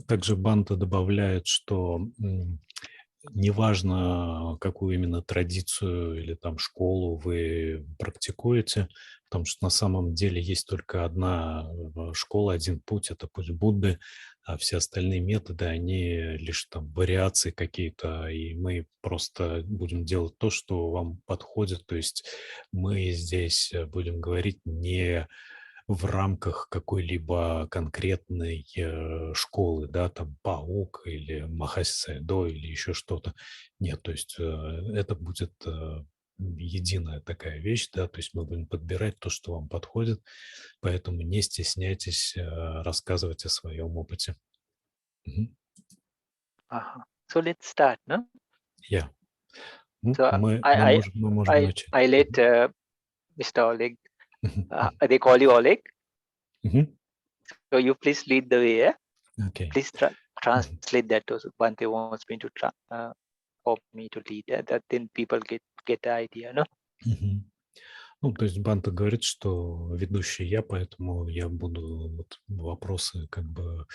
Также Бханте добавляет, что неважно, какую именно традицию или там школу вы практикуете, потому что на самом деле есть только одна школа, один путь, это путь Будды, а все остальные методы, они лишь там вариации какие-то, и мы просто будем делать то, что вам подходит, то есть мы здесь будем говорить не в рамках какой-либо конкретной школы, да, там паук или Махасидо или еще что-то. Нет, то есть это будет единая такая вещь, да, то есть мы будем подбирать то, что вам подходит, поэтому не стесняйтесь рассказывать о своем опыте. Мгм. So let's start, no? Я. Ну, So мы можем начать. I let Mr. Oleg, they call you Oleg. Мгм. So you please lead the way. Окей. Please translate that also. Bhante wants me to for me to lead that, then people get the idea, no? Мгм. Ну, то есть Бханте говорит, что ведущий я, поэтому я буду вот вопросы как бы,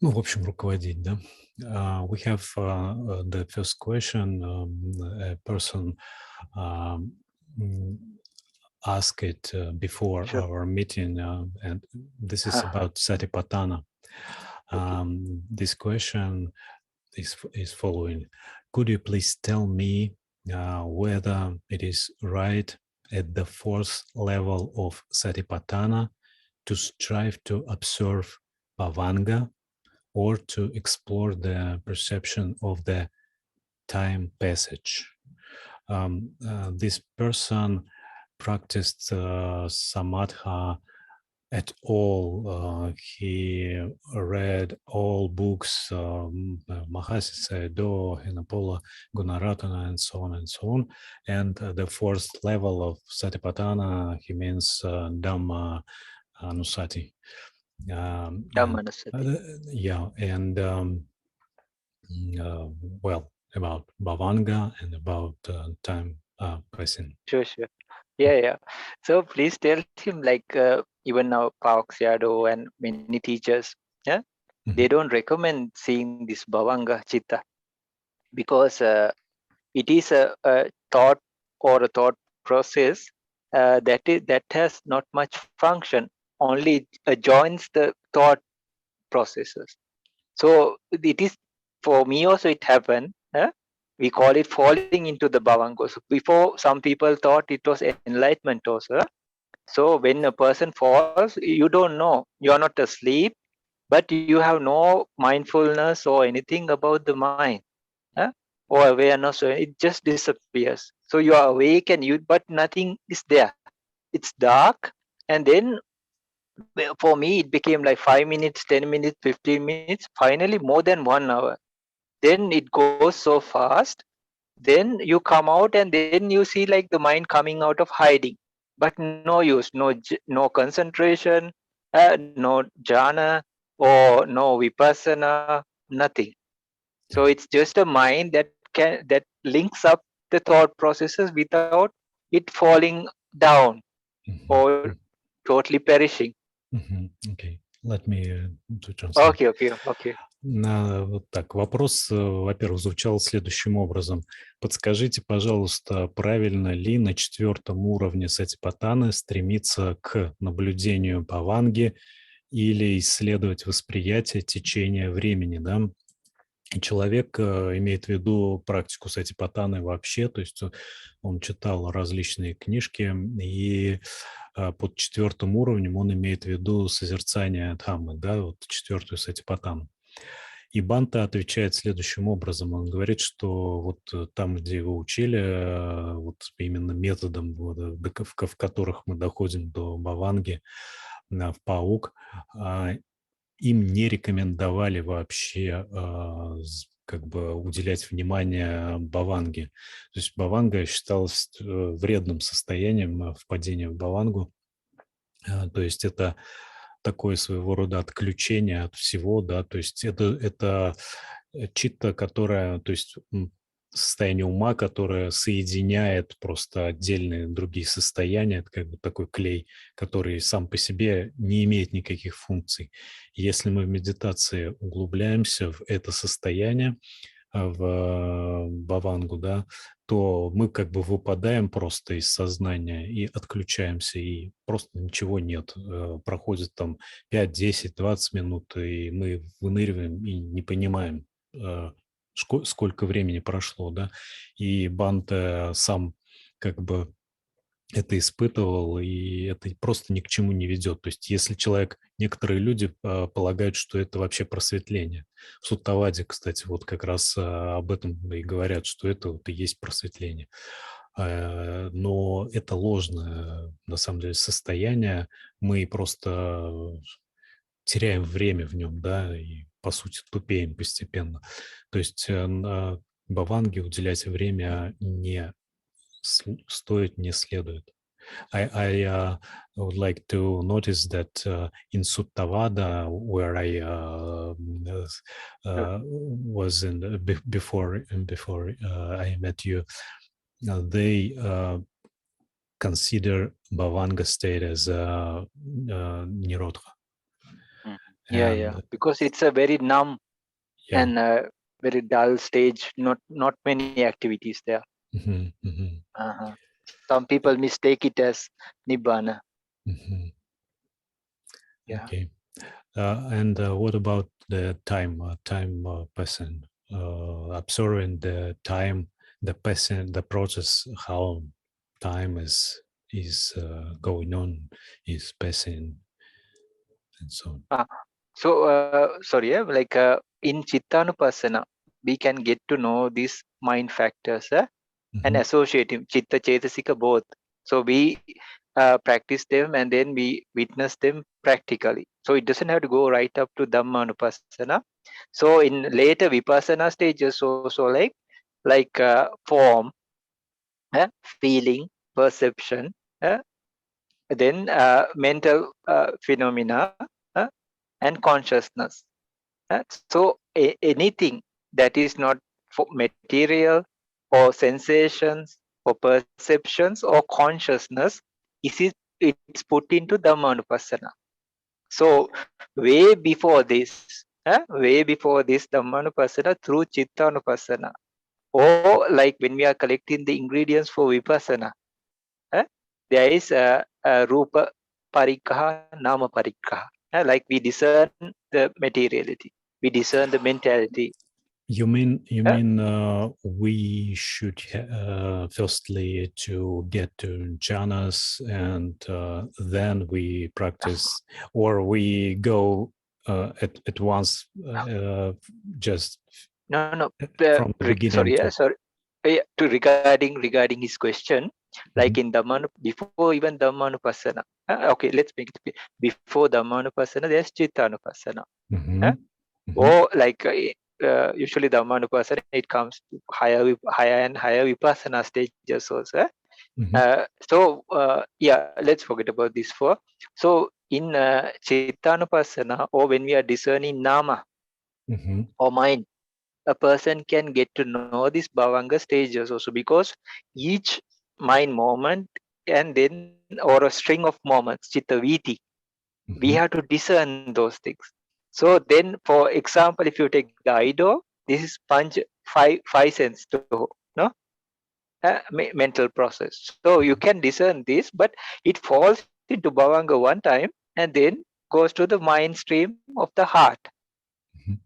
ну, в общем, руководить, да. We have the first question. A person mm, asked it before Sure. our meeting, and this is about Satipatthana. Okay. This question is following. Could you please tell me whether it is right at the fourth level of Satipatthana to strive to observe Bhavanga or to explore the perception of the time passage? This person practiced samatha at all. He read all books, Mahasi Do, Hinapola, Gunaratana, and so on and so on. And the fourth level of Satipatthana, he means Dhamma Anusati. Dhammanasati. Yeah, and well, about Bhavanga and about time passing. Sure. Yeah. So please tell him, like even now Pauk Shadow and many teachers, yeah, they don't recommend seeing this Bhavanga Chitta because it is a thought or a thought process that has not much function. Only joins the thought processes. So it is, for me also it happened. We call it falling into the bhavanga. So before, some people thought it was enlightenment also. So when a person falls, you don't know. You are not asleep, but you have no mindfulness or anything about the mind, or awareness. So it just disappears. So you are awake and but nothing is there. It's dark, and then for me it became like 5 minutes, 10 minutes, 15 minutes. Finally, more than 1 hour. Then it goes so fast. Then you come out, and then you see like the mind coming out of hiding, but no use, no concentration, no jhana, or no vipassana, nothing. So it's just a mind that links up the thought processes without it falling down or totally perishing. Okay, let me to translate. Okay. Вот так. Вопрос, во-первых, звучал следующим образом. Подскажите, пожалуйста, правильно ли на 4-м уровне сатипатthаны стремиться к наблюдению паванги или исследовать восприятие течения времени, да? Человек имеет в виду практику сатипатthаны вообще, то есть он читал различные книжки, и под 4-м уровнем он имеет в виду созерцание Дхаммы, да, вот 4-ю сатипатthану. И Бханте отвечает следующим образом. Он говорит, что вот там, где его учили, вот именно методом, в которых мы доходим до Бхаванги, в паук, им не рекомендовали вообще как бы уделять внимание бхаванге. То есть бхаванга считалась вредным состоянием впадения в бхавангу. То есть это такое своего рода отключение от всего, да, то есть это читта, которая, то есть состояние ума, которое соединяет просто отдельные другие состояния. Это как бы такой клей, который сам по себе не имеет никаких функций. Если мы в медитации углубляемся в это состояние, в бхавангу, да, то мы как бы выпадаем просто из сознания и отключаемся, и просто ничего нет. Проходит там 5, 10, 20 минут, и мы выныриваем и не понимаем, сколько времени прошло, да. И Бханте сам как бы это испытывал, и это просто ни к чему не ведет. То есть если человек, некоторые люди полагают, что это вообще просветление. В Суттаваде, кстати, вот как раз об этом и говорят, что это вот и есть просветление. Но это ложное, на самом деле, состояние. Мы просто теряем время в нем, да, и, по сути, тупеем постепенно. То есть на бхаванге уделять время не стоит, не следует. I would like to notice that in Suttavada, where I was in before I met you, they consider Bhavanga state as Nirodha. Yeah, And yeah, because it's a very numb yeah. and very dull stage. Not many activities there. Mm-hmm, mm-hmm. Some people mistake it as nibbana. Mm-hmm. Yeah. Okay. And what about the time person, observing the time, the person, the process, how time is going on, is passing, and so on. So sorry, yeah, like in Chittanupassana, we can get to know these mind factors and associate him, Chitta, Chetasika, both. So we practice them and then we witness them practically. So it doesn't have to go right up to Dhammanupassana. So in later Vipassana stages also like form, feeling, perception, then mental phenomena and consciousness. So anything that is not for material or sensations or perceptions or consciousness, it's put into Dhammanupassana. So way before this Dhammanupassana through Chittanupassana, or like when we are collecting the ingredients for Vipassana, there is a Rupa Parikkaha, Nama Parikkaha. Like we discern the materiality, we discern the mentality. You mean we should firstly to get to jhanas and then we practice, or we go at once just No. from the beginning to. Sorry. To regarding his question, like in Dhammanu, before even Dhammanupassana. Okay, let's make it clear. Before Dhammanupassana, there's Chittanupassana. Or like usually Dhammanupassana, it comes to higher and higher Vipassana stages also. Yeah, let's forget about this four. So in Chittanupassana, or when we are discerning Nama or mind, a person can get to know these Bhavanga stages also, because each mind moment and then or a string of moments, Chitta Viti, we have to discern those things. So then, for example, if you take the Ido, this is five sense to no mental process. So you can discern this, but it falls into Bhavanga one time and then goes to the mind stream of the heart.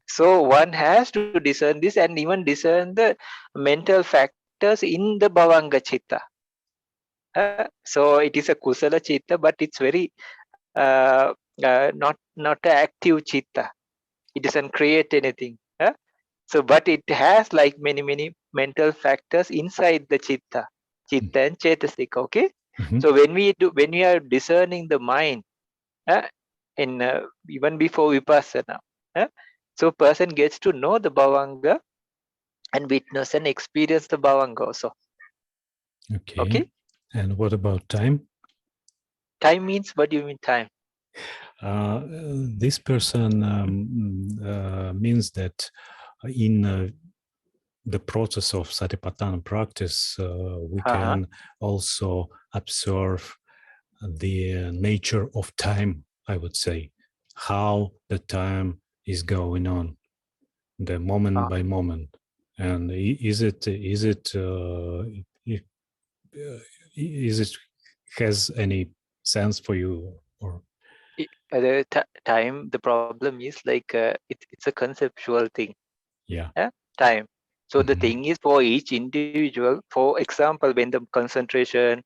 So one has to discern this and even discern the mental factors in the Bhavanga Chitta. So it is a Kusala Chitta, but it's very not an active Chitta. It doesn't create anything. So, but it has like many mental factors inside the Chitta and Chetasika. Okay. So when we are discerning the mind, in even before Vipassana, so person gets to know the Bhavanga and witness and experience the Bhavanga also. Okay. And what about time? Time means, what do you mean time? This person means that in the process of Satipatthana practice, we can also observe the nature of time, I would say, how the time is going on, the moment by moment. And is it has any sense for you? Or the time, the problem is like it's a conceptual thing. Yeah. Time. So the thing is, for each individual, for example, when the concentration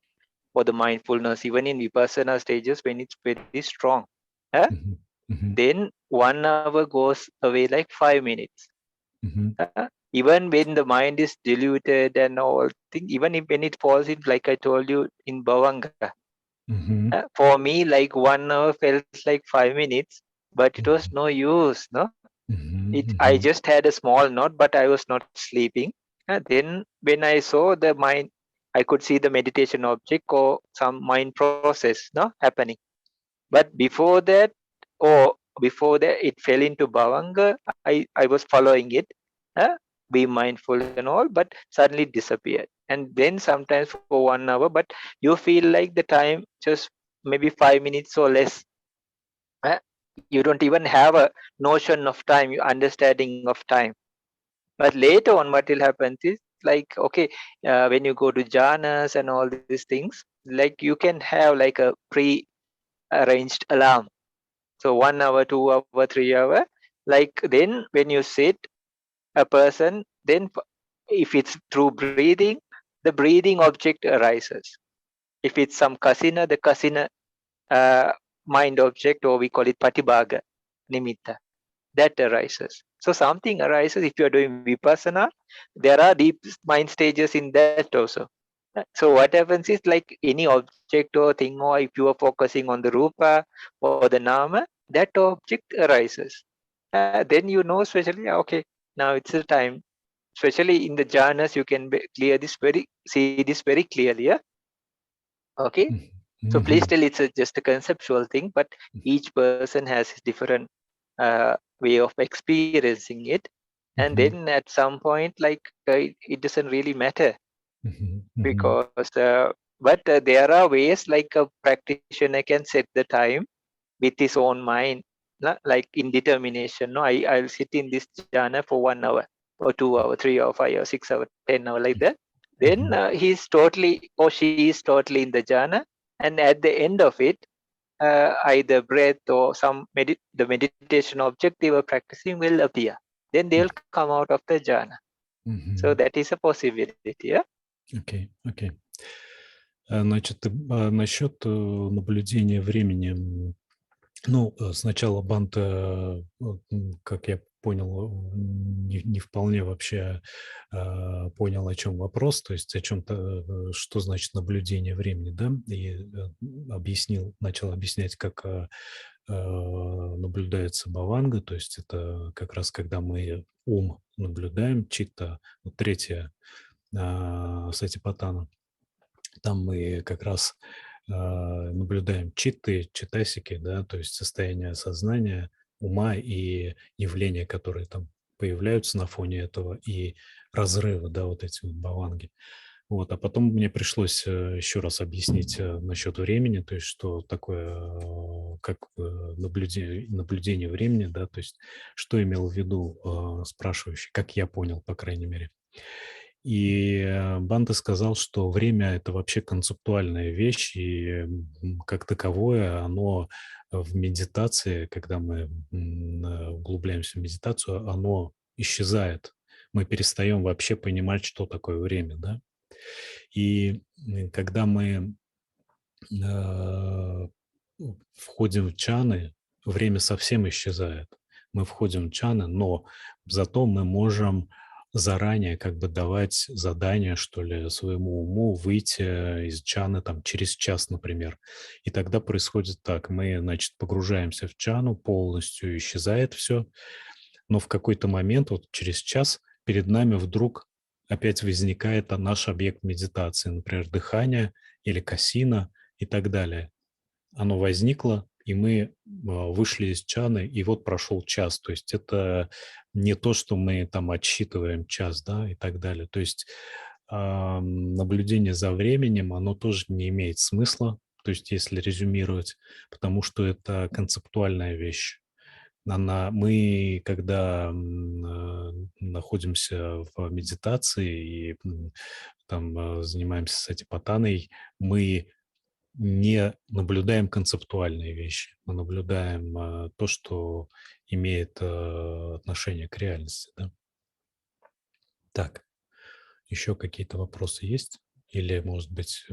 or the mindfulness, even in vipassana stages, when it's very strong, then 1 hour goes away like 5 minutes. Even when the mind is diluted and all thing, even if when it falls in, like I told you, in bhavanga, for me, like 1 hour felt like 5 minutes, but it was no use, no? I just had a small knot, but I was not sleeping. Then when I saw the mind, I could see the meditation object or some mind process, no, happening. But before that, it fell into bhavanga. I was following it, be mindful and all, but suddenly it disappeared. And then sometimes for 1 hour, but you feel like the time just maybe 5 minutes or less. You don't even have a notion of time, understanding of time. But later on, what will happen is like, okay, when you go to jhanas and all these things, like you can have like a pre-arranged alarm. So 1 hour, 2 hour, 3 hour. Like then when you sit, a person, then if it's through breathing, the breathing object arises. If it's some kasina, the kasina mind object, or we call it patibhaga, nimitta, that arises. So something arises if you are doing vipassana. There are deep mind stages in that also. So what happens is like any object or thing, or if you are focusing on the rupa or the nama, that object arises. Then you know, especially, okay, now it's the time. Especially in the jhanas, you can see this very clearly. Yeah? Okay. So please tell it's just a conceptual thing, but each person has his different way of experiencing it. And then at some point, like it doesn't really matter because, but there are ways like a practitioner can set the time with his own mind, like in determination. No, I'll sit in this jhana for 1 hour or 2 hour, 3 hour, 5 hour, 6 hour, 10 hour, like that. Then he's totally or she is totally in the jhana, and at the end of it, either breath or the meditation object they were practicing will appear. Then they'll come out of the jhana. So that is a possibility. Yeah. Окей. Значит, насчет наблюдения времени. Ну, сначала Бханте, как я понял, не вполне вообще понял, о чем вопрос, то есть о чем-то, что значит наблюдение времени, да, и начал объяснять, как наблюдается бхаванга, то есть это как раз когда мы ум наблюдаем, читта, третья сатипатана, там мы как раз наблюдаем читты, читасики, да, то есть состояние сознания, ума и явления, которые там появляются на фоне этого, и разрывы, да, вот эти вот бхаванги. Вот, а потом мне пришлось еще раз объяснить насчет времени, то есть что такое, как наблюдение времени, да, то есть что имел в виду спрашивающий, как я понял, по крайней мере. И Бханте сказал, что время – это вообще концептуальная вещь, и как таковое оно в медитации, когда мы углубляемся в медитацию, оно исчезает. Мы перестаем вообще понимать, что такое время, да? И когда мы входим в чаны, время совсем исчезает. Мы входим в чаны, но зато мы можем заранее как бы давать задание, что ли, своему уму выйти из чаны там через час, например. И тогда происходит так. Мы, значит, погружаемся в чану, полностью исчезает все, но в какой-то момент, вот через час, перед нами вдруг опять возникает наш объект медитации, например, дыхание или касина и так далее. Оно возникло, и мы вышли из чаны, и вот прошел час. То есть это не то, что мы там отсчитываем час, да, и так далее. То есть наблюдение за временем, оно тоже не имеет смысла, то есть если резюмировать, потому что это концептуальная вещь. Мы, когда находимся в медитации и там занимаемся сатипатаной, мы не наблюдаем концептуальные вещи, мы наблюдаем то, что имеет отношение к реальности. Да? Так, еще какие-то вопросы есть? Или, может быть,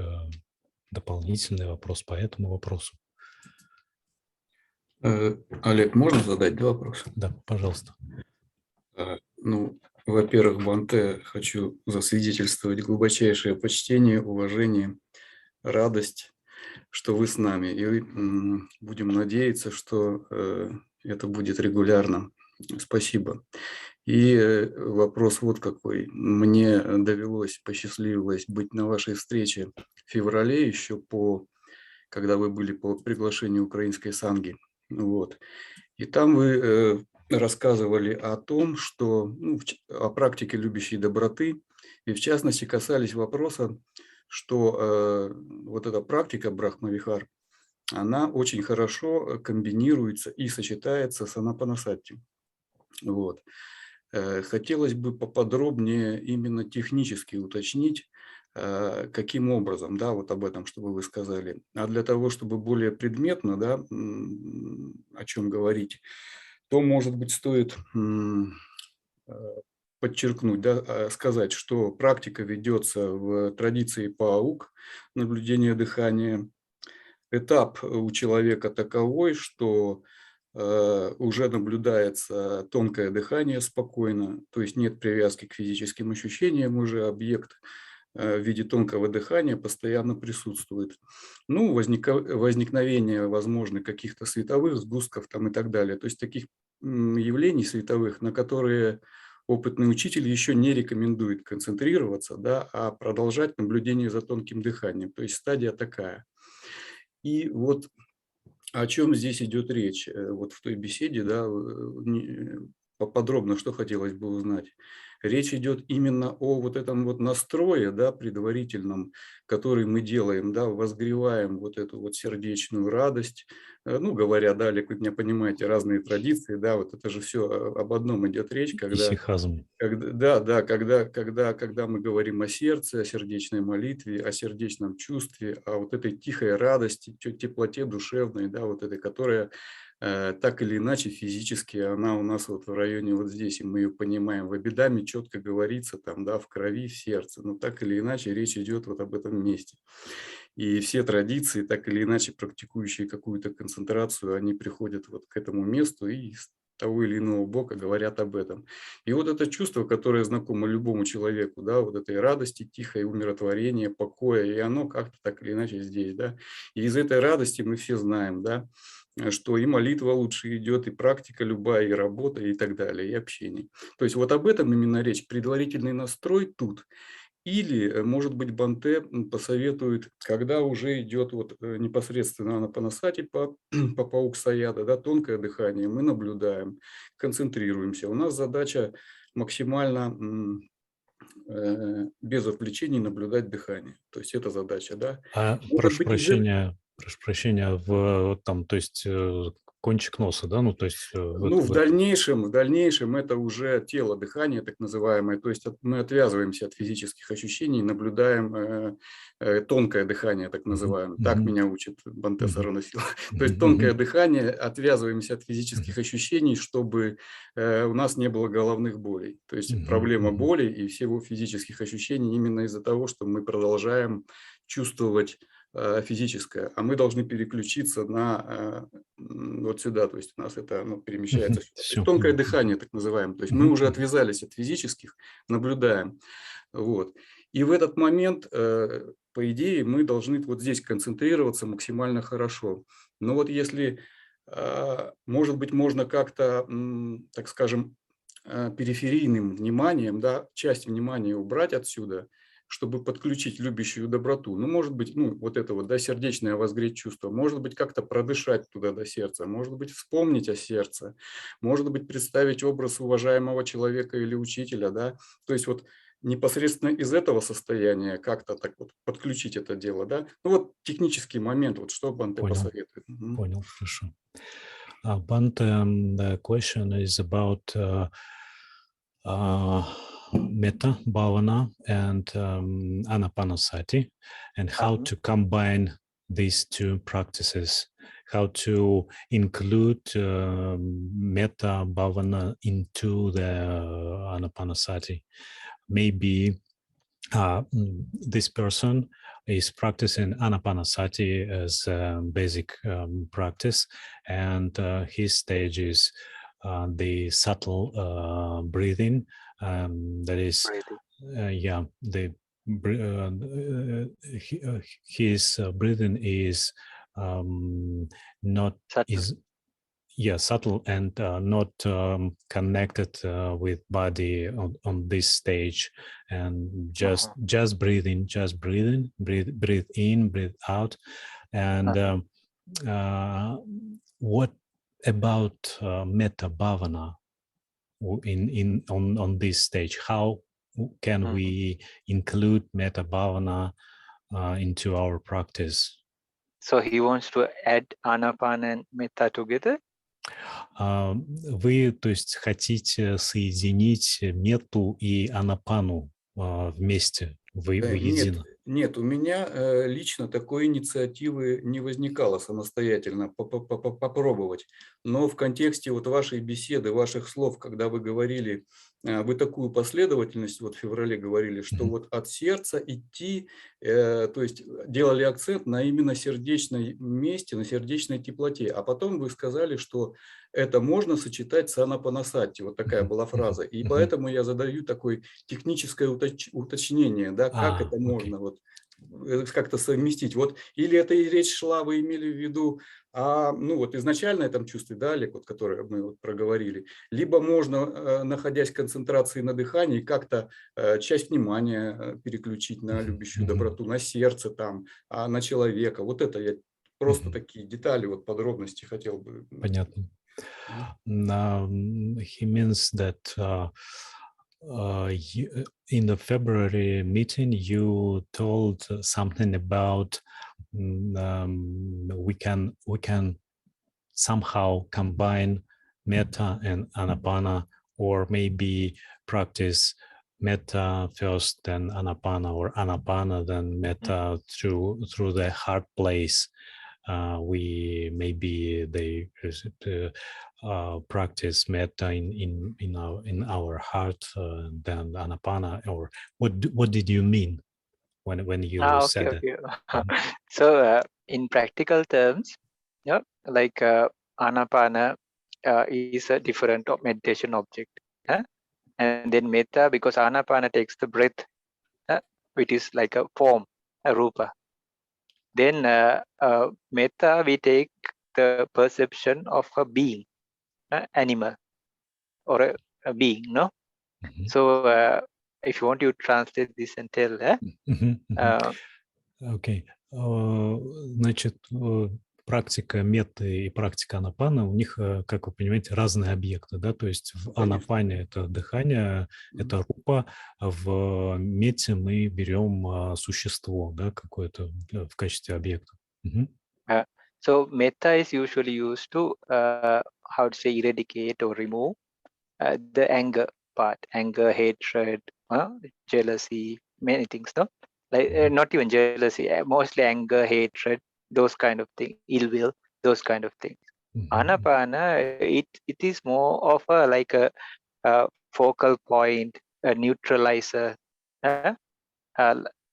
дополнительный вопрос по этому вопросу? Олег, можно задать два вопроса? Да, пожалуйста. Ну, во-первых, Бханте, хочу засвидетельствовать глубочайшее почтение, уважение, радость, что вы с нами. И будем надеяться, что это будет регулярно. Спасибо. И вопрос вот какой. Мне посчастливилось быть на вашей встрече в феврале еще когда вы были по приглашению украинской санги. Вот. И там вы рассказывали о том, что о практике любящей доброты, и в частности касались вопроса, что вот эта практика Брахмавихар, она очень хорошо комбинируется и сочетается с анапанасати. Вот. Хотелось бы поподробнее именно технически уточнить, каким образом, да, вот об этом, чтобы вы сказали. А для того, чтобы более предметно, да, о чем говорить, то, может быть, стоит подчеркнуть, да, сказать, что практика ведется в традиции паук, наблюдения дыхания. Этап у человека таковой, что уже наблюдается тонкое дыхание спокойно, то есть нет привязки к физическим ощущениям, уже объект в виде тонкого дыхания постоянно присутствует. Ну, возникновение, возможно, каких-то световых сгустков там и так далее. То есть таких явлений световых, на которые опытный учитель еще не рекомендует концентрироваться, да, а продолжать наблюдение за тонким дыханием. То есть стадия такая. И вот о чем здесь идет речь? Вот в той беседе, да, поподробно, что хотелось бы узнать. Речь идет именно о вот этом вот настрое, да, предварительном, который мы делаем, да, возгреваем вот эту вот сердечную радость. Ну, говоря, да, Олег, вы меня понимаете, разные традиции, да, вот это же все об одном идет речь, когда Исихазм. когда мы говорим о сердце, о сердечной молитве, о сердечном чувстве, о вот этой тихой радости, теплоте душевной, да, вот этой, которая так или иначе физически, она у нас вот в районе вот здесь, и мы ее понимаем. В Абидаме четко говорится там, да, в крови, в сердце, но так или иначе речь идет вот об этом месте. И все традиции, так или иначе практикующие какую-то концентрацию, они приходят вот к этому месту и с того или иного бока говорят об этом. И вот это чувство, которое знакомо любому человеку, да, вот этой радости, тихой умиротворения, покоя, и оно как-то так или иначе здесь, да. И из этой радости мы все знаем, да, что и молитва лучше идет, и практика любая, и работа, и так далее, и общение. То есть вот об этом именно речь, предварительный настрой тут. Или, может быть, Бханте посоветует, когда уже идет вот непосредственно анапанасати по паук саяда, да, тонкое дыхание, мы наблюдаем, концентрируемся. У нас задача максимально без отвлечений наблюдать дыхание. То есть это задача, да. Может Прошу быть, уже прощения, там, то есть кончик носа, да, ну, то есть ну, в дальнейшем это уже тело дыхания, так называемое. То есть мы отвязываемся от физических ощущений, наблюдаем тонкое дыхание, так называемое. Так меня учит Бханте Саранасила. То есть тонкое дыхание, отвязываемся от физических ощущений, чтобы у нас не было головных болей. То есть проблема боли и всего физических ощущений именно из-за того, что мы продолжаем чувствовать физическое, а мы должны переключиться на вот сюда, то есть у нас это перемещается сюда. То есть Все тонкое понятно. дыхание, так называемое. То есть мы уже отвязались от физических, наблюдаем. Вот. И в этот момент, по идее, мы должны вот здесь концентрироваться максимально хорошо. Но вот если, может быть, можно как-то, так скажем, периферийным вниманием, да, часть внимания убрать отсюда, чтобы подключить любящую доброту? Ну, может быть, ну, вот это вот, да, сердечное возгреть чувство, может быть, как-то продышать туда до сердца, может быть, вспомнить о сердце, может быть, представить образ уважаемого человека или учителя, да, то есть вот непосредственно из этого состояния как-то так вот подключить это дело, да. Ну, вот технический момент, вот что Бханте Понял, посоветует? Мгм. понял, хорошо. Bhante, the question is about Metta, Bhavana, and Anapanasati, and how to combine these two practices, how to include Metta, Bhavana into the Anapanasati. Maybe this person is practicing Anapanasati as a basic practice, and his stage is the subtle breathing. That is, his breathing is not subtle and not connected with body on this stage, and just breathing, breathe in, breathe out. And what about Metta Bhavana on this stage? How can we include Metta Bhavana into our practice? So he wants to add Anapana and Metta together? Вы, то есть, хотите соединить метту и анапану вместе, воедино? Нет, у меня лично такой инициативы не возникало самостоятельно попробовать. Но в контексте вот вашей беседы, ваших слов, когда вы говорили, вы такую последовательность вот в феврале говорили, что вот от сердца идти, то есть делали акцент на именно сердечной месте, на сердечной теплоте. А потом вы сказали, что это можно сочетать с анапанасати. Вот такая была фраза. И поэтому я задаю такое техническое уточнение, да, как это можно вот как-то совместить. Вот, или это и речь шла, вы имели в виду, ну вот изначальное там чувство, да, Олег, вот, которое мы вот проговорили, либо можно, находясь в концентрации на дыхании, как-то часть внимания переключить на любящую доброту, на сердце там, на человека. Вот это я просто такие детали, вот подробности хотел бы. Понятно. He means that in the February meeting, you told something about we can somehow combine Metta and Anapana, or maybe practice Metta first, then Anapana, or Anapana, then Metta through the heart place. We maybe they practice Metta in our heart, then Anapana, or what did you mean when you said that? Okay. So in practical terms, like Anapana is a different meditation object, and then Metta, because Anapana takes the breath, which is like a form, a rupa. Then Metta, we take the perception of a being, animal, or a being, no? So if you want, you translate this and tell. Окей. Значит, практика метты и практика анапана, у них, как вы понимаете, разные объекты, да, то есть в анапане это дыхание, это рупа, а в метте мы берем существо, да, какое-то в качестве объекта. So metta is usually used to, how to say, eradicate or remove the anger part, anger, hatred, jealousy, many things, no? Like not even jealousy, mostly anger, hatred, those kind of things, ill will, those kind of things. Anapana, it is more of a like a focal point, a neutralizer,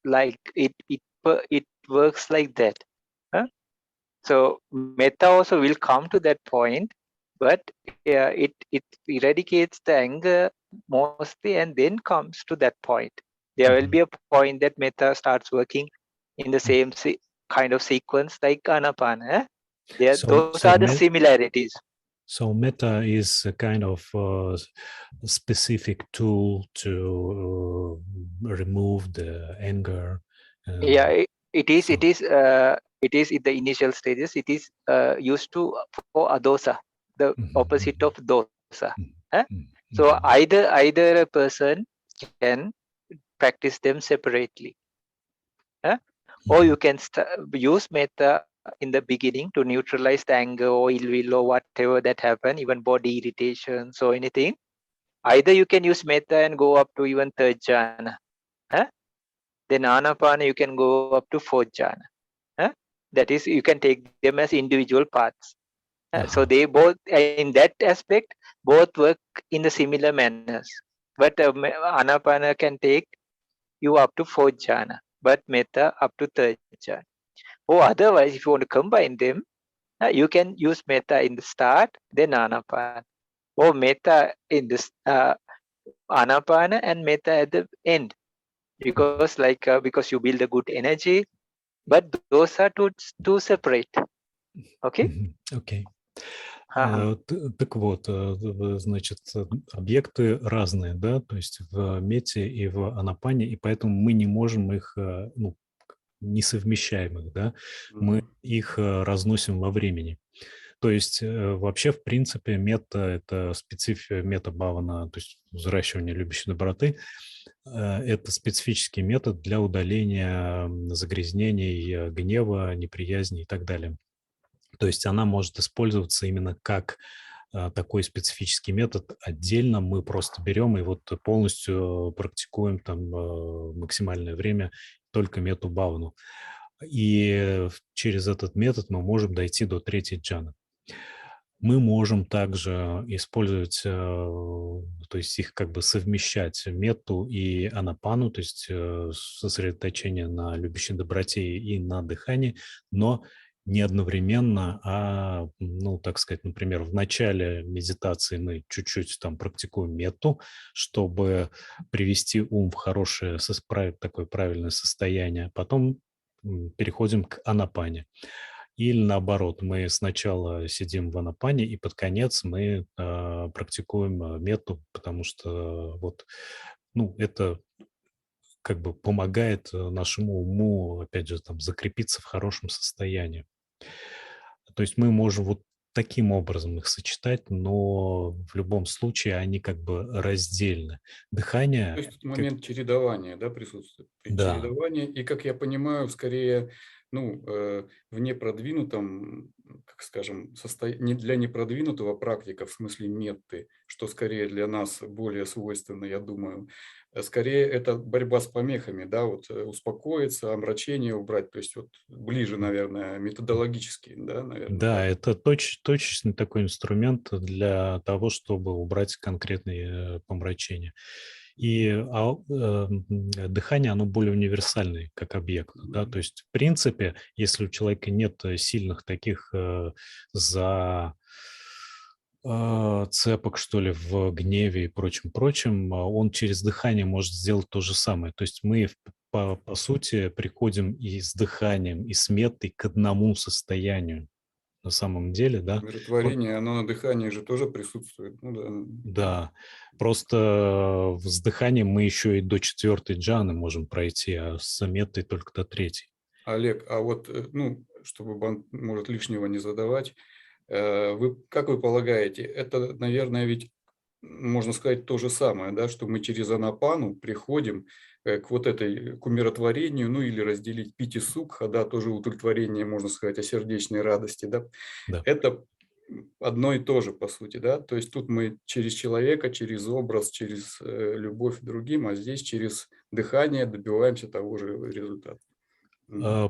like it works like that. So metta also will come to that point, but it eradicates the anger mostly and then comes to that point. There will be a point that metta starts working in the same kind of sequence like anapana. Those are the similarities. So metta is a kind of specific tool to remove the anger. Yeah, it is. So, It is in the initial stages. It is used for adosa, the opposite of dosa. So either a person can practice them separately, or you can use metta in the beginning to neutralize the anger or ill will or whatever that happen, even body irritations or anything. Either you can use metta and go up to even third jhana. Then anapana you can go up to fourth jhana. That is, you can take them as individual parts. So they both, in that aspect, both work in the similar manners. But anapana can take you up to fourth jhana, but metta up to third jhana. Or otherwise, if you want to combine them, you can use metta in the start, then anapana. Or metta in this anapana and metta at the end. Because because you build a good energy, but those are two separate. Okay? Окей. Ага. Так вот, значит, объекты разные, да, то есть в мете и в анапане, и поэтому мы не можем их, ну, несовмещаемых, да, мы их разносим во времени. То есть вообще, в принципе, мета – это специфика, мета-бхавана, то есть взращивание любящей доброты, это специфический метод для удаления загрязнений, гнева, неприязни и так далее. То есть она может использоваться именно как такой специфический метод. Отдельно мы просто берем и вот полностью практикуем там максимальное время только мету бхавану. И через этот метод мы можем дойти до третьей джханы. Мы можем также использовать, то есть их как бы совмещать, метту и анапану, то есть сосредоточение на любящей доброте и на дыхании, но не одновременно, а, ну, так сказать, например, в начале медитации мы чуть-чуть там практикуем метту, чтобы привести ум в хорошее, такое правильное состояние, потом переходим к анапане. Или наоборот, мы сначала сидим в анапане, и под конец мы практикуем метту, потому что вот, ну, это как бы помогает нашему уму, опять же, там, закрепиться в хорошем состоянии. То есть мы можем вот таким образом их сочетать, но в любом случае они как бы раздельны. То Дыхание... есть момент чередования, да, присутствует. Да. Чередование, и, как я понимаю, скорее, ну, в непродвинутом, как скажем, не для непродвинутого практика, в смысле метты, что скорее для нас более свойственно, я думаю, скорее это борьба с помехами, да, вот успокоиться, омрачение убрать, то есть вот ближе, наверное, методологически, да, наверное. Да, Так. это точечный такой инструмент для того, чтобы убрать конкретные помрачения. И дыхание, оно более универсальное как объект. Да? То есть, в принципе, если у человека нет сильных таких цепок, что ли, в гневе и прочем, он через дыхание может сделать то же самое. То есть мы, по сути, приходим и с дыханием, и с меттой к одному состоянию. На самом деле, да. Умиротворение, оно на дыхании же тоже присутствует. Ну, да. Да, просто с дыханием мы еще и до 4-й джханы можем пройти, а с меттой только до 3-й. Олег, а вот, ну, чтобы, может, лишнего не задавать, как вы полагаете, это, наверное, ведь, можно сказать, то же самое, да, что мы через анапану приходим к вот к умиротворению, ну, или разделить пити сукха, да, тоже удовлетворение, можно сказать, о сердечной радости, да. Да. Это одно и то же, по сути, да, то есть тут мы через человека, через образ, через любовь к другим, а здесь через дыхание добиваемся того же результата.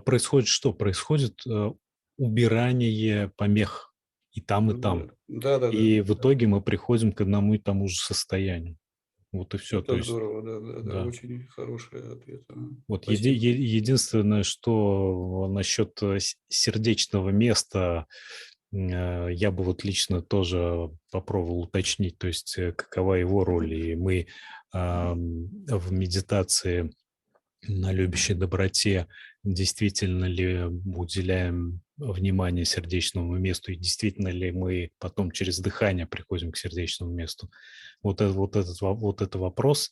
Происходит что? Происходит убирание помех и там, и там. Да. И в итоге мы приходим к одному и тому же состоянию. Вот и все. То Это есть, здорово, да, да. очень хороший ответ. Вот Спасибо. единственное, что насчет сердечного места, я бы вот лично тоже попробовал уточнить, то есть какова его роль. И мы в медитации на любящей доброте действительно ли уделяем внимание сердечному месту, и действительно ли мы потом через дыхание приходим к сердечному месту. Вот это вопрос.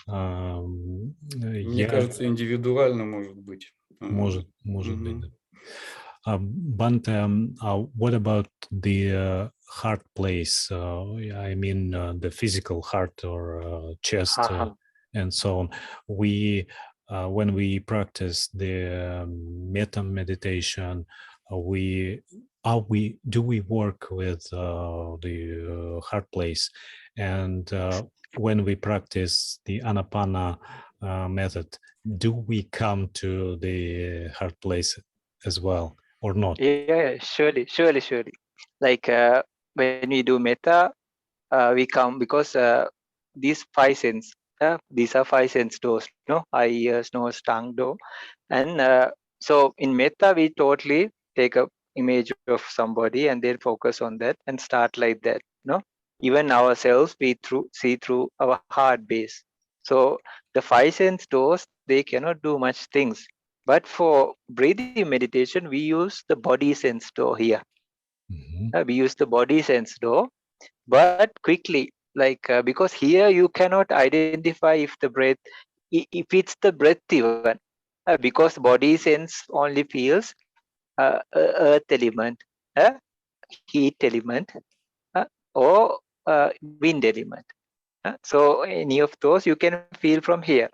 Мне кажется, индивидуально может быть. Может быть, Мгм. да. Bhante, what about the heart place? I mean, the physical heart or chest Uh-huh. and so on. When we practice the metta meditation, do we work with the heart place? And when we practice the Anapana method, do we come to the heart place as well or not? Yeah, surely. Like when we do metta, we come because these five sense, these are five sense doors, no, eye, ears, nose, tongue, door, and so in metta we totally take a image of somebody and then focus on that and start like that, no. Even ourselves we see through our heart base. So the five sense doors, they cannot do much things. But for breathing meditation, we use the body sense door here. Mhm. We use the body sense door, but quickly, like because here you cannot identify if the breath, if it's the breath even, because body sense only feels earth element, uh, heat element, uh, or wind element. So any of those you can feel from here.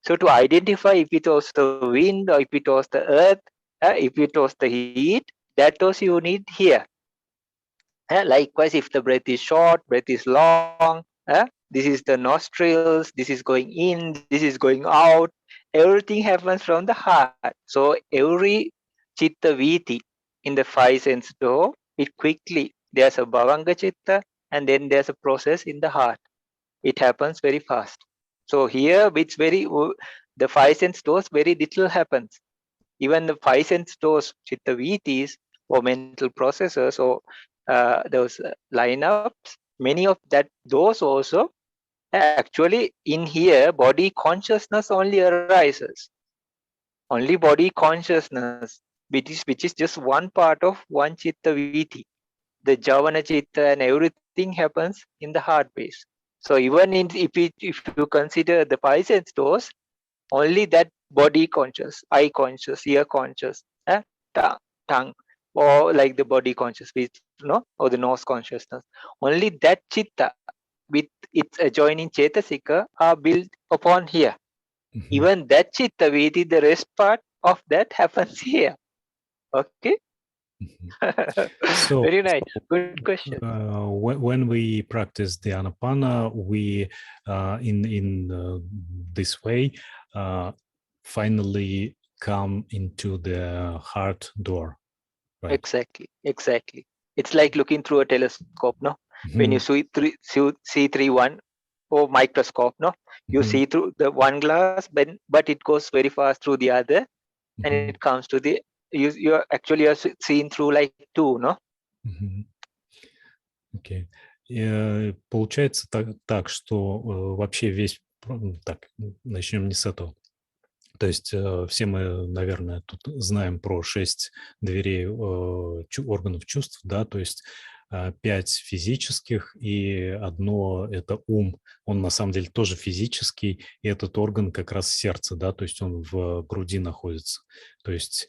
So to identify if it was the wind or if it was the earth, if it was the heat, that was you need here. Likewise, if the breath is short, breath is long, this is the nostrils, this is going in, this is going out, everything happens from the heart. So every chitta viti in the five sense door, it quickly, there's a bhavanga chitta and then there's a process in the heart. It happens very fast. So here, the five sense doors, very little happens. Even the five sense doors, chitta vitis or mental processors or those lineups, many of that those also actually in here body consciousness only arises. Only body consciousness, which is just one part of one chitta viti. The javana chitta and everything happens in the heart base. So even if you consider the five sense doors, only that body conscious, eye conscious, ear conscious, tongue, or like the body conscious, or the nose consciousness. Only that chitta with its adjoining chetasika are built upon here. Mhm. Even that chitta viti, the rest part of that happens here. Okay. So, Very nice. Good question. when we practice the Anapana, we in this way finally come into the heart door, right? Exactly. It's like looking through a telescope, no? When you Mhm. see through one or microscope, no? You Mhm. see through the one glass, but it goes very fast through the other, and Mhm. it comes to the you're seeing through like two, no? Mhm. Окей. Получается так, что вообще весь... Так, начнем не с этого. То есть все мы, наверное, тут знаем про 6 дверей органов чувств, да, то есть 5 физических и одно – это ум. Он на самом деле тоже физический, и этот орган как раз сердце, да, то есть он в груди находится. То есть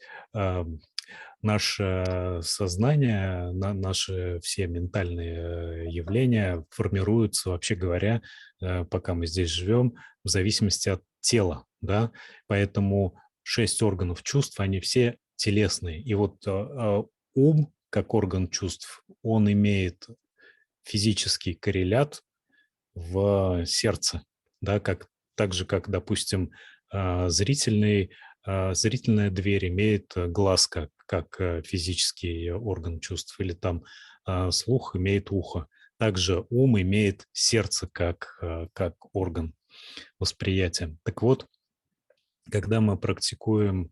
наше сознание, наши все ментальные явления формируются, вообще говоря, пока мы здесь живем, в зависимости от тела, да, поэтому 6 органов чувств, они все телесные. И вот ум, как орган чувств, он имеет физический коррелят в сердце, да, так же, как, допустим, зрительная дверь имеет глаз как физический орган чувств, или там слух имеет ухо. Также ум имеет сердце как орган восприятия. Так вот, когда мы практикуем,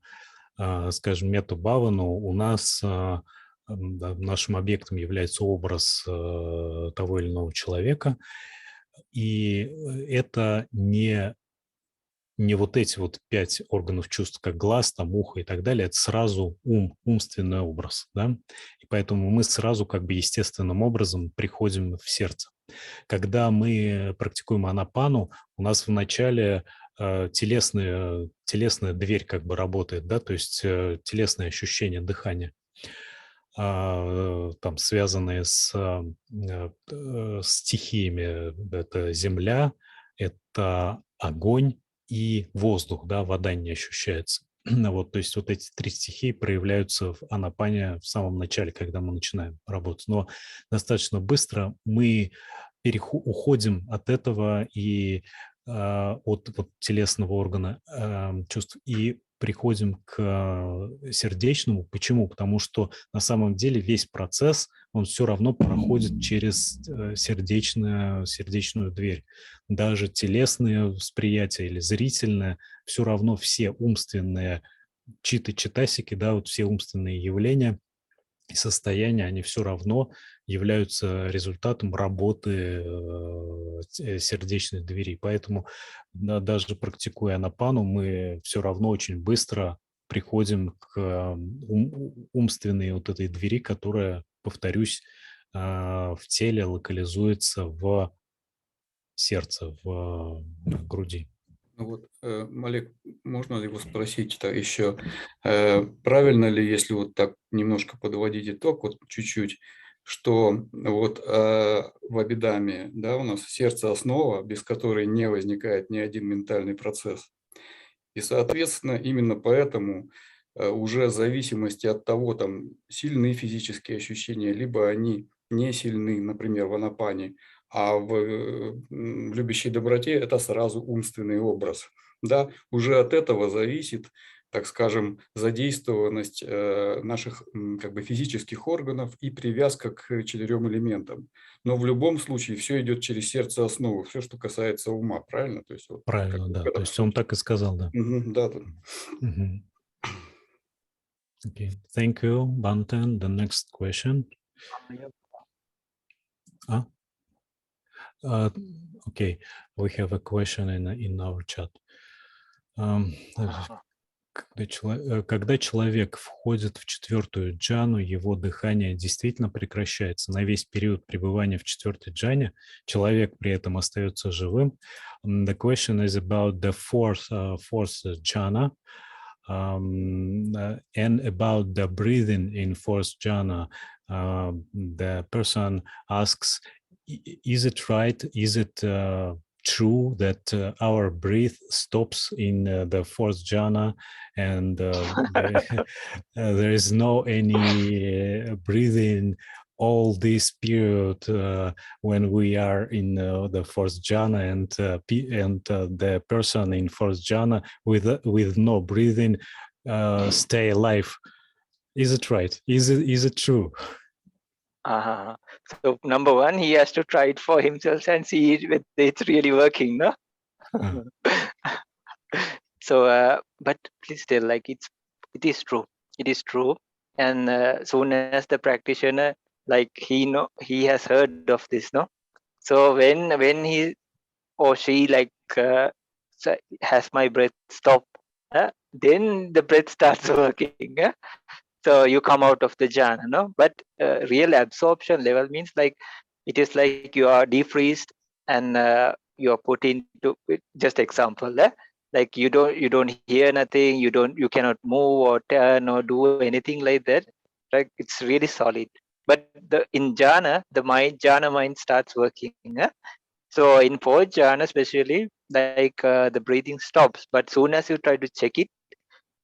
скажем, мету-бхавану, у нас нашим объектом является образ того или иного человека, и это не не вот эти вот 5 органов чувств, как глаз, там, ухо и так далее, это сразу умственный образ, да, и поэтому мы сразу как бы естественным образом приходим в сердце. Когда мы практикуем анапану, у нас вначале телесная дверь как бы работает, да, то есть телесные ощущения дыхания, там связанные с стихиями. Это земля, это огонь и воздух, да, вода не ощущается. Вот, то есть вот эти 3 стихии проявляются в анапане в самом начале, когда мы начинаем работать. Но достаточно быстро мы уходим от этого и от вот телесного органа чувств и приходим к сердечному. Почему? Потому что на самом деле весь процесс, он все равно проходит через сердечную дверь. Даже телесные восприятия или зрительное, все равно все умственные читасики, да, вот все умственные явления и состояния, они все равно являются результатом работы сердечной двери. Поэтому даже практикуя анапану, мы все равно очень быстро приходим к умственной вот этой двери, которая, повторюсь, в теле локализуется в сердце, в груди. Ну вот, Олег, можно ли его спросить-то еще, правильно ли, если вот так немножко подводить итог, вот чуть-чуть, что вот в Абхидхаме, да, у нас сердце основа, без которой не возникает ни один ментальный процесс. И, соответственно, именно поэтому уже в зависимости от того, там, сильны физические ощущения, либо они не сильны, например, в анапане, а в любящей доброте это сразу умственный образ. Да, уже от этого зависит, так скажем, задействованность наших как бы физических органов и привязка к 4 элементам. Но в любом случае все идет через сердце основы, все, что касается ума, правильно? То есть вот, как Правильно, бы, да. в То этом есть он случае. так и сказал, да. Да, да. Okay. Thank you, Bante. The next question. Okay, we have a question in our chat. Когда человек входит в 4-ю джану, его дыхание действительно прекращается. На весь период пребывания в 4-й джане человек при этом остается живым. The question is about the fourth jhana and about the breathing in fourth jhana. The person asks, is it right? Is it true that our breath stops in the fourth jhana and there is no any breathing all this period when we are in the fourth jhana and the person in fourth jhana with no breathing stay alive? Is it right? Is it true? So number one, he has to try it for himself and see if it's really working, no? So, but please tell, like it is true. It is true. And soon as the practitioner, like he has heard of this, no? So when he or she like has my breath stop, then the breath starts working. So you come out of the jhana, no? But real absorption level means like it is like you are defreezed and you are put into just example. Like you don't hear nothing, you cannot move or turn or do anything like that. Like it's really solid. But in jhana, the jhana mind starts working. So in fourth jhana, especially, like the breathing stops. But soon as you try to check it,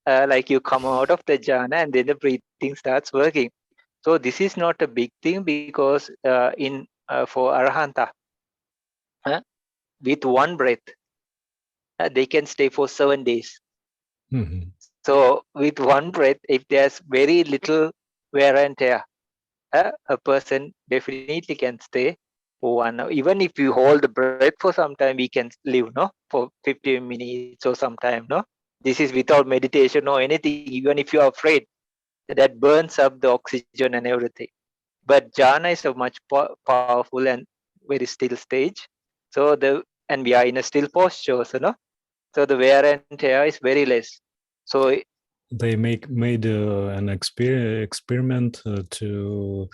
like you come out of the jhana and then the breathing starts working. So this is not a big thing because for arahanta, with one breath, they can stay for 7 days. So with one breath, if there's very little wear and tear, a person definitely can stay for 1 hour. Even if you hold the breath for some time, we can live, no, for 15 minutes or some time, no. This is without meditation or anything. Even if you are afraid, that burns up the oxygen and everything. But jhana is a much powerful and very still stage. So and we are in a still posture, so no. So the wear and tear is very less. So they made an experiment to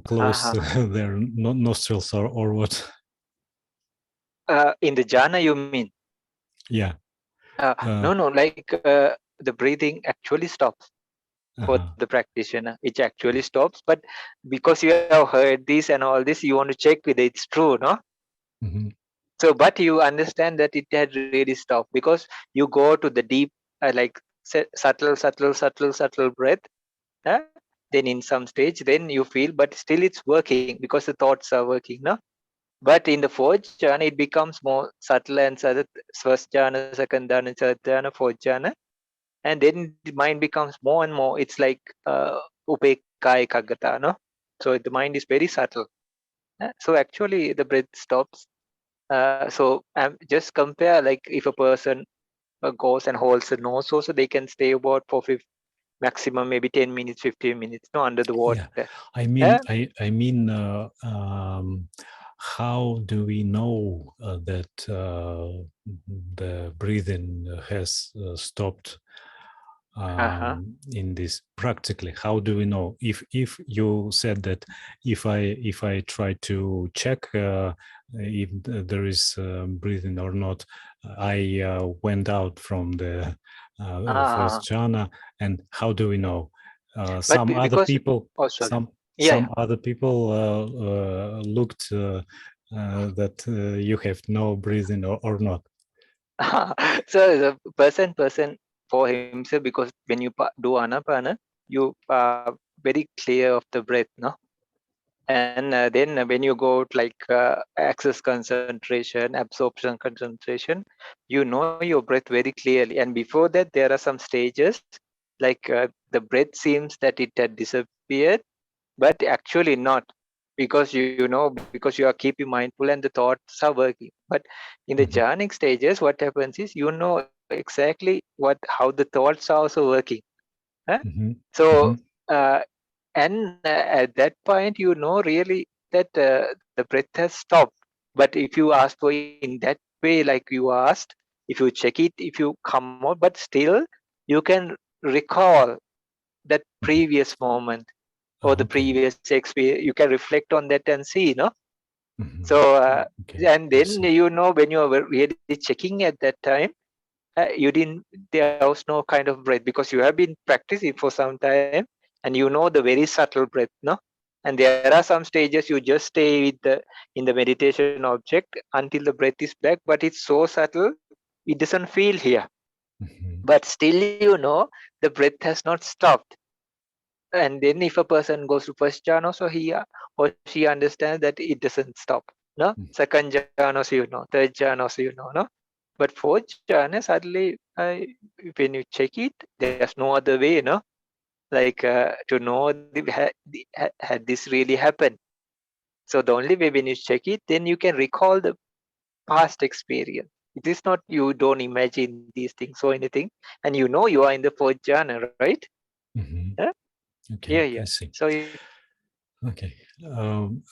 close their nostrils or what? In the jhana, you mean? Yeah. No, like the breathing actually stops for the practitioner. It actually stops, but because you have heard this and all this, you want to check whether it's true, no? Mm-hmm. So, but you understand that it had really stopped because you go to the deep, like subtle breath. Then in some stage, then you feel, but still it's working because the thoughts are working, no? But in the fourth jhana, it becomes more subtle and first jhana, second jhana, third jhana, fourth jhana, and then the mind becomes more and more. It's like upekka ekagata, no? So the mind is very subtle. So actually, the breath stops. So just compare, like if a person goes and holds the nose, also they can stay about for maximum maybe 10 minutes, 15 minutes, no, under the water. Yeah. I mean, how do we know that the breathing has stopped in this practically? How do we know? If you said that if I try to check if there is breathing or not, I went out from the first jhana, and how do we know? Some other people looked that you have no breathing or not. So the person for himself, because when you do anapana, you are very clear of the breath, no? And then when you go like access concentration, absorption concentration, you know your breath very clearly. And before that, there are some stages, like the breath seems that it had disappeared, but actually not, because you know, because you are keeping mindful and the thoughts are working. But in the jhanic stages, what happens is you know exactly how the thoughts are also working. So and at that point, you know really that the breath has stopped. But if you ask for in that way, like you asked, if you check it, if you come out, but still you can recall that previous moment or the previous experience. You can reflect on that and see, no? So and then you know when you are really checking at that time, there was no kind of breath because you have been practicing for some time and you know the very subtle breath, no? And there are some stages you just stay with in the meditation object until the breath is back, but it's so subtle it doesn't feel here. But still you know the breath has not stopped. And then if a person goes to first jhana, so he or she understands that it doesn't stop, no? Second jhana also you know, third jhana also you know, no? But fourth jhana, suddenly when you check it, there's no other way, no? Like to know had this really happened. So the only way when you check it, then you can recall the past experience. It is not you don't imagine these things or anything, and you know you are in the fourth jhana, right? Okay, I see. So Окей.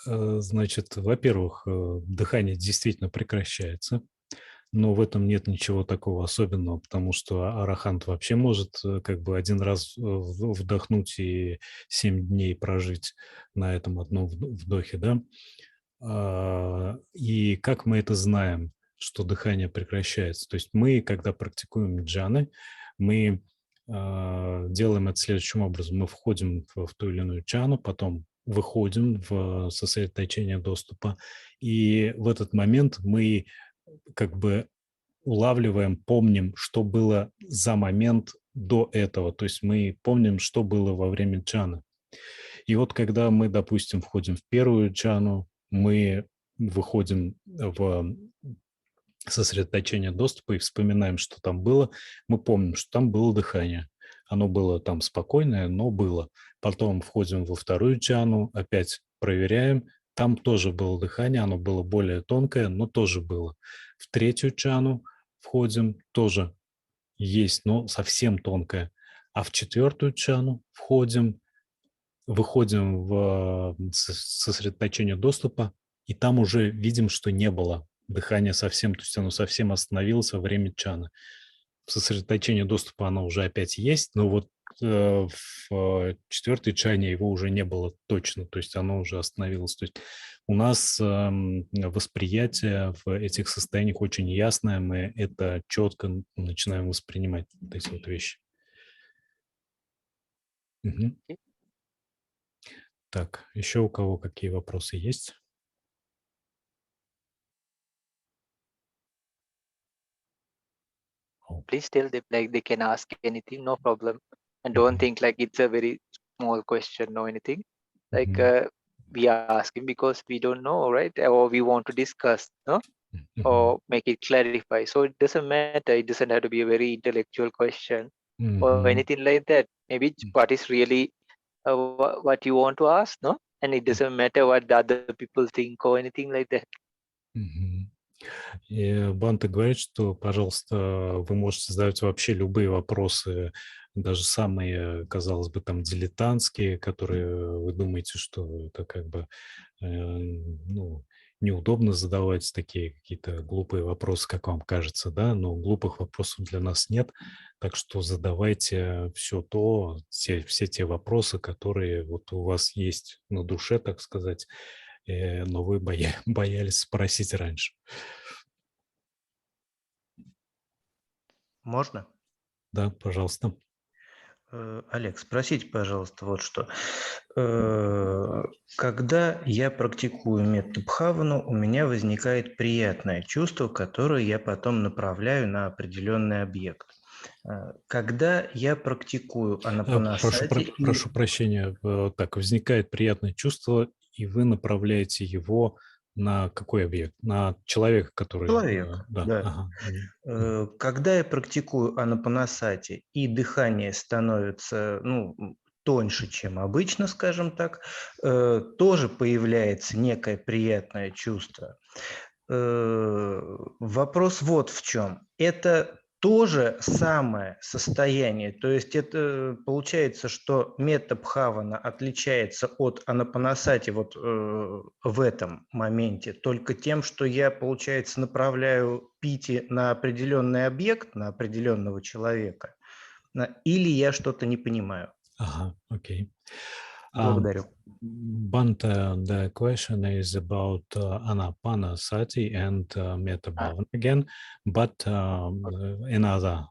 Значит, во-первых, дыхание действительно прекращается, но в этом нет ничего такого особенного, потому что арахант вообще может как бы один раз вдохнуть и 7 дней прожить на этом одном вдохе, да? И как мы это знаем, что дыхание прекращается? То есть мы, когда практикуем джаны, мы делаем это следующим образом. Мы входим в ту или иную джану, потом выходим в сосредоточение доступа, и в этот момент мы как бы улавливаем, помним, что было за момент до этого, то есть мы помним, что было во время джаны. И вот когда мы, допустим, входим в первую джану, мы выходим в сосредоточение доступа и вспоминаем, что там было, мы помним, что там было дыхание. Оно было там спокойное, но было. Потом входим во вторую джану, опять проверяем, там тоже было дыхание, оно было более тонкое, но тоже было. В третью джану входим, тоже есть, но совсем тонкое. А в четвертую джану входим, выходим в сосредоточение доступа, и там уже видим, что не было дыхание совсем, то есть оно совсем остановилось во время чаны. В сосредоточении доступа оно уже опять есть, но вот в четвертой чане его уже не было точно, то есть оно уже остановилось. То есть у нас восприятие в этих состояниях очень ясное, мы это четко начинаем воспринимать, вот эти вот вещи. Мгм. Так, еще у кого какие вопросы есть? Please tell them like they can ask anything, no problem, and don't think like it's a very small question or anything. Like we are asking because we don't know, right? Or we want to discuss, no? Or make it clarify. So it doesn't matter. It doesn't have to be a very intellectual question or anything like that. Maybe what is really what you want to ask, no? And it doesn't matter what the other people think or anything like that. И Бханте говорит, что, пожалуйста, вы можете задавать вообще любые вопросы, даже самые, казалось бы, там дилетантские, которые вы думаете, что это как бы ну, неудобно задавать такие какие-то глупые вопросы, как вам кажется, да, но глупых вопросов для нас нет, так что задавайте все те вопросы, которые вот у вас есть на душе, так сказать, но вы боялись спросить раньше. Можно? Да, пожалуйста. Олег, спросите, пожалуйста, вот что. Когда я практикую метта бхавану, у меня возникает приятное чувство, которое я потом направляю на определенный объект. Когда я практикую анапанасати... Прошу прощения. Так, возникает приятное чувство, и вы направляете его на какой объект? На человека, который... Человек, да. Ага. Когда я практикую анапанасати, и дыхание становится тоньше, чем обычно, скажем так, тоже появляется некое приятное чувство. Вопрос вот в чем. Это то же самое состояние, то есть это получается, что метта бхавана отличается от анапанасати вот в этом моменте только тем, что я, получается, направляю пити на определенный объект, на определенного человека, или я что-то не понимаю. Ага, окей. Благодарю. Bhante, the question is about anapanasati and metta bhavana again, but another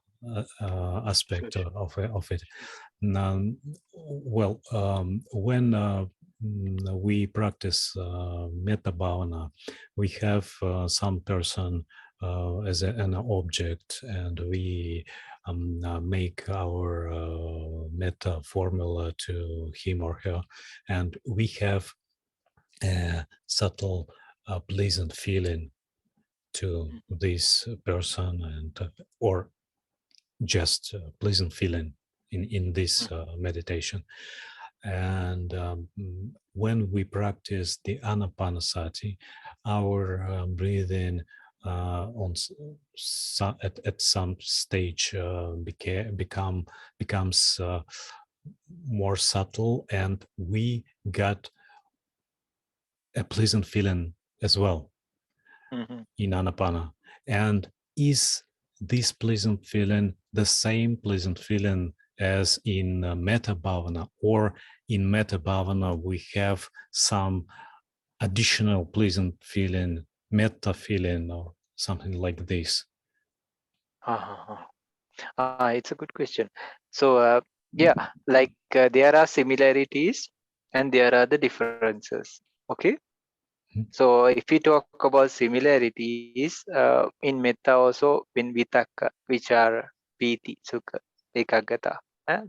aspect of it. Well, when we practice metta bhavana, we have some person as an object, and we make our metta formula to him or her, and we have a subtle pleasant feeling to this person, and or just pleasant feeling in this meditation. And when we practice the anapanasati, our breathing at some stage becomes more subtle, and we got a pleasant feeling as well in anapana. And is this pleasant feeling the same pleasant feeling as in metta bhavana, or in metta bhavana we have some additional pleasant feeling, metta feeling, or something like this? It's a good question. So like there are similarities and there are the differences. Okay. So if we talk about similarities in metta also, when vitakka, which are piti, sukha, ekaggata,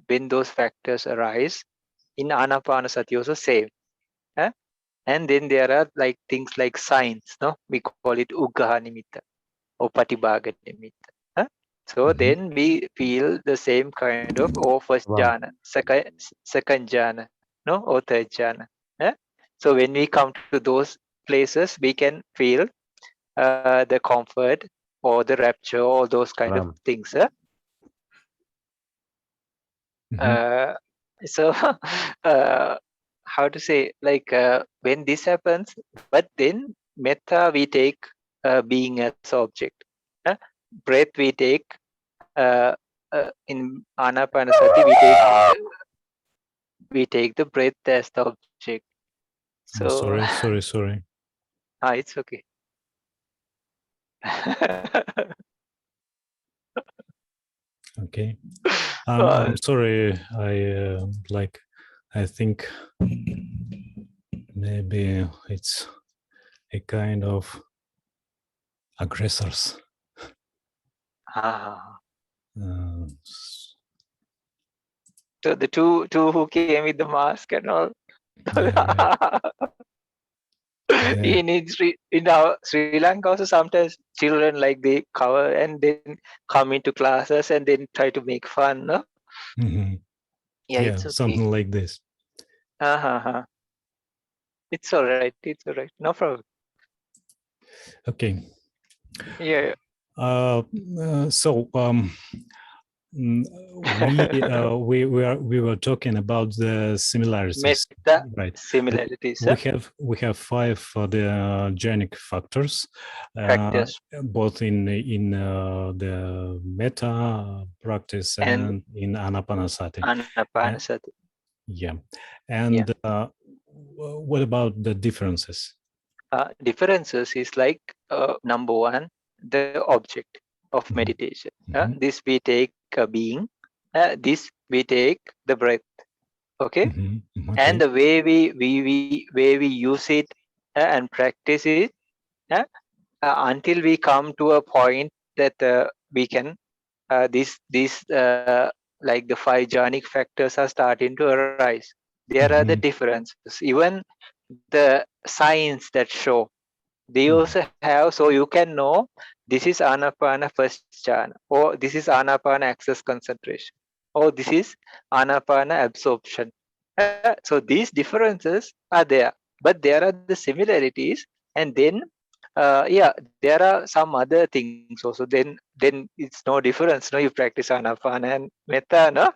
when those factors arise, in anapanasati also same. And then there are like things like signs, no? We call it uggaha nimitta or patibhaga nimitta. So then we feel the same kind of first jhana, second jhana, no, or third jhana. So when we come to those places, we can feel the comfort or the rapture or those kind of things. So how to say, like when this happens, but then metta we take being as object. Breath we take in Anapanasati, we take the breath as the object. So Sorry. it's okay. Okay. I'm sorry. I think maybe it's a kind of aggressors. So the two who came with the mask and all. In our Sri Lanka also sometimes children like they cover and then come into classes and then try to make fun, no? Mm-hmm. Yeah, it's okay. Something like this. It's all right. No problem. Okay. Yeah. We were talking about the similarities, Metta right? similarities. We have 5 the genic factors, both in the metta practice and in anapanasati. Yeah, and what about the differences? Differences is like number one, the object of meditation. This we take a being. This we take the breath. Okay, and the way we use it and practice it until we come to a point that we can like the 5 jhanic factors are starting to arise. There are the differences. Even the signs that show, they also have, so you can know this is Anapana first jhana, or this is Anapana access concentration, or this is Anapana absorption. So these differences are there, but there are the similarities, and then there are some other things also. Then it's no difference. No, you practice Anapana and Metta, no.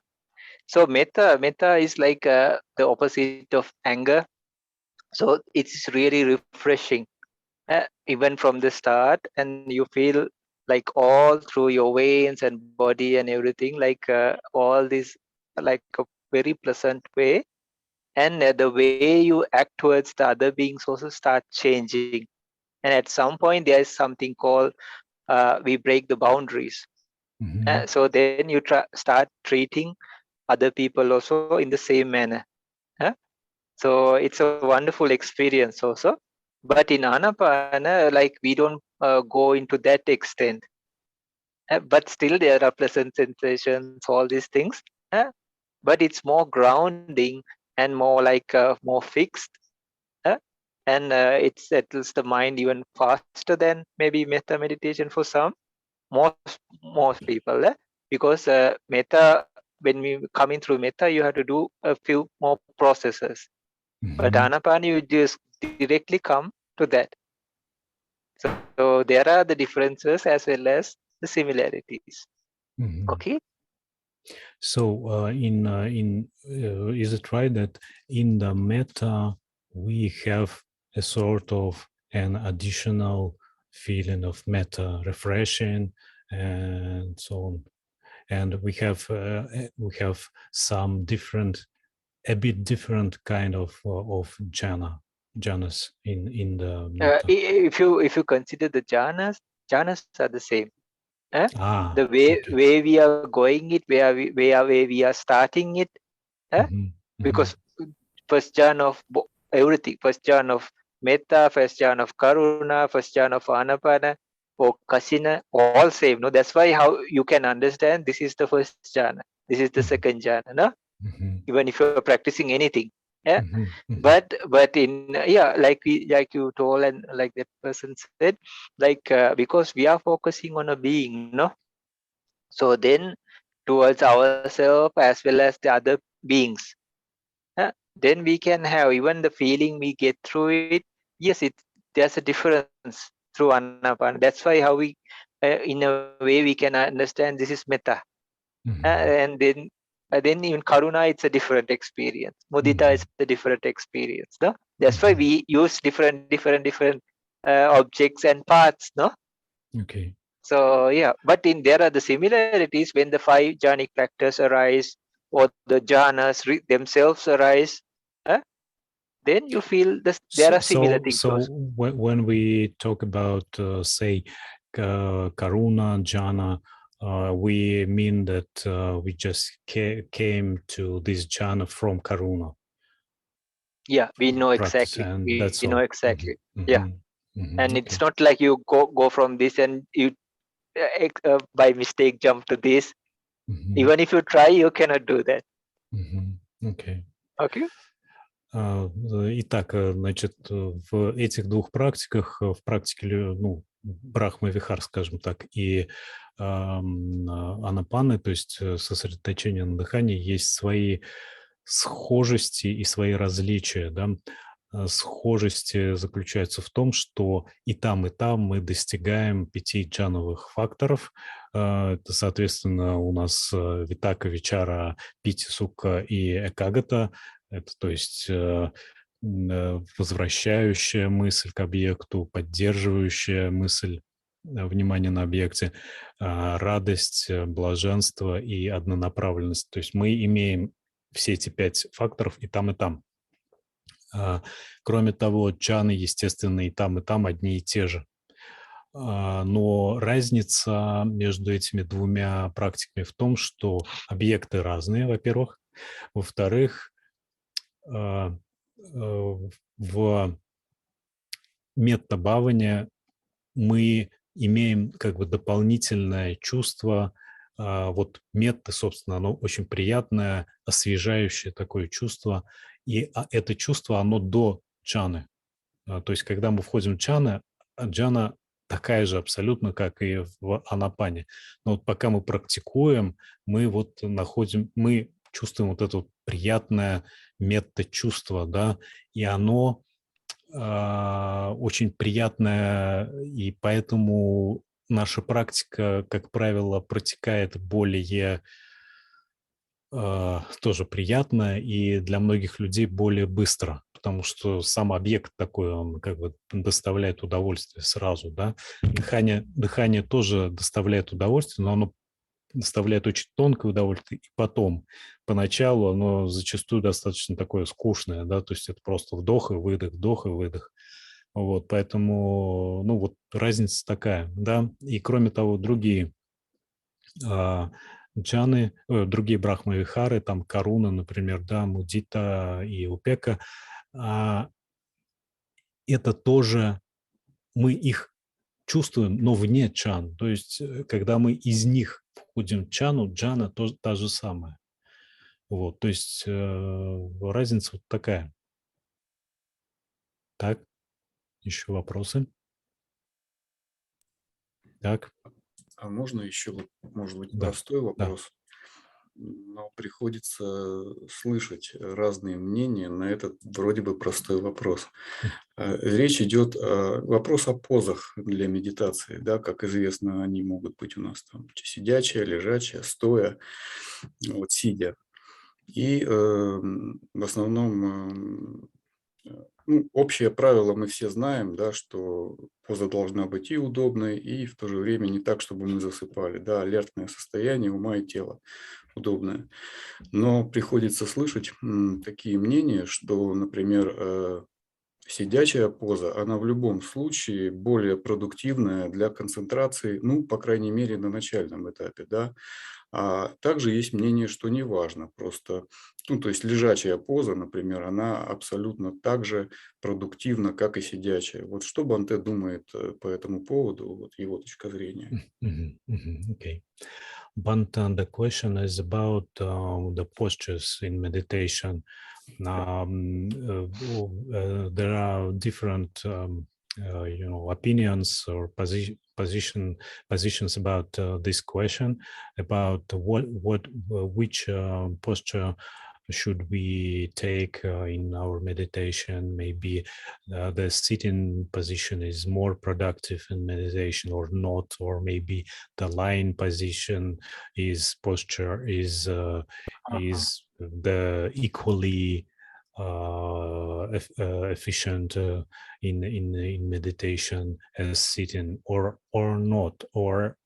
So Metta is like the opposite of anger. So it's really refreshing, even from the start, and you feel like all through your veins and body and everything, like all this, like a very pleasant way. And the way you act towards the other beings also start changing. And at some point, there is something called we break the boundaries. So then you start treating other people also in the same manner. So it's a wonderful experience also. But in Anapana, like we don't go into that extent. But still there are pleasant sensations, all these things. But it's more grounding and more like more fixed. And it settles the mind even faster than maybe metta meditation for some, most people. Because metta, when we coming through metta, you have to do a few more processes. But Anapana, you just directly come to that. So there are the differences as well as the similarities. Okay. So is it right that in the metta we have a sort of an additional feeling of metta, refreshing and so on, and we have some a bit different kind of jhanas in the metta. If you consider the jhanas are the same. The way we are going it, where we are starting it, because first jhana of everything, first jhana of metta, first jhana of karuna, first jhana of anapana or kasina, all same. No, that's why how you can understand this is the first jhana, this is the second jhana. No, even if you're practicing anything. But in like you told and like that person said, like because we are focusing on a being, no. So then towards ourselves as well as the other beings, then we can have even the feeling we get through it. Yes, there's a difference through Anapana. That's why how we in a way we can understand this is metta. And then even karuna, it's a different experience. Mudita is a different experience. No? That's why we use different objects and parts, no? Okay. So yeah, but there are the similarities when the 5 jhanic factors arise or the jhanas themselves arise. Then you feel this, there are similar things. So when we talk about, say, karuna, jhana, we mean that we just came to this jhana from karuna. Yeah, we know Practice, exactly. and We that's know all. exactly. Mhm, Yeah, mhm, and okay. it's not like you go from this and you by mistake jump to this. Mhm, Even if you try, you cannot do that. mhm, okay. Okay. Итак, значит, в этих двух практиках, в практике, ну, Брахма-вихар, скажем так, и анапаны, то есть сосредоточение на дыхании, есть свои схожести и свои различия, да. Схожести заключаются в том, что и там мы достигаем 5 джановых факторов. Это, соответственно, у нас витака, вичара, пити, сукха и экагата. Это, то есть, возвращающая мысль к объекту, поддерживающая мысль, внимание на объекте, радость, блаженство и однонаправленность. То есть мы имеем все эти 5 факторов и там, и там. Кроме того, джаны, естественно, и там одни и те же. Но разница между этими двумя практиками в том, что объекты разные, во-первых. Во-вторых, в метта-бхаване мы имеем как бы дополнительное чувство. Вот метта, собственно, оно очень приятное, освежающее такое чувство. И это чувство, оно до джаны. То есть, когда мы входим в джана такая же абсолютно, как и в анапане. Но вот пока мы практикуем, мы вот мы чувствуем вот это вот приятное метта-чувство, да, и оно очень приятное, и поэтому наша практика, как правило, протекает более тоже приятно и для многих людей более быстро, потому что сам объект такой, он как бы доставляет удовольствие сразу, да. Дыхание тоже доставляет удовольствие, но оно доставляет очень тонкое удовольствие, и потом, поначалу оно зачастую достаточно такое скучное, да, то есть это просто вдох и выдох. Вот, поэтому, ну, вот разница такая, да. И кроме того, другие джаны, другие брахма-вихары, там каруна, например, да, мудита и упека, это тоже мы их чувствуем, но вне чан. То есть, когда мы из них входим в чану, джана тоже та же самая. Вот, то есть разница вот такая. Так, еще вопросы? Так. А можно еще, может быть, Да, простой да. вопрос? Но приходится слышать разные мнения на этот вроде бы простой вопрос. Речь идет вопрос о позах для медитации, да, как известно, они могут быть у нас там сидячая, лежачая, стоя, вот сидя. И в основном ну, общее правило мы все знаем, да, что поза должна быть и удобной, и в то же время не так, чтобы мы засыпали. Да, алертное состояние ума и тела удобное. Но приходится слышать такие мнения, что, например, сидячая поза, она в любом случае более продуктивная для концентрации, ну, по крайней мере, на начальном этапе, да. А также есть мнение, что не важно, просто, ну, то есть лежачая поза, например, она абсолютно так же продуктивна, как и сидячая. Вот что Бханте думает по этому поводу, вот его точка зрения. Okay. Bhante, the question is about the postures in meditation. There are different, opinions or positions about this question, about which posture should we take in our meditation. Maybe the sitting position is more productive in meditation or not, or maybe the lying position is the equally efficient in meditation as sitting, or not, or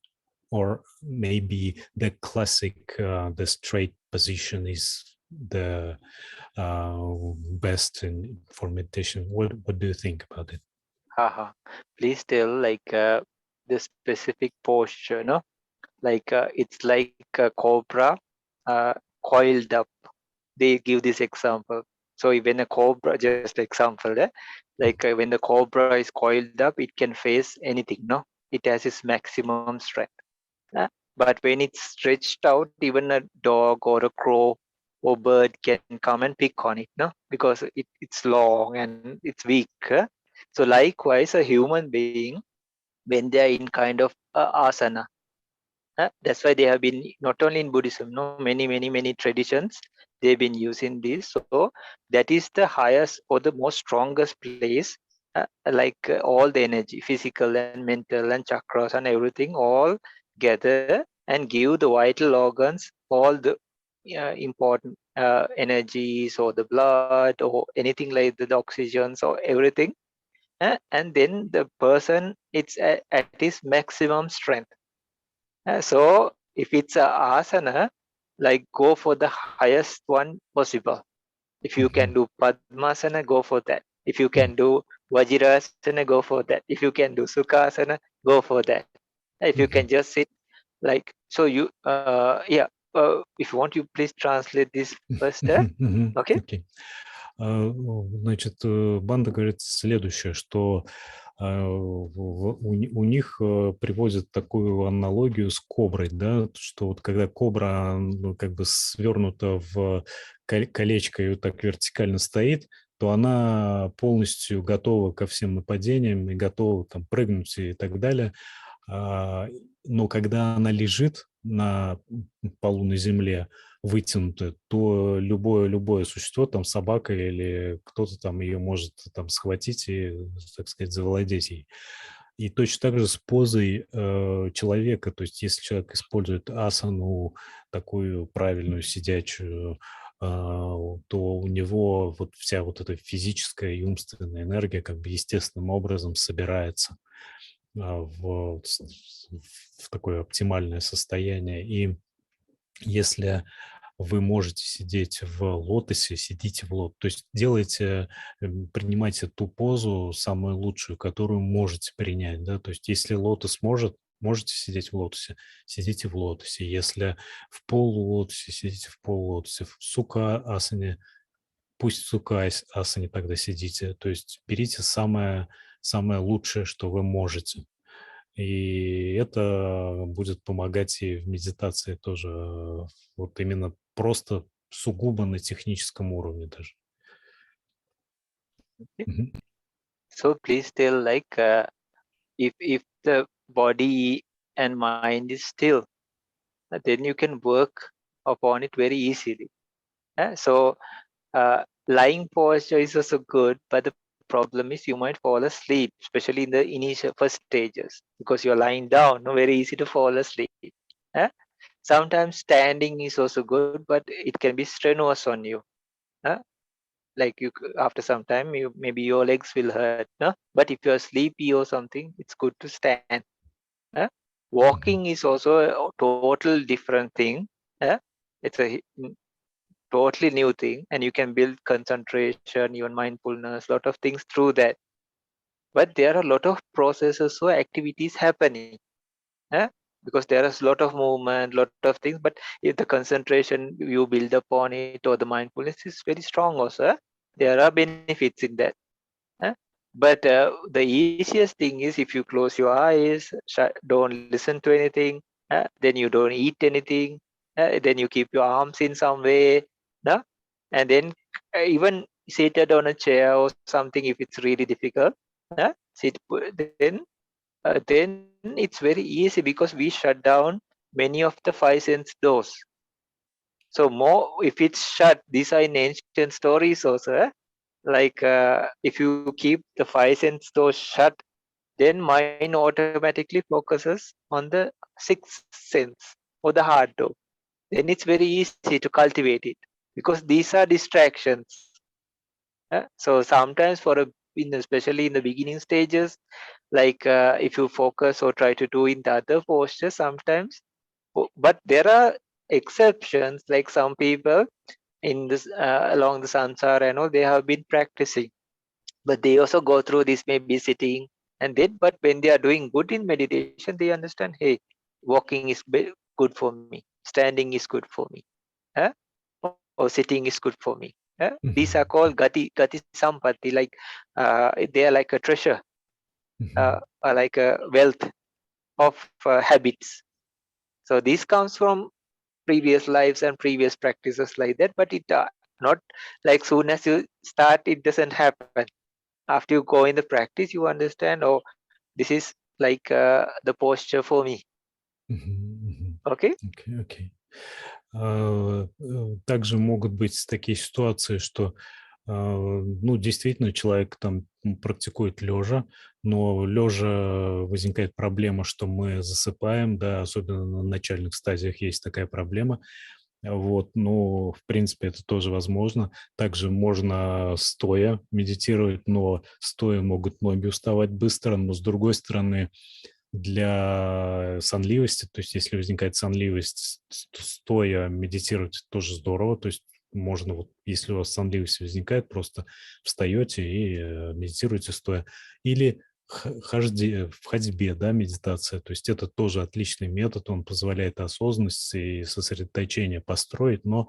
maybe the classic the straight position is the best for meditation. What do you think about it? Please tell like the specific posture, no? Like it's like a cobra coiled up. They give this example. So when a cobra, just example, like when the cobra is coiled up, it can face anything, no? It has its maximum strength. But when it's stretched out, even a dog or a crow or bird can come and pick on it, no? Because it's long and it's weak. So likewise, a human being, when they are in kind of asana, that's why they have been, not only in Buddhism, no, many traditions, they've been using this. So that is the highest or the most strongest place, all the energy, physical and mental and chakras and everything, all gather and give the vital organs all the important energies, or the blood or anything like the oxygens or everything. And then the person, it's at his maximum strength. So if it's a asana, like go for the highest one possible. If you can do Padmasana, go for that. If you can do Vajrasana, go for that. If you can do Sukhasana, go for that. If you can just sit like, so you, if you want, you please translate this first. Okay? Okay. Значит, Банда говорит следующее, что у них приводят такую аналогию с коброй, да, что вот когда кобра как бы свернута в колечко и вот так вертикально стоит, то она полностью готова ко всем нападениям и готова там прыгнуть и так далее. Но когда она лежит на полу на земле, вытянутая, то любое существо, там собака или кто-то там ее может там схватить и, так сказать, завладеть ей. И точно так же с позой человека, то есть если человек использует асану, такую правильную сидячую, то у него вот вся вот эта физическая и умственная энергия как бы естественным образом собирается в такое оптимальное состояние. И если вы можете сидеть в лотосе, сидите в лотосе. То есть принимайте ту позу, самую лучшую, которую можете принять. Да? То есть если лотос можете сидеть в лотосе, сидите в лотосе. Если в полулотосе, сидите в полулотосе. В сука-асане, пусть в сука-асане тогда сидите. То есть берите самое лучшее, что вы можете. И это будет помогать и в медитации тоже, вот именно просто сугубо на техническом уровне даже. So please tell like if the body and mind is still, then you can work upon it very easily. So lying posture is also good, but the problem is you might fall asleep, especially in the initial first stages, because you're lying down, very easy to fall asleep. Sometimes standing is also good, but it can be strenuous on you. Like you, after some time, maybe your legs will hurt. But if you're sleepy or something, it's good to stand. Walking is also a total different thing. It's a totally new thing, and you can build concentration, even mindfulness, lot of things through that. But there are a lot of processes or activities happening, because there is a lot of movement, lot of things. But if the concentration you build upon it, or the mindfulness is very strong also, there are benefits in that. But the easiest thing is if you close your eyes, don't listen to anything, then you don't eat anything, then you keep your arms in some way, and then even seated on a chair or something, if it's really difficult, then it's very easy, because we shut down many of the five sense doors. So more if it's shut, these are in ancient stories also. Like if you keep the five sense doors shut, then mind automatically focuses on the sixth sense or the heart door. Then it's very easy to cultivate it, because these are distractions. So sometimes especially in the beginning stages, like if you focus or try to do in the other postures sometimes, but there are exceptions, like some people in this along the samsara and all, they have been practicing, but they also go through this, maybe sitting and then, but when they are doing good in meditation, they understand, hey, walking is good for me, standing is good for me, huh? Or sitting is good for me. These are called gati sampatti, like they are like a treasure, or like a wealth of habits. So this comes from previous lives and previous practices like that, but it not like soon as you start, it doesn't happen. After you go in the practice, you understand, oh, this is like the posture for me. Okay? Окей. Также могут быть такие ситуации, что, ну, действительно, человек там практикует лежа, но лежа возникает проблема, что мы засыпаем, да, особенно на начальных стадиях есть такая проблема. Вот, ну, в принципе, это тоже возможно. Также можно стоя медитировать, но стоя могут ноги уставать быстро, но с другой стороны, для сонливости, то есть если возникает сонливость, стоя медитировать тоже здорово, то есть можно, вот, если у вас сонливость возникает, просто встаете и медитируете стоя. Или в ходьбе, да, медитация, то есть это тоже отличный метод, он позволяет осознанность и сосредоточение построить, но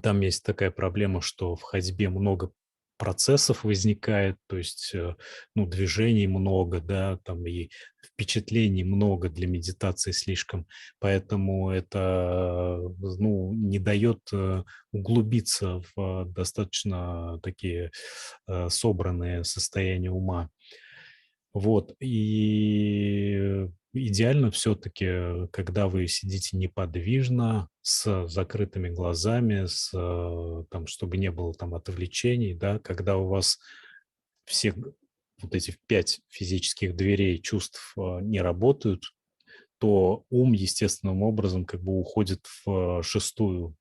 там есть такая проблема, что в ходьбе много процессов возникает, то есть, ну, движений много, да, там и впечатлений много для медитации слишком, поэтому это, ну, не дает углубиться в достаточно такие собранные состояния ума. Вот, и идеально все-таки, когда вы сидите неподвижно, с закрытыми глазами, там, чтобы не было там отвлечений, да, когда у вас все вот эти 5 физических дверей чувств не работают, то ум естественным образом как бы уходит в шестую,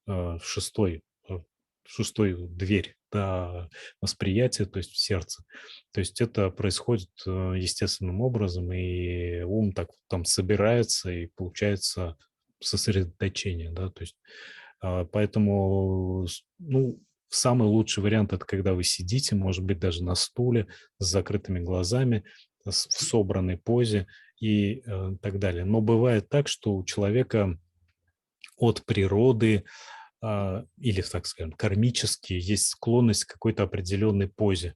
в шестой, в шестую дверь, да, восприятия, то есть в сердце. То есть это происходит естественным образом, и ум так там собирается, и получается сосредоточение, да, то есть поэтому, ну, самый лучший вариант – это когда вы сидите, может быть, даже на стуле с закрытыми глазами, в собранной позе и так далее. Но бывает так, что у человека от природы или, так скажем, кармически есть склонность к какой-то определенной позе.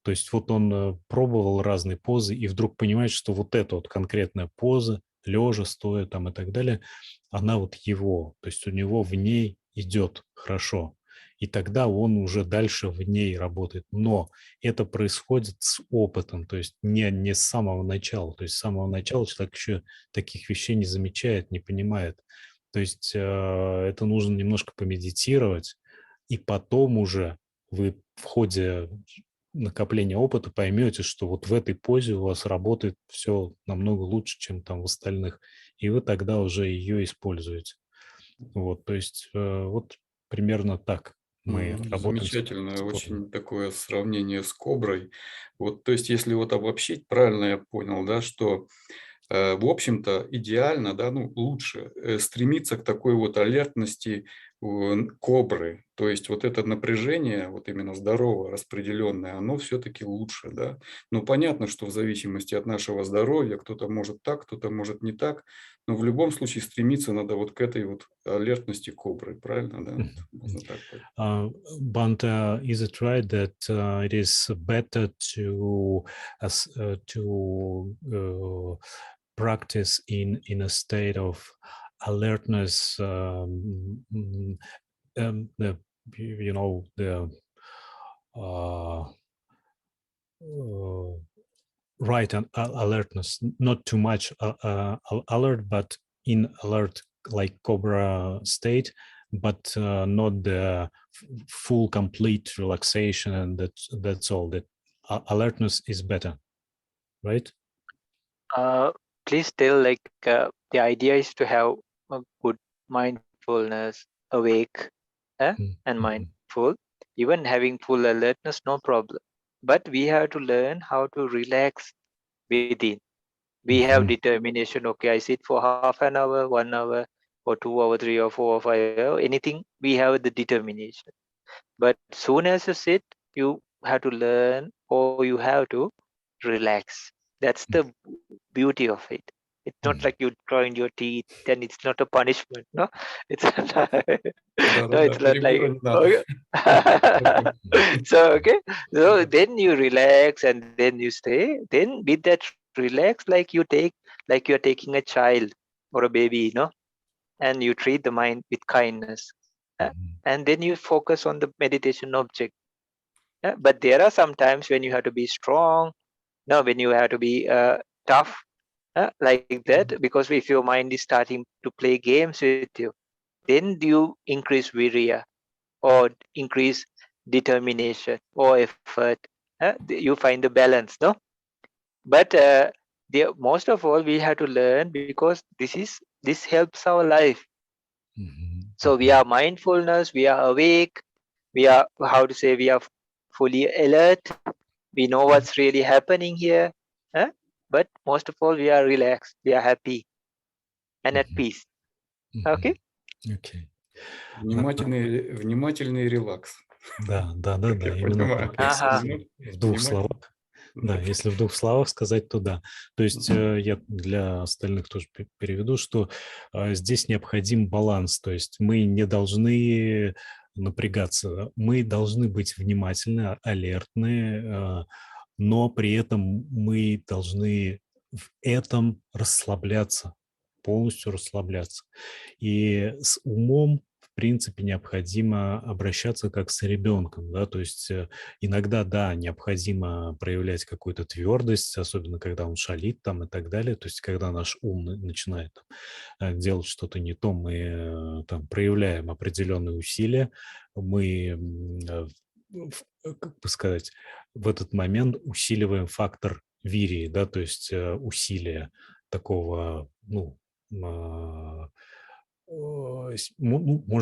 То есть вот он пробовал разные позы и вдруг понимает, что вот эта вот конкретная поза, лежа, стоя там и так далее, она вот его, то есть у него в ней идет хорошо. И тогда он уже дальше в ней работает. Но это происходит с опытом, то есть не с самого начала. То есть с самого начала человек еще таких вещей не замечает, не понимает. То есть это нужно немножко помедитировать, и потом уже вы в ходе накопления опыта поймете, что вот в этой позе у вас работает все намного лучше, чем там в остальных, и вы тогда уже ее используете. Вот, то есть вот примерно так мы работаем. Замечательное очень такое сравнение с коброй. Вот, то есть, если вот обобщить, правильно я понял, да, что в общем-то, идеально, да, ну, лучше стремиться к такой вот алертности кобры. То есть вот это напряжение, вот именно здоровое, распределенное, оно все-таки лучше, да. Ну, понятно, что в зависимости от нашего здоровья кто-то может так, кто-то может не так, но в любом случае стремиться надо вот к этой вот алертности кобры, правильно, да? Вот можно так сказать. But is it right that it is better to practice in a state of alertness, the you know the right and alertness, not too much alert, but in alert like cobra state, but not the full complete relaxation, and that's all. That alertness is better, right? Please tell, like the idea is to have a good mindfulness, awake and mindful. Even having full alertness, no problem. But we have to learn how to relax within. We have determination. Okay, I sit for half an hour, 1 hour, or 2 hours, 3 or 4 or 5 hours, anything. We have the determination. But soon as you sit, you have to learn, or you have to relax. That's the beauty of it. It's not like you drawing your teeth, and it's not a punishment. No, it's not, no, it's not like okay. So okay, so then you relax and then you stay. Then with that relax, like you're taking a child or a baby, and you treat the mind with kindness, and then you focus on the meditation object. But there are some times when you have to be strong. No, when you have to be tough, like that, because if your mind is starting to play games with you, then you increase virya or increase determination or effort. You find the balance, no? But most of all, we have to learn, because this helps our life. So we are mindfulness, we are awake, we are, how to say, we are fully alert. We know what's really happening here. But most of all, we are relaxed, we are happy and at peace. Okay? Окей. Внимательный релакс. Да, Как я именно понимаю. так. Если в двух словах. Да, если в двух словах сказать, то да. То есть я для остальных тоже переведу, что здесь необходим баланс. То есть мы не должны напрягаться, мы должны быть внимательны, алертны, но при этом мы должны в этом расслабляться, полностью расслабляться. И с умом, в принципе, необходимо обращаться как с ребенком, да, то есть иногда, да, необходимо проявлять какую-то твердость, особенно когда он шалит там и так далее, то есть когда наш ум начинает делать что-то не то, мы там проявляем определенные усилия, мы, как бы сказать, в этот момент усиливаем фактор вирии, да, то есть усилия такого, можно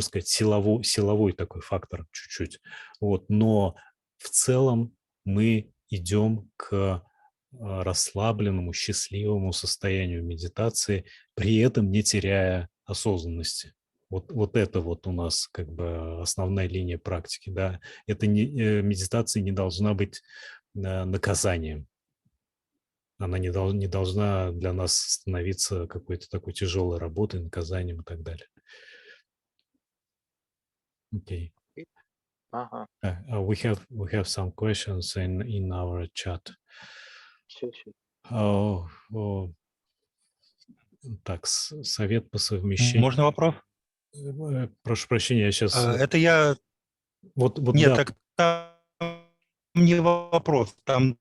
сказать, силовой такой фактор чуть-чуть. Вот. Но в целом мы идем к расслабленному, счастливому состоянию медитации, при этом не теряя осознанности. Вот это вот у нас как бы основная линия практики. Да? Медитация не должна быть наказанием. Она не должна для нас становиться какой-то такой тяжелой работой, наказанием и так далее. Okay. We have some questions in our chat. Sure. Так, совет по совмещению. Можно вопрос? Прошу прощения, я сейчас... Это я... Нет, да. так там не вопрос, там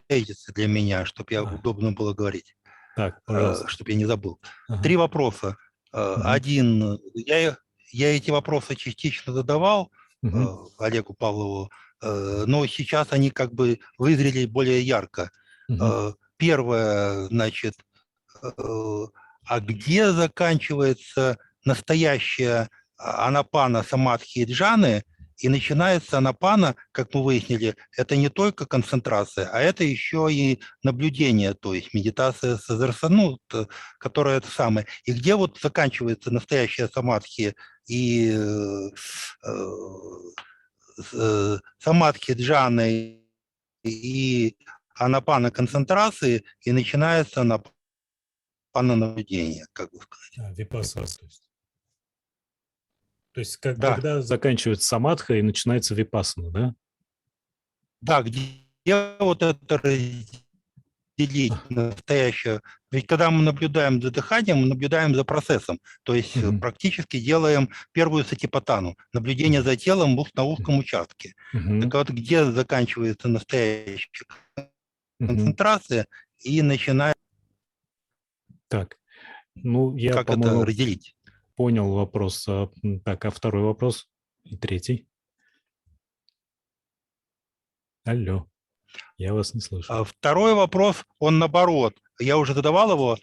тезисы для меня, чтобы я удобно было говорить. Так, пожалуйста. Чтобы я не забыл. 3 вопроса. Один, я эти вопросы частично задавал Олегу Павлову, но сейчас они как бы вызрели более ярко. Первое, значит, а где заканчивается настоящая анапана, самадхи и джаны, и начинается анапана, как мы выяснили, это не только концентрация, а это еще и наблюдение, то есть медитация созерцания, которая это самое. И где вот заканчивается настоящая самадхи и самадхи джаны и анапана концентрации, и начинается анапана наблюдения, как бы сказать. Випассана, то есть когда заканчивается самадха и начинается випассана, да? Да, где вот это разделить настоящее. Ведь когда мы наблюдаем за дыханием, мы наблюдаем за процессом. То есть практически делаем первую сатипатану, наблюдение за телом на узком участке. Так вот, где заканчивается настоящая концентрация и начинает... Так, я, как это разделить? Понял вопрос. Так, а второй вопрос и третий? Алло, я вас не слышу. Второй вопрос, он наоборот. Я уже задавал его.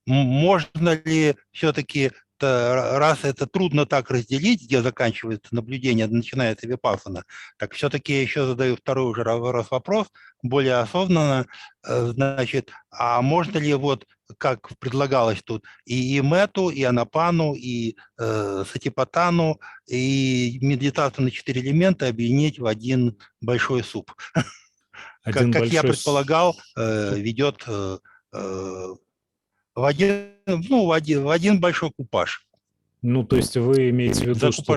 Можно ли все-таки раз это трудно так разделить, где заканчивается наблюдение, начинается випассана, так все-таки я еще задаю второй уже раз вопрос, более осознанно, значит, а можно ли вот, как предлагалось тут, и метту, и анапану, и сатипатану, и медитацию на 4 элемента объединить в один большой суп? Как я предполагал, ведет в один большой купаж. Ну, то есть вы имеете в виду, что,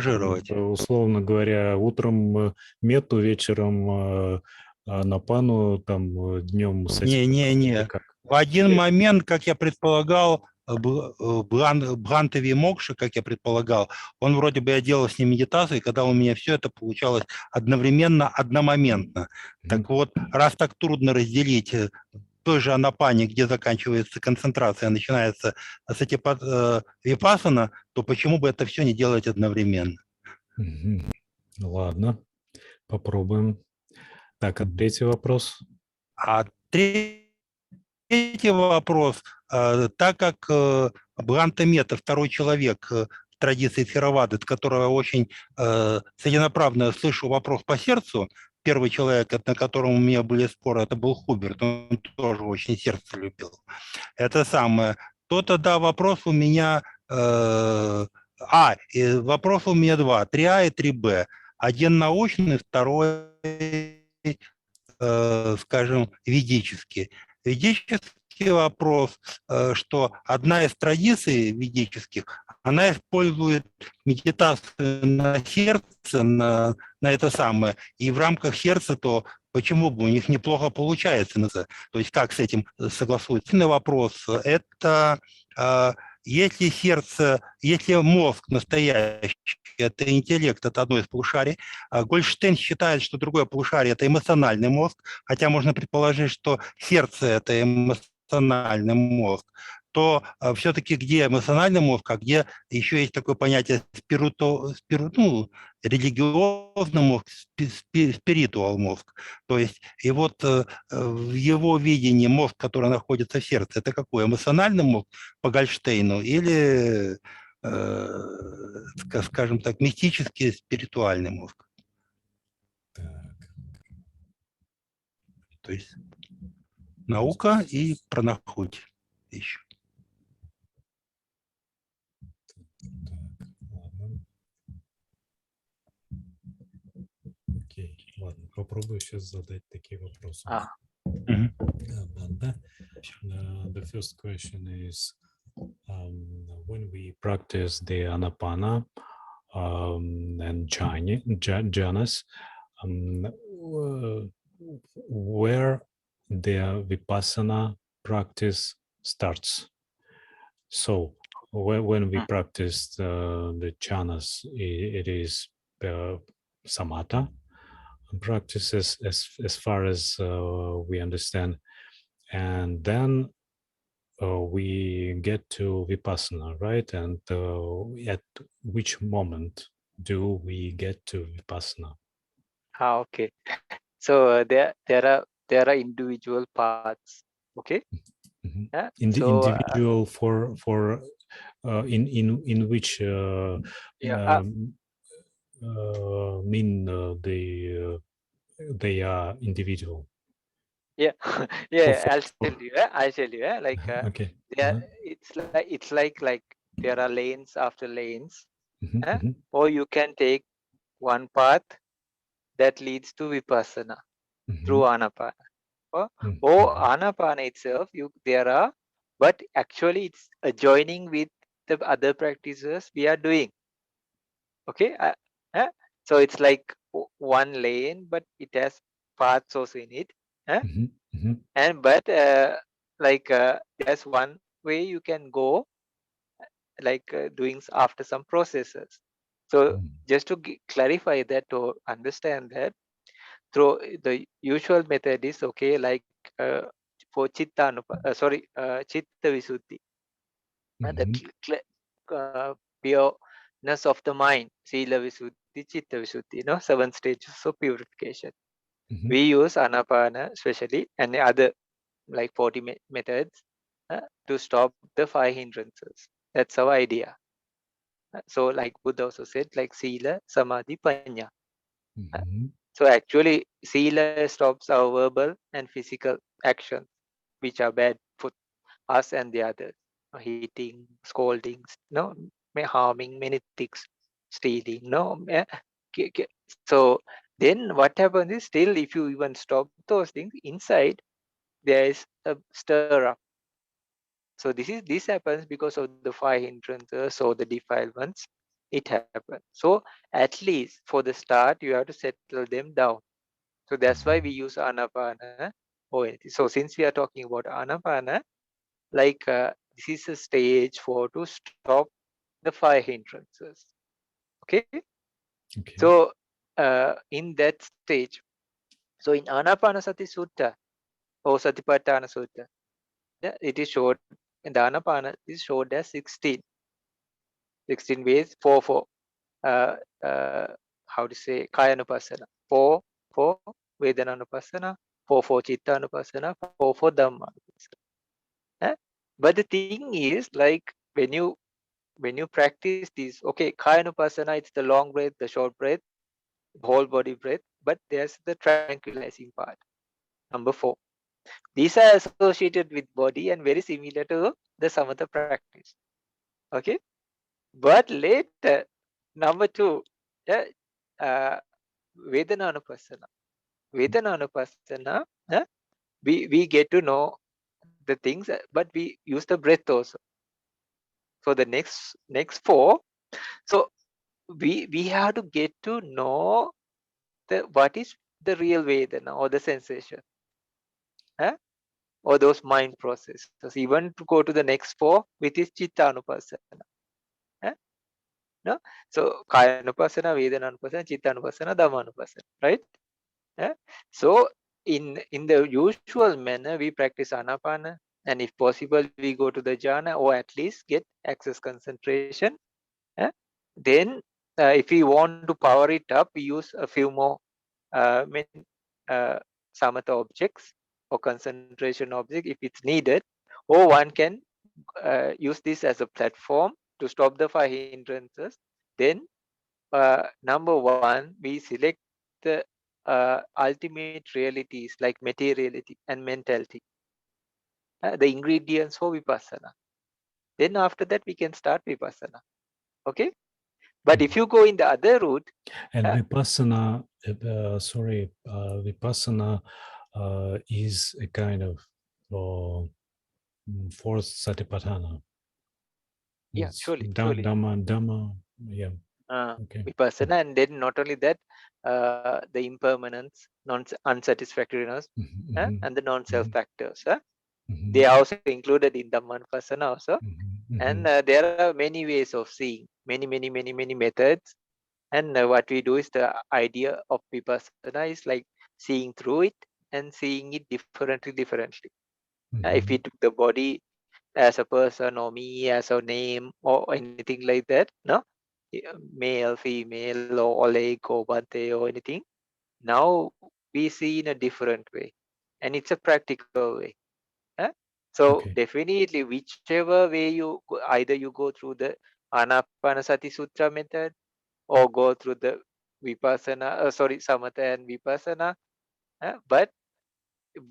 условно говоря, утром метту, вечером анапану, там, днем... Не. В один момент, как я предполагал, Бханте Мокша, как я предполагал, он вроде бы, я делал с ним медитацию, и когда у меня все это получалось одновременно, одномоментно. Так вот, раз так трудно разделить той же анапане, где заканчивается концентрация, начинается с випассана, то почему бы это все не делать одновременно? Ладно, попробуем. Так, а третий вопрос? А третий вопрос. Так как Бханте Метта, второй человек в традиции Theravada, от которого очень целенаправленно слышу вопрос по сердцу, первый человек, на котором у меня были споры, это был Хуберт, он тоже очень сердце любил. Это самое. То тогда вопрос у меня... вопрос у меня два. 3А и 3Б. Один научный, второй, скажем, ведический. Ведический вопрос, что одна из традиций ведических, она использует медитацию на сердце, на это самое, и в рамках сердца, то почему бы у них неплохо получается? То есть как с этим согласуется? Вопрос – это если сердце, если мозг настоящий, это интеллект, это одно из полушарий, Гольштейн считает, что другое полушарие – это эмоциональный мозг, хотя можно предположить, что сердце – это эмоциональный мозг, то все-таки где эмоциональный мозг, а где еще есть такое понятие религиозный мозг, спиритуал мозг. То есть, и вот в его видении мозг, который находится в сердце, это какой? Эмоциональный мозг по Гольштейну или, скажем так, мистический, спиритуальный мозг? То есть наука и пранахуть еще. Окей, ладно, попробую сейчас задать такие вопросы. The first question is, when we practice the Anapana and jhanas, where the Vipassana practice starts. So when we practice the jhanas, it is samatha practices as far as we understand, and then we get to Vipassana, right? And at which moment do we get to Vipassana? Okay. So there are individual paths. Okay. Yeah. Individual for in which mean they are individual. Yeah. I'll tell you. Like okay. It's like there are lanes after lanes, or you can take one path that leads to Vipassana through Anapana. Or Anapana itself, there are, but actually it's adjoining with the other practices we are doing. Okay, so it's like one lane, but it has paths also in it. And but there's one way you can go, doing after some processes. So just to clarify that, to understand that, through the usual method is okay, like for Chitta Visuddhi, the pureness of the mind, Sila Visuddhi, Chitta Visuddhi, 7 stages of purification. We use Anapana especially and the other like 40 methods to stop the 5 hindrances. That's our idea. So like Buddha also said, like Sila, Samadhi, Panya. Mhm. So actually, Sila stops our verbal and physical actions, which are bad for us and the others. Hitting, scolding, no, harming, many things, stealing, no. So then what happens is, still if you even stop those things, inside there is a stir up. So this happens because of the five hindrances or the defilements. It happens. So at least for the start, you have to settle them down. So that's why we use anapana or anything. So since we are talking about anapana, like this is a stage for to stop the five hindrances. Okay. Okay. So in that stage, so in Anapanasati Sutta or Satipatthana Sutta, yeah, it is showed in the Anapana is showed as 16 ways, four uh, uh, how to say Kayanupassana, four for Vedananupassana, four Chittanupassana, four for Dhammanupassana. Eh? But the thing is, like when you practice this, okay, Kayanupassana, it's the long breath, the short breath, whole body breath, but there's the tranquilizing part. Number 4. These are associated with body and very similar to the samatha practice. Okay, but later, number 2, yeah, uh, Vedananupassana. Vedananupassana, we get to know the things, but we use the breath also. For the next 4, so we have to get to know what is the real Vedana or the sensation, or those mind processes. Even to go to the next 4, which is Chittanupassana. No? So Kayanupassana, Vedananupassana, Chittanupassana, Dhammanupassana, right? So in the usual manner, we practice Anapana, and if possible, we go to the jhana or at least get access concentration. Then if we want to power it up, we use a few more uh, samatha objects or concentration object if it's needed, or one can use this as a platform to stop the five hindrances. Then number 1, we select the ultimate realities like materiality and mentality, the ingredients for vipassana. Then after that we can start vipassana. Okay, but if you go in the other route, and vipassana, vipassana is a kind of fourth satipatthana. yeah, It's surely. Dhamma, yeah. Okay. Vipassana, and then not only that, the impermanence, unsatisfactoriness, and the non-self factors. They are also included in Dhammanupassana also. And there are many ways of seeing, many methods. And what we do is, the idea of vipassana is like seeing through it and seeing it differently. If we took the body as a person or me as a name or anything like that, no, male, female, or leg or bhante or anything, now we see in a different way, and it's a practical way. So definitely, whichever way you go, either you go through the Anapanasati Sutra method or go through the Vipassana, Samatha and Vipassana, but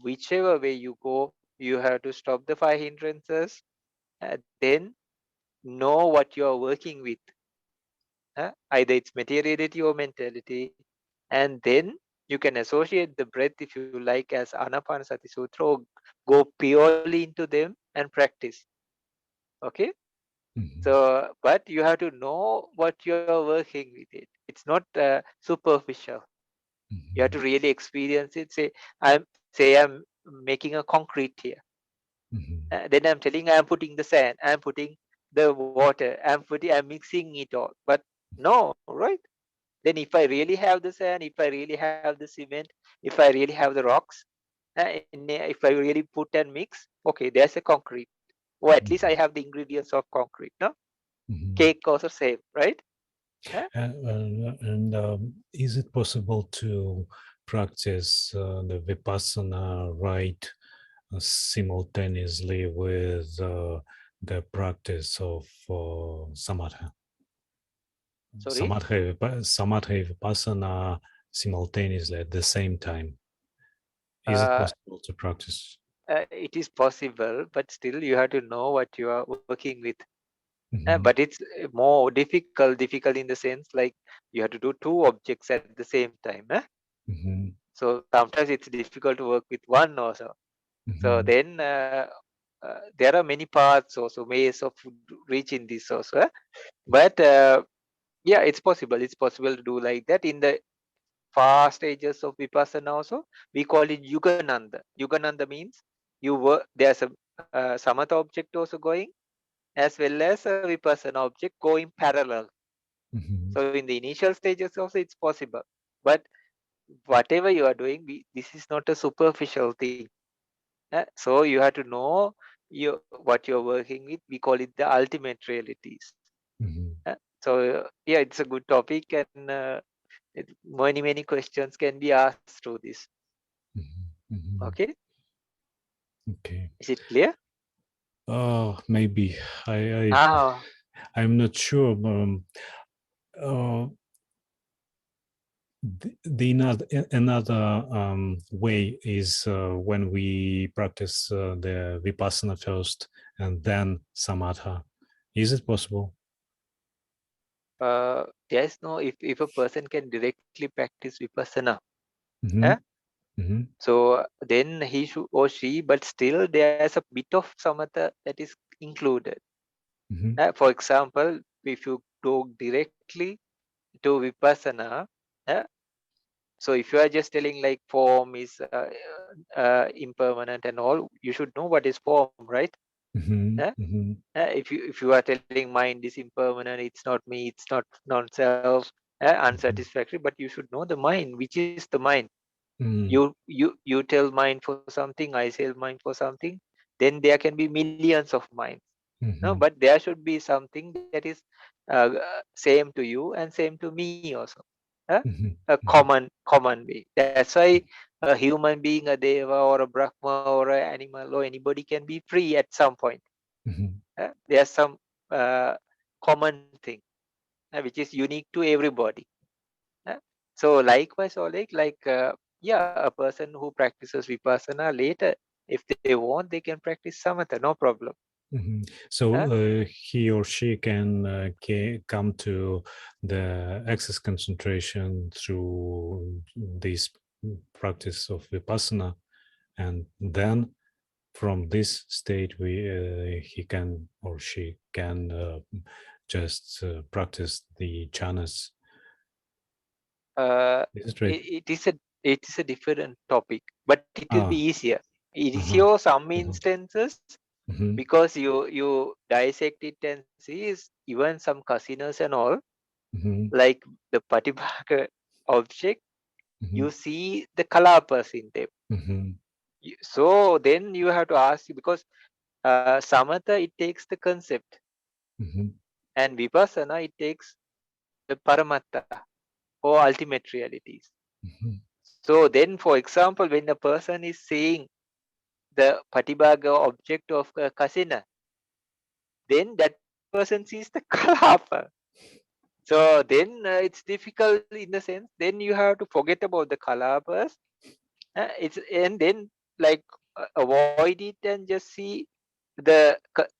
whichever way you go, you have to stop the five hindrances, then know what you are working with. Either it's materiality or mentality, and then you can associate the breath, if you like, as Anapanasati Sutra, or go purely into them and practice. Okay, so but you have to know what you're working with it. It's not superficial. You have to really experience it. I'm making a concrete here. Then I'm telling, I'm putting the sand, I'm putting the water, I'm mixing it all. But no, right? Then if I really have the sand, if I really have the cement, if I really have the rocks, if I really put and mix, okay, there's a concrete. Or at least I have the ingredients of concrete. No, cake also same, right? And is it possible to practice the vipassana right simultaneously with the practice of samatha? Sorry? Samatha and Vipassana simultaneously at the same time. Is it possible to practice? It is possible, but still you have to know what you are working with. Mm-hmm. But it's more difficult in the sense like you have to do two objects at the same time. Mm-hmm. So sometimes it's difficult to work with one also. So Mm-hmm. then there are many paths also, ways of reaching this also. But yeah, it's possible. It's possible to do like that. In the far stages of Vipassana also, we call it Yugananda. Yugananda means you work, there's a Samatha object also going, as well as a Vipassana object going parallel. Mm-hmm. So in the initial stages also it's possible. But whatever you are doing, this is not a superficial thing. So you have to know what you're working with. We call it the ultimate realities. Mm-hmm. So yeah, it's a good topic, and many questions can be asked through this. Mm-hmm. Mm-hmm. Okay, Okay. is it clear? Maybe I'm not sure. Another way is when we practice the Vipassana first and then Samatha. Is it possible? There's no, if a person can directly practice Vipassana, Mm-hmm. Mm-hmm. so then he should or she, but still there's a bit of Samatha that is included. Mm-hmm. For example, if you go directly to Vipassana, so if you are just telling like form is impermanent and all, you should know what is form, right? Mm-hmm. Mm-hmm. If you are telling mind is impermanent, it's not me, it's not non-self, unsatisfactory, but you should know the mind, which is the mind. Mm-hmm. You tell mind for something, I tell mind for something, then there can be millions of minds. No, Mm-hmm. but there should be something that is same to you and same to me also. A Mm-hmm. common way. That's why a human being, a deva or a brahma or an animal or anybody can be free at some point. Mm-hmm. There's some common thing which is unique to everybody. So likewise, Oleg, yeah, a person who practices vipassana later, if they want, they can practice samatha, no problem. Mm-hmm. So he or she can come to the access concentration through this practice of Vipassana, and then from this state he can or she can just practice the jhanas. Is it right? It is a different topic, but it will be easier. It is Uh-huh. here some Uh-huh. instances Mm-hmm. because you dissect it and see is even some casinos and all, Mm-hmm. like the patibhaka object, Mm-hmm. you see the kalapas in them. Mm-hmm. So then you have to ask, because samatha, it takes the concept, Mm-hmm. and vipassana, it takes the paramatta or ultimate realities. Mm-hmm. So then, for example, when a person is seeing the patibhaga object of a kasina, then that person sees the kalapa. So then it's difficult in the sense, then you have to forget about the kalapas, and then like avoid it and just see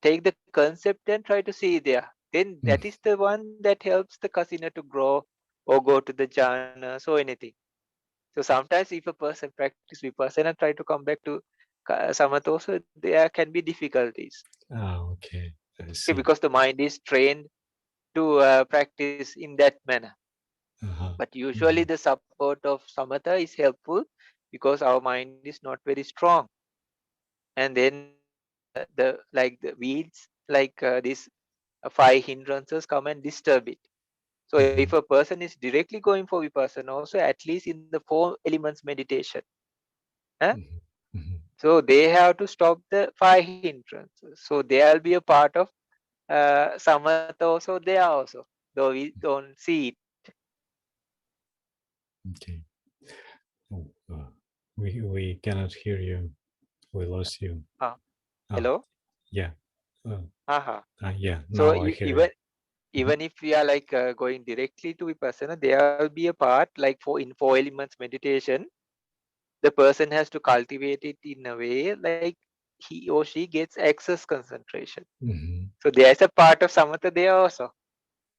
take the concept and try to see there. Then that is the one that helps the kasina to grow or go to the jhanas or anything. So sometimes if a person practice vipassana and try to come back to samatha also, there can be difficulties. Okay. I Okay, see. because the mind is trained to practice in that manner. Uh-huh. But usually the support of samatha is helpful because our mind is not very strong. And then the weeds, these five hindrances come and disturb it. So if a person is directly going for vipassana also, at least in the 4 elements meditation, so they have to stop the 5 hindrances. So there will be a part of samatha also there also, though we don't see it. Okay. Oh, we cannot hear you. We lost you. Ah, Ah, hello? yeah. Aha. Yeah. So Now I hear even you. even if we are like going directly to vipassana, there will be a part like in 4 elements meditation, the person has to cultivate it in a way like he or she gets access concentration. So there's a part of samatha there also.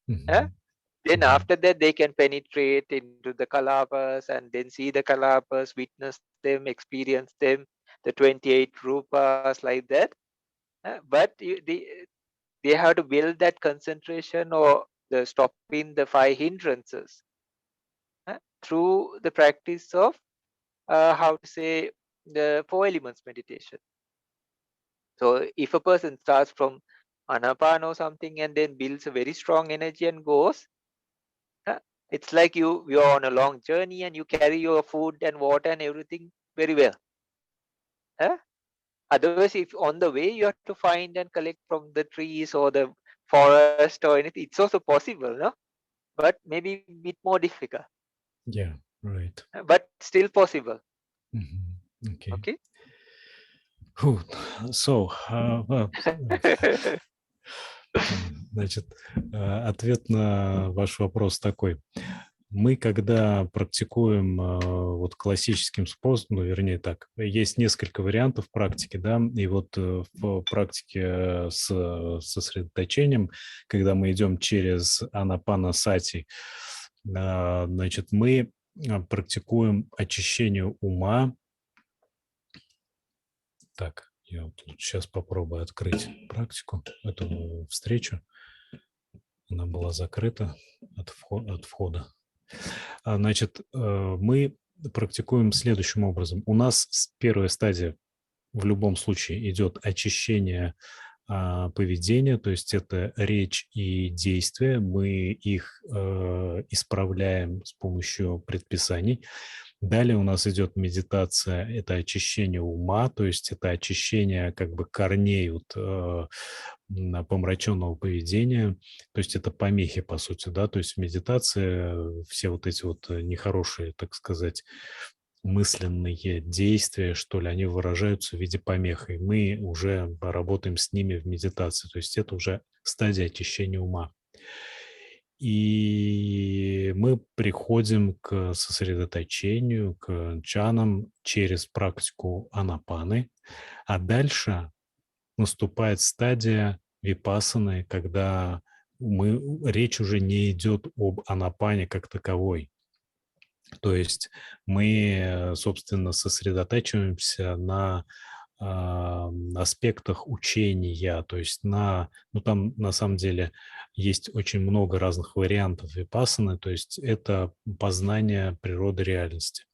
Then after that, they can penetrate into the kalapas and then see the kalapas, witness them, experience them, the 28 rupas like that. But they have to build that concentration or the stopping the 5 hindrances through the practice of how to say the 4 elements meditation. So if a person starts from anapana or something and then builds a very strong energy and goes, it's like you're on a long journey and you carry your food and water and everything very well. Otherwise, if on the way you have to find and collect from the trees or the forest or anything, it's also possible, no? But maybe a bit more difficult. Yeah, right. But still possible. Okay. Okay. So, значит, ответ на ваш вопрос такой. Мы, когда практикуем вот классическим способом, ну, вернее так, есть несколько вариантов практики, да, и вот в практике с сосредоточением, когда мы идем через анапанасати, значит, мы практикуем очищение ума. Так, я вот сейчас попробую открыть практику, эту встречу. Она была закрыта от входа. Значит, мы практикуем следующим образом. У нас первая стадия в любом случае идет очищение поведения, то есть это речь и действия. Мы их исправляем с помощью предписаний. Далее у нас идет медитация, это очищение ума, то есть это очищение как бы корней вот, помраченного поведения, то есть это помехи, по сути, да, то есть медитация, все вот эти вот нехорошие, так сказать, мысленные действия, что ли, они выражаются в виде помех, и мы уже работаем с ними в медитации, то есть это уже стадия очищения ума. И мы приходим к сосредоточению, к джанам через практику анапаны, а дальше наступает стадия випассаны, когда речь уже не идет об анапане как таковой. То есть мы, собственно, сосредотачиваемся на аспектах учения, то есть ну там на самом деле есть очень много разных вариантов випассаны, то есть это познание природы реальности.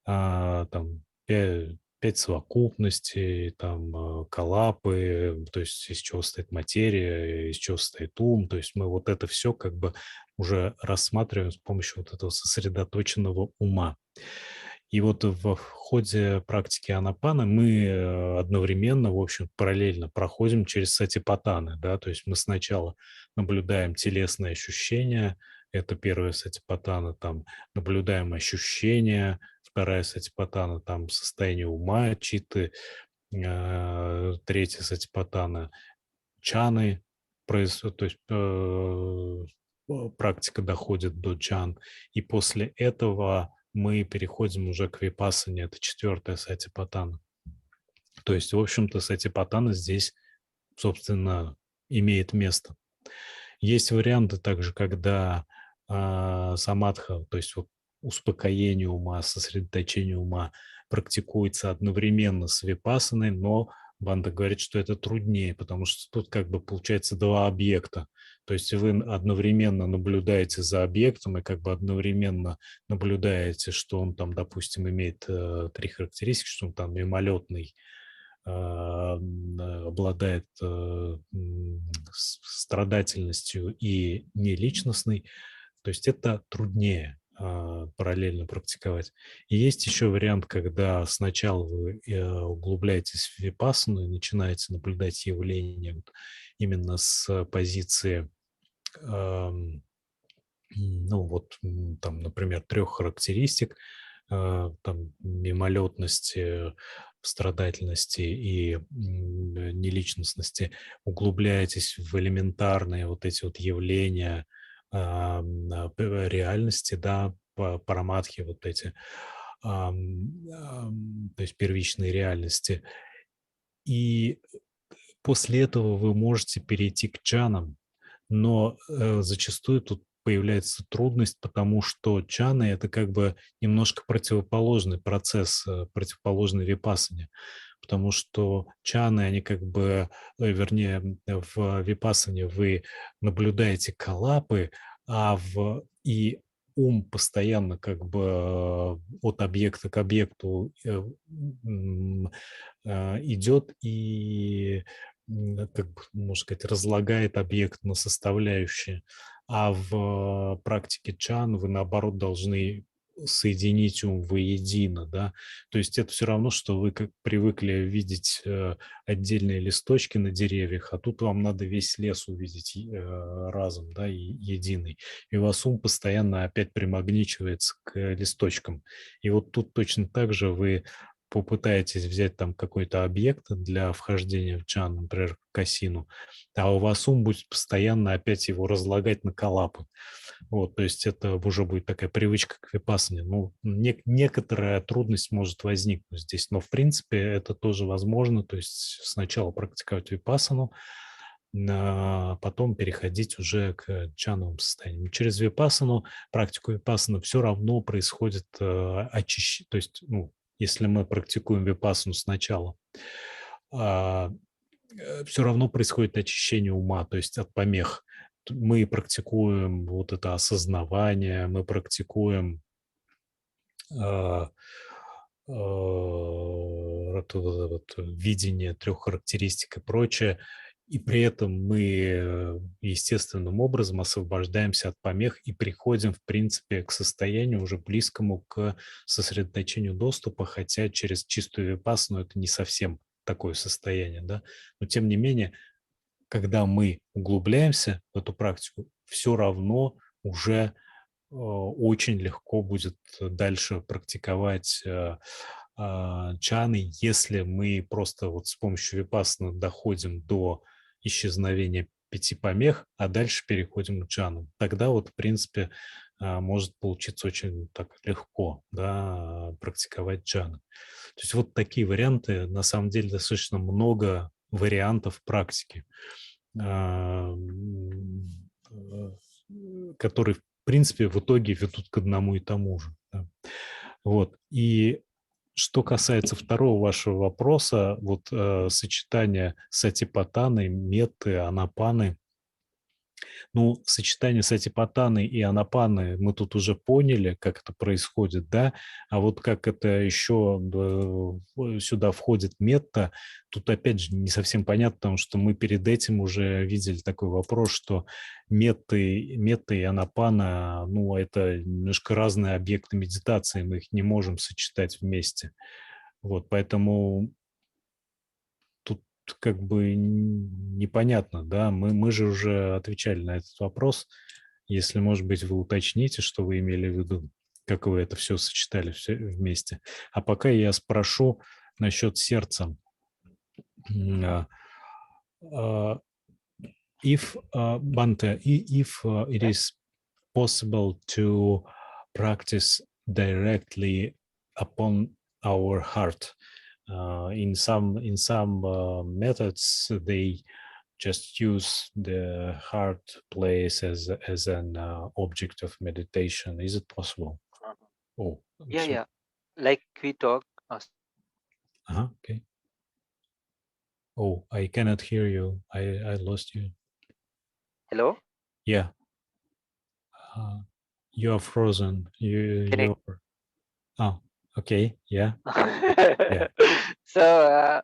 Там 5 совокупностей, там калапы, то есть из чего состоит материя, из чего состоит ум, то есть мы вот это все как бы уже рассматриваем с помощью вот этого сосредоточенного ума. И вот в ходе практики анапаны мы одновременно, в общем, параллельно проходим через сатипатаны, да, то есть мы сначала наблюдаем телесные ощущения, это первая сатипатана, там наблюдаем ощущения, вторая сатипатана, там состояние ума, читы, третья сатипатана, чаны, то есть практика доходит до джан, и после этого мы переходим уже к випассане, это четвертая сатипатана. То есть, в общем-то, сатипатана здесь, собственно, имеет место. Есть варианты также, когда самадха, то есть вот успокоение ума, сосредоточение ума практикуется одновременно с випассаной, но Бханте говорит, что это труднее, потому что тут как бы получается два объекта. То есть вы одновременно наблюдаете за объектом и как бы одновременно наблюдаете, что он там, допустим, имеет 3 характеристики, что он там мимолетный, обладает страдательностью и неличностный. То есть это труднее параллельно практиковать. И есть еще вариант, когда сначала вы углубляетесь в випассану и начинаете наблюдать явления вот именно с позиции, ну вот там, например, 3 характеристик, там мимолетности, в страдательности и неличностности, углубляетесь в элементарные вот эти вот явления реальности, да, параматхи вот эти, то есть первичные реальности. И после этого вы можете перейти к джанам, но зачастую тут появляется трудность, потому что джаны — это как бы немножко противоположный процесс, противоположный випассане, потому что джаны, они как бы, вернее, в випассане вы наблюдаете калапы, и ум постоянно как бы от объекта к объекту идет и, как бы, можно сказать, разлагает объект на составляющие. А в практике чан вы, наоборот, должны соединить ум воедино, да. То есть это все равно, что вы как привыкли видеть отдельные листочки на деревьях, а тут вам надо весь лес увидеть разом, да, и единый. И у вас ум постоянно опять примагничивается к листочкам. И вот тут точно так же вы попытаетесь взять там какой-то объект для вхождения в джан, например, кассину, а у вас ум будет постоянно опять его разлагать на калапы. Вот, то есть это уже будет такая привычка к випассане. Ну, некоторая трудность может возникнуть здесь, но в принципе это тоже возможно. То есть сначала практиковать випассану, а потом переходить уже к джановым состояниям. Через випассану, практику випассаны все равно происходит очищение. То есть, ну, если мы практикуем випассану сначала, все равно происходит очищение ума, то есть от помех. Мы практикуем вот это осознавание, мы практикуем видение 3 характеристик и прочее, и при этом мы естественным образом освобождаемся от помех и приходим, в принципе, к состоянию уже близкому к сосредоточению доступа, хотя через чистую випассану это не совсем такое состояние, да, но тем не менее, когда мы углубляемся в эту практику, все равно уже очень легко будет дальше практиковать джаны, если мы просто вот с помощью випассаны доходим до исчезновения 5 помех, а дальше переходим к джанам. Тогда вот, в принципе, может получиться очень так легко, да, практиковать джаны. То есть вот такие варианты, на самом деле достаточно много вариантов практики, которые, в принципе, в итоге ведут к одному и тому же. Да. Вот. И что касается второго вашего вопроса, вот сочетание сатипатаны, метты, анапаны. Ну, сочетание сатипатаны и анапаны мы тут уже поняли, как это происходит, да, а вот как это еще сюда входит метта, тут опять же не совсем понятно, потому что мы перед этим уже видели такой вопрос, что метта и анапана, ну, это немножко разные объекты медитации, мы их не можем сочетать вместе. Вот, поэтому тут как бы непонятно, да, мы же уже отвечали на этот вопрос. Если, может быть, вы уточните, что вы имели в виду, как вы это все сочетали все вместе. А пока я спрошу насчет сердца. If, Bhante, if it is possible to practice directly upon our heart, in some methods they just use the heart place as an object of meditation. Is it possible? Oh, Yeah, sorry. yeah. Like we talk. Okay. Oh, I cannot hear you. I lost you. Hello. Yeah. You are frozen. You're. Oh, okay. Yeah. Yeah. So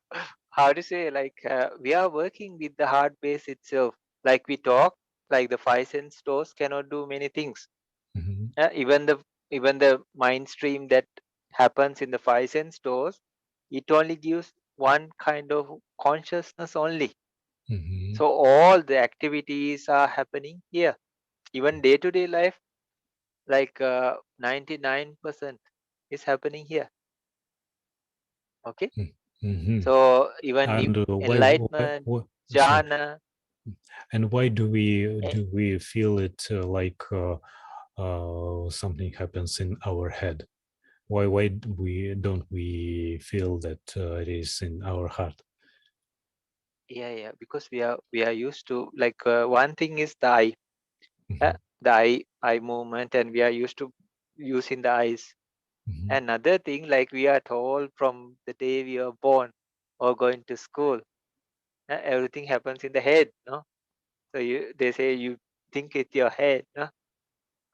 how to say, like we are working with the heart base itself. Like we talk, like the 5 sense doors cannot do many things. Mhm. Even the mind stream that happens in the 5 sense doors, it only gives one kind of consciousness only. Mhm. So all the activities are happening here. Even day-to-day life, like 99% is happening here. Okay. So even And enlightenment, sorry. jhana. And why do we feel it like something happens in our head? Why don't we feel that it is in our heart? Yeah, because we are used to, like, one thing is the eye, the eye movement, and we are used to using the eyes. Another thing, like we are told from the day we are born or going to school, everything happens in the head, no? So they say you think with your head, no?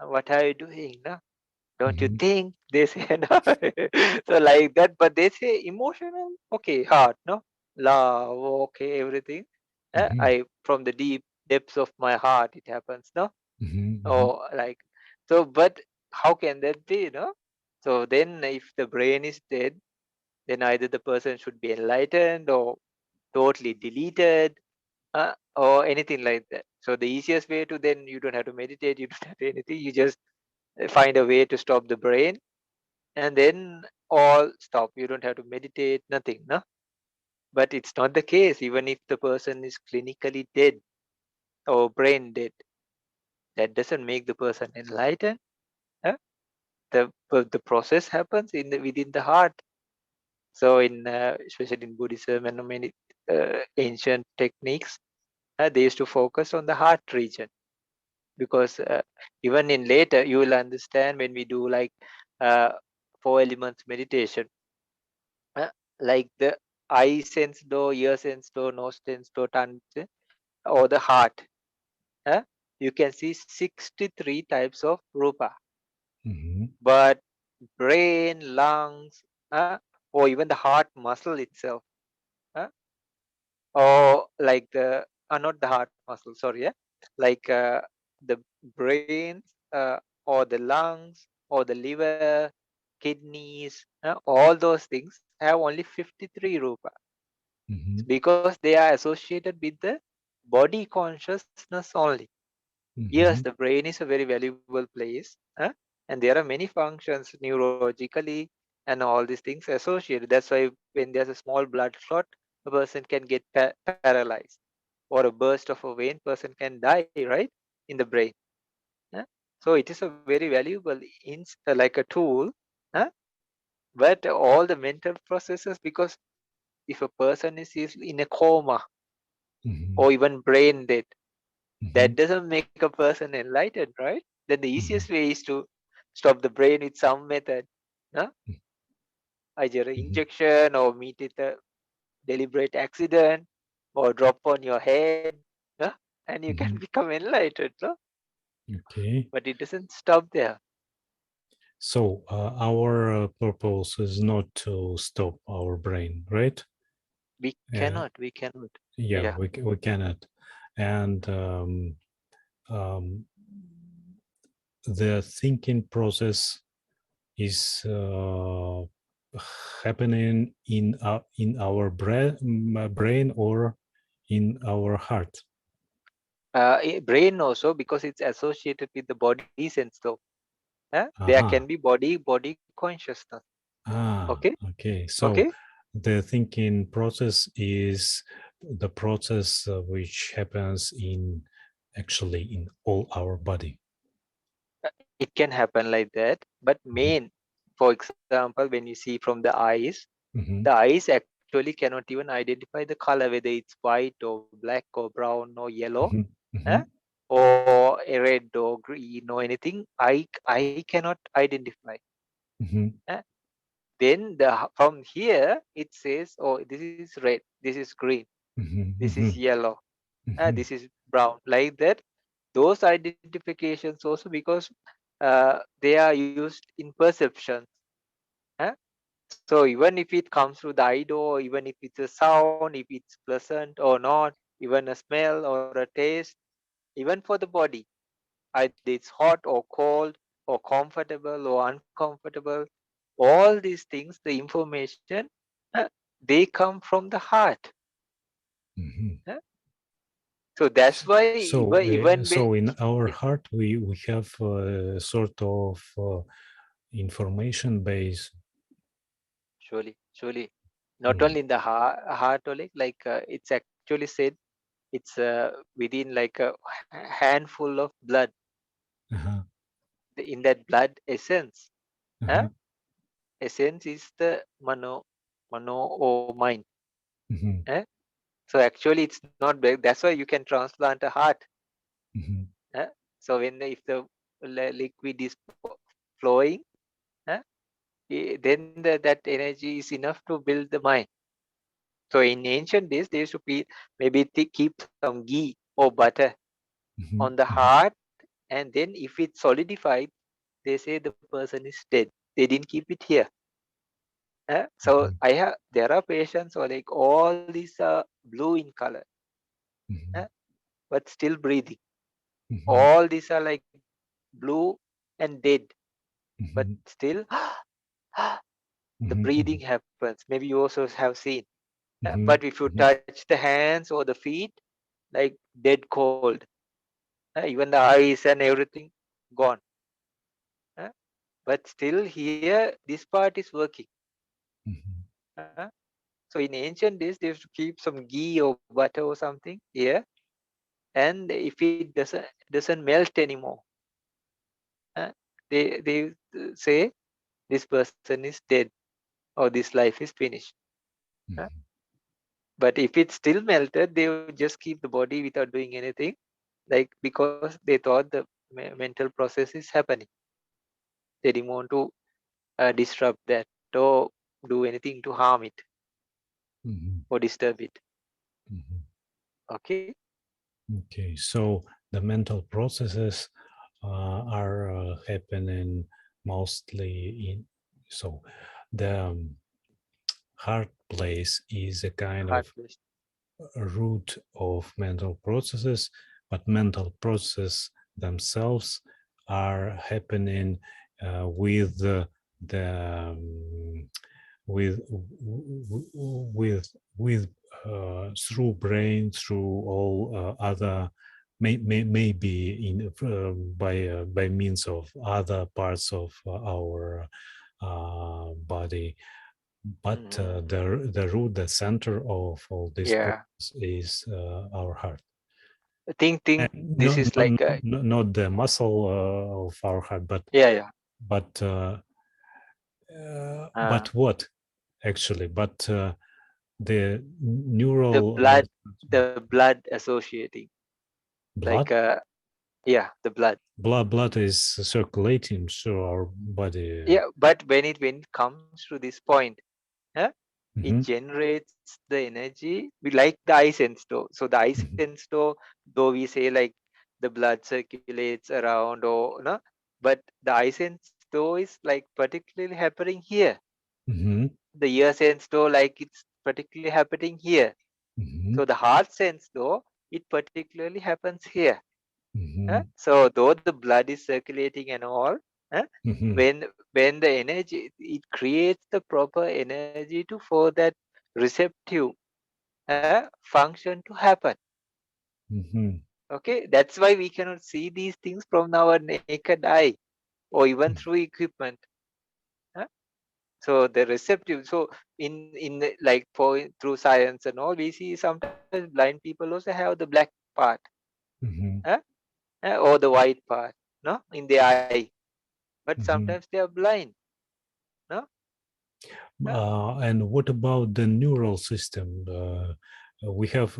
What are you doing, no? Don't you think? They say, no? So like that, but they say emotional, okay, heart, no? Love, okay, everything. I from the deep depths of my heart, it happens, no? Or like, so, but how can that be, no? So then if the brain is dead, then either the person should be enlightened or totally deleted, or anything like that. So the easiest way to, then you don't have to meditate, you don't have to anything, you just find a way to stop the brain, and then all stop. You don't have to meditate, nothing, no? But it's not the case. Even if the person is clinically dead or brain dead, that doesn't make the person enlightened. Huh? The process happens within the heart. So in especially in Buddhism and many ancient techniques, they used to focus on the heart region, because even in later you will understand when we do like 4 elements meditation, like the eye sense door, ear sense door, nose sense door, tongue, or the heart, you can see 63 types of rupa. But brain, lungs, or even the heart muscle itself, or like the not the heart muscle, sorry, like the brains, or the lungs, or the liver, kidneys, all those things have only 53 rupa, because they are associated with the body consciousness only. Yes, the brain is a very valuable place, and there are many functions neurologically and all these things associated. That's why when there's a small blood clot, a person can get paralyzed, or a burst of a vein, person can die, right, in the brain. So it is a very valuable like a tool, but all the mental processes, because if a person is in a coma or even brain dead, that doesn't make a person enlightened, right? Then the easiest way is to stop the brain with some method, huh? Either an injection, or meet with a deliberate accident, or drop on your head, huh? And you can become enlightened, no? Okay. But it doesn't stop there. So our purpose is not to stop our brain, right? We cannot. Yeah, Yeah. we cannot. And the thinking process is happening in our brain or in our heart. Brain also, because it's associated with the body sense, though. There can be body consciousness. Okay. So the thinking process is the process which happens actually in all our body. It can happen like that, but for example, when you see from the eyes, the eyes actually cannot even identify the color, whether it's white or black or brown or yellow, or a red or green or anything. I cannot identify. Then from here it says, oh, this is red, this is green, this is yellow, this is brown, like that. Those identifications also, because they are used in perception. So even if it comes through the eye door, even if it's a sound, if it's pleasant or not, even a smell or a taste, even for the body, either it's hot or cold or comfortable or uncomfortable, all these things, the information, they come from the heart. So that's why even so in our heart we have a sort of information base. Surely, Not only in the heart Oleg, like it's actually said, it's within like a handful of blood. In that blood essence, essence is the mano or mind. So actually it's not big. That's why you can transplant a heart. So if the liquid is flowing, then that energy is enough to build the mind. So in ancient days, they used to be maybe keep some ghee or butter on the heart, and then if it's solidified, they say the person is dead. They didn't keep it here. So there are patients who are like all these are blue in color, but still breathing. All these are like blue and dead, but still the breathing happens. Maybe you also have seen. But if you touch the hands or the feet, like dead cold, even the eyes and everything gone. But still here, this part is working. So in ancient days, they used to keep some ghee or butter or something here, and if it doesn't melt anymore, they say this person is dead or this life is finished. But if it's still melted, they would just keep the body without doing anything, like because they thought the mental process is happening. They didn't want to disrupt that or do anything to harm it or disturb it. Okay. Okay, so the mental processes are happening mostly in, so the heart place is a kind Heart of place. root of mental processes, but mental processes themselves are happening with through brain, through all other, maybe in by means of other parts of our body, but the root, the center of all this process is our heart. Think this is like not the muscle of our heart, but but what actually? But the neural the blood associating. Blood? Like the blood. Blood is circulating through our body. Yeah, but when it comes to this point, it generates the energy. We like the eye sense though. So the eye sense though we say like the blood circulates around or no, but the eye sense though is like particularly happening here. The ear sense though like it's particularly happening here. So the heart sense though it particularly happens here. So though the blood is circulating and all, when the energy, it creates the proper energy for that receptive function to happen. Okay, that's why we cannot see these things from our naked eye or even through equipment. So the receptive, so in like through science and all, we see sometimes blind people also have the black part or the white part, no, in the eye, but sometimes they are blind, no. And what about the neural system? We have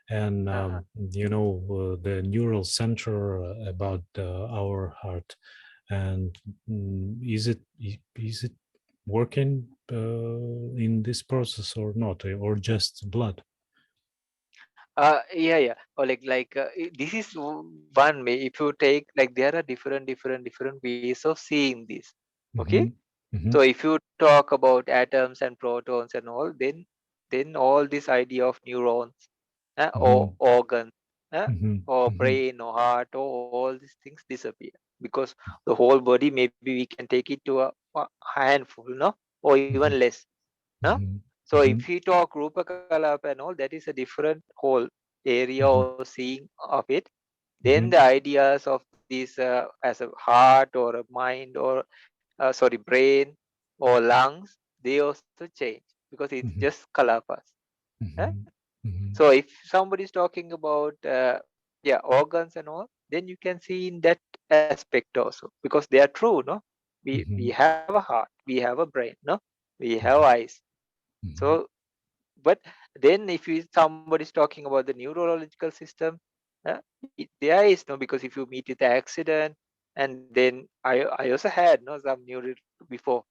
and the neural center about our heart, and is it working in this process or not, or just blood? Or like this is one way. If you take like there are different ways of seeing this. Okay. So if you talk about atoms and protons and all, then all this idea of neurons or organs or brain or heart or all these things disappear, because the whole body, maybe we can take it to a handful, no, or even less, no. So if we talk Rupa Kalapa and all, that is a different whole area or seeing of it. Then the ideas of this as a heart or a mind or brain or lungs, they also change. because it's just kalapas. Mm-hmm. So if somebody is talking about organs and all, then you can see in that aspect also, because they are true, no? We have a heart, we have a brain, no? We have eyes. So, but then if somebody is talking about the neurological system, there is no, because if you meet with an accident, and then I also had some neuro before,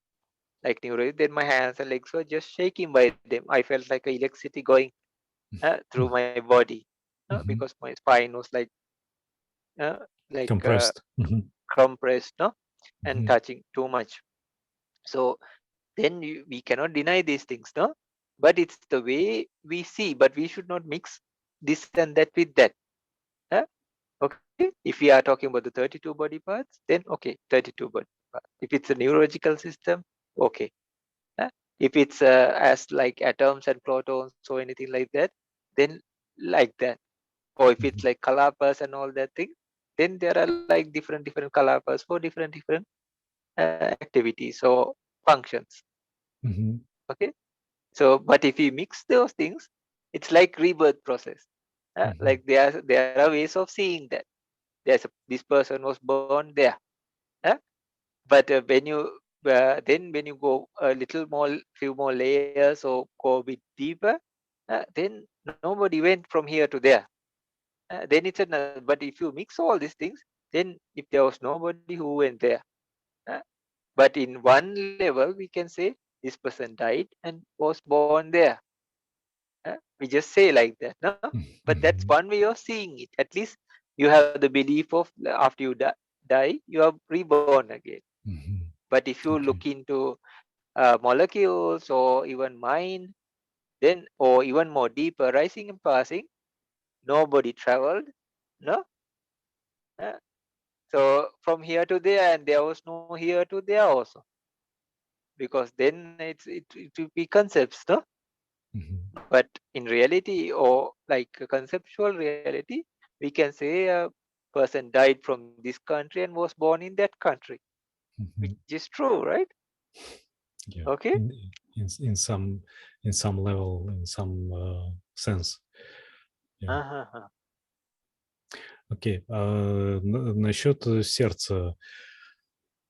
like neuro, then my hands and legs were just shaking by them. I felt like electricity going through my body, because my spine was like Compressed. compressed, no, and touching too much. So then we cannot deny these things, no, but it's the way we see. But we should not mix this and that with that. Okay, if we are talking about the 32 body parts, then okay, 32 body parts. If it's a neurological system, okay. If it's as like atoms and protons or anything like that, then like that. Or if it's like kalapas and all that thing, then there are like different kalapas for different activities or functions. Okay, so but if you mix those things, it's like rebirth process. Like there are ways of seeing that. This person was born there, but when you when you go a little more, few more layers, or go a bit deeper, then nobody went from here to there. Then it's another. But if you mix all these things, then if there was nobody who went there, but in one level we can say this person died and was born there. We just say like that, no? But that's one way of seeing it. At least you have the belief of after you die, you are reborn again. But if you look into molecules or even mind, then, or even more deeper, rising and passing, nobody traveled, no? So from here to there, and there was no here to there also, because then it will be concepts, no? But in reality, or like a conceptual reality, we can say a person died from this country and was born in that country, which is true, right? Yeah. Okay. In some level, in some sense. Yeah. Окей. Насчет сердца.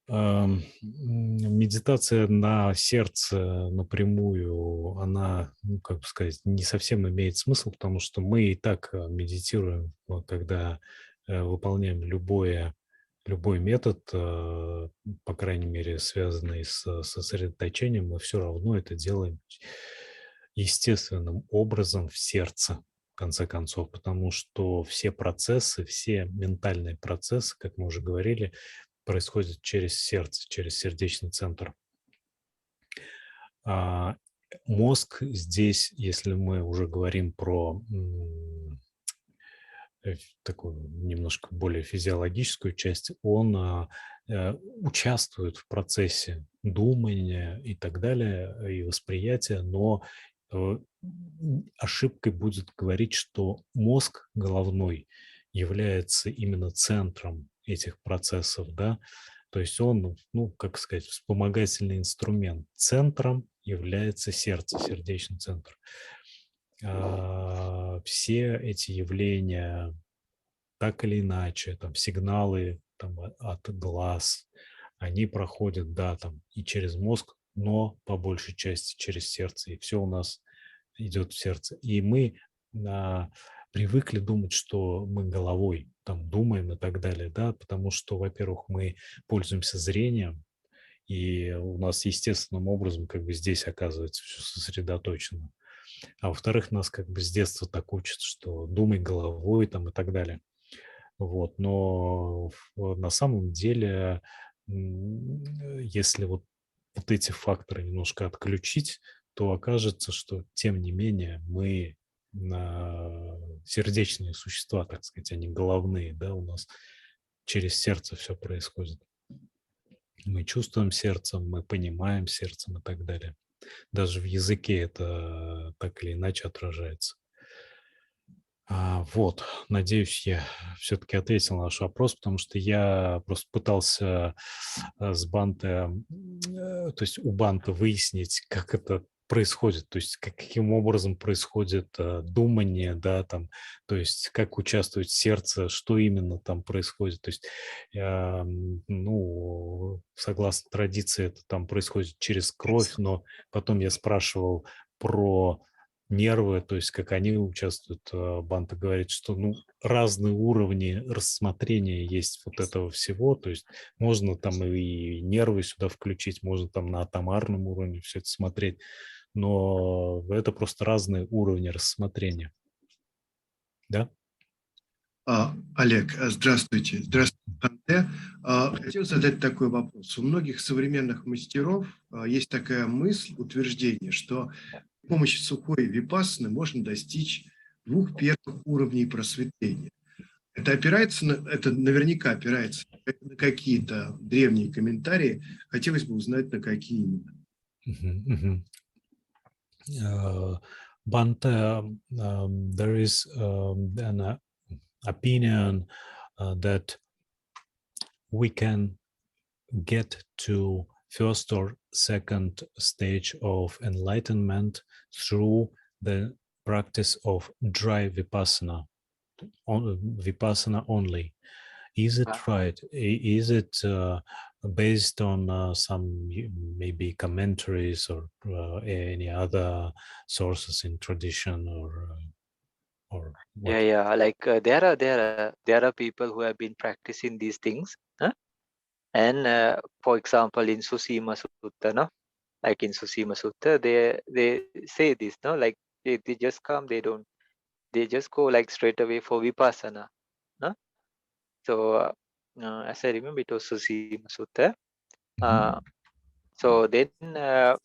Медитация на сердце напрямую, она, как бы сказать, не совсем имеет смысл, потому что мы и так медитируем, когда выполняем любой метод, по крайней мере, связанный с сосредоточением, мы все равно это делаем естественным образом в сердце, в конце концов, потому что все процессы, все ментальные процессы, как мы уже говорили, происходит через сердце, через сердечный центр. Мозг здесь, если мы уже говорим про такую немножко более физиологическую часть, он участвует в процессе думания и так далее, и восприятия, но ошибкой будет говорить, что мозг головной является именно центром этих процессов, да, то есть он, как сказать, вспомогательный инструмент. Центром является сердце, сердечный центр. Все эти явления, так или иначе, там, сигналы там, от глаз, они проходят, да, там, и через мозг, но по большей части через сердце, и все у нас идет в сердце. И мы привыкли думать, что мы головой там думаем и так далее, да, потому что, во-первых, мы пользуемся зрением, и у нас естественным образом как бы здесь оказывается все сосредоточено. А во-вторых, нас как бы с детства так учат, что думай головой там и так далее. Вот. Но на самом деле, если вот эти факторы немножко отключить, то окажется, что тем не менее мы сердечные существа, так сказать, они головные, да, у нас через сердце все происходит. Мы чувствуем сердцем, мы понимаем сердцем и так далее. Даже в языке это так или иначе отражается. Вот, надеюсь, я все-таки ответил на ваш вопрос, потому что я просто пытался с Бханте, то есть у Бханте выяснить, как это происходит, то есть каким образом происходит думание, да, там, то есть как участвует сердце, что именно там происходит, то есть, ну, согласно традиции, это там происходит через кровь, но потом я спрашивал про нервы, то есть как они участвуют. Бханте говорит, что, ну, разные уровни рассмотрения есть вот этого всего, то есть можно там и нервы сюда включить, можно там на атомарном уровне все это смотреть, но это просто разные уровни рассмотрения. Да? Олег, здравствуйте. Здравствуйте, Бханте. Хотел задать такой вопрос. У многих современных мастеров есть такая мысль, утверждение, что с помощью сухой випассаны можно достичь 2 первых уровней просветления. Это это наверняка опирается на какие-то древние комментарии. Хотелось бы узнать, на какие именно. Bhante, there is an opinion that we can get to first or second stage of enlightenment through the practice of dry vipassana, vipassana only. Is it right? Is it based on some maybe commentaries or any other sources in tradition or what? Yeah. Like there are people who have been practicing these things, huh? And for example, in Susima Sutta, no? Like in Susima Sutta, they say this, no? Like they just come, they just go like straight away for vipassana, no? So as I remember, it was Susima Sutta. So then there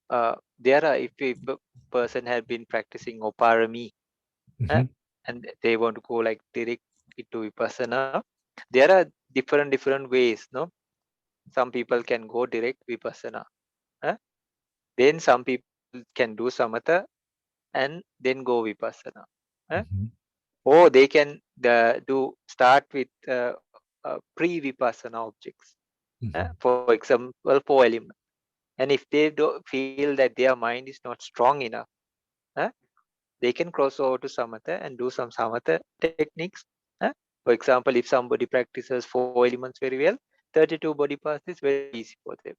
are, if a person had been practicing Oparami, and they want to go like direct into vipassana, there are different ways, no? Some people can go direct vipassana. Then some people can do samatha and then go vipassana. Or they can start with pre-vipassana objects. For example, 4 elements. And if they don't feel that their mind is not strong enough, they can cross over to samatha and do some samatha techniques. For example, if somebody practices 4 elements very well, 32 body parts is very easy for them.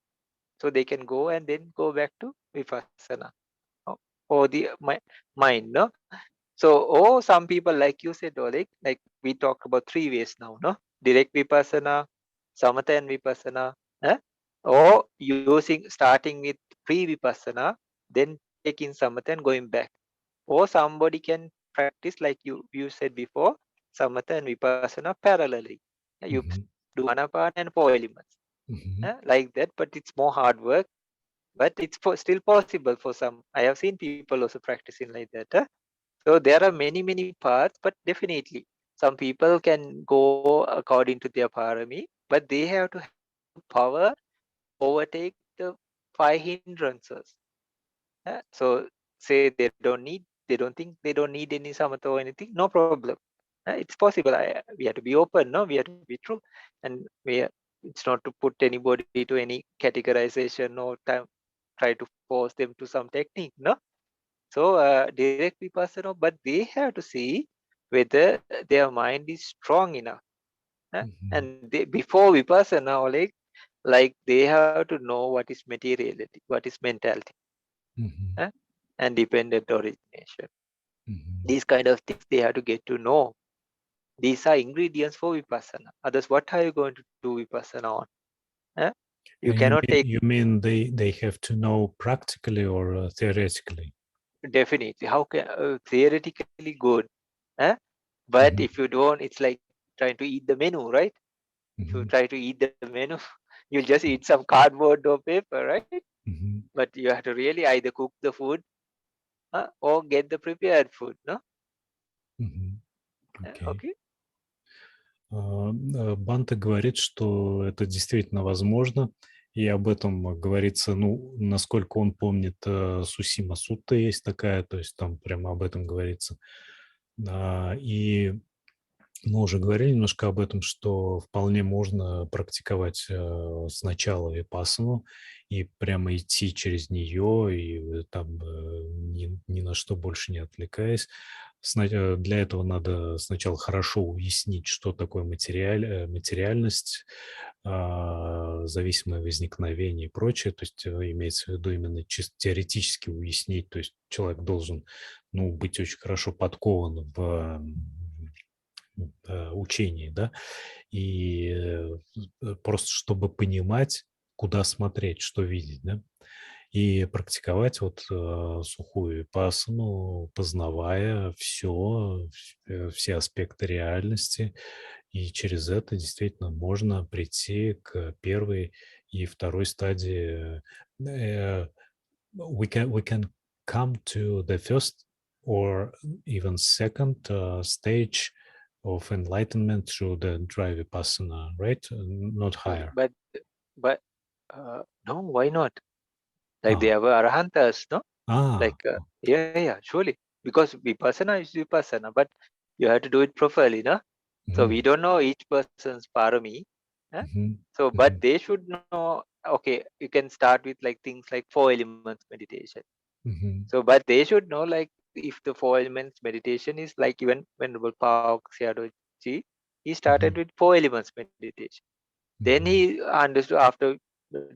So they can go and then go back to vipassana or the mind, no? So, some people, like you said, Oleg, like we talked about 3 ways now, no? Direct vipassana, samatha and vipassana, or starting with pre-vipassana, then taking samatha and going back. Or somebody can practice, like you said before, samatha and vipassana parallelly. You do anapana and 4 elements, like that, but it's more hard work. But it's still possible for some. I have seen people also practicing like that. So there are many paths, but definitely some people can go according to their parami, but they have to have power overtake the 5 hindrances. So say they don't think they don't need any samatha or anything, no problem. It's possible. We have to be open, no? We have to be true, and it's not to put anybody to any categorization or try to force them to some technique, no? So direct vipassana, but they have to see whether their mind is strong enough. And before vipassana, like they have to know what is materiality, what is mentality, and dependent origination. These kind of things they have to get to know. These are ingredients for vipassana. Others, what are you going to do vipassana on? You cannot take. You mean they have to know practically or theoretically? Definitely. How can theoretically good, but if you don't, it's like trying to eat the menu, right? If you try to eat the menu, you'll just eat some cardboard or paper, right? But you have to really either cook the food or get the prepared food, no? Okay. Бханте говорит, что это действительно возможно, и об этом говорится, ну, насколько он помнит, Сусима Сутта есть такая, то есть там прямо об этом говорится. И Мы уже говорили немножко об этом, что вполне можно практиковать сначала випассану и прямо идти через нее, и там ни на что больше не отвлекаясь. Для этого надо сначала хорошо уяснить, что такое материальность, зависимое возникновение и прочее. То есть имеется в виду именно чисто теоретически уяснить. То есть человек должен быть очень хорошо подкован в учении, да, и просто чтобы понимать, куда смотреть, что видеть, да, и практиковать сухую випассану, познавая все аспекты реальности, и через это действительно можно прийти к первой и второй стадии. We can come to the first or even second stage of enlightenment through the dry vipassana, right? Not higher. But no, why not? Like they have arahantas, no? Like yeah, surely, because vipassana is vipassana, but you have to do it properly, no? So we don't know each person's parami, so but they should know. Okay, you can start with like things like 4 elements meditation. So but they should know, like, if the 4 elements meditation is like, even Venerable Pauk Sayadaw-ji, he started with 4 elements meditation. Then he understood, after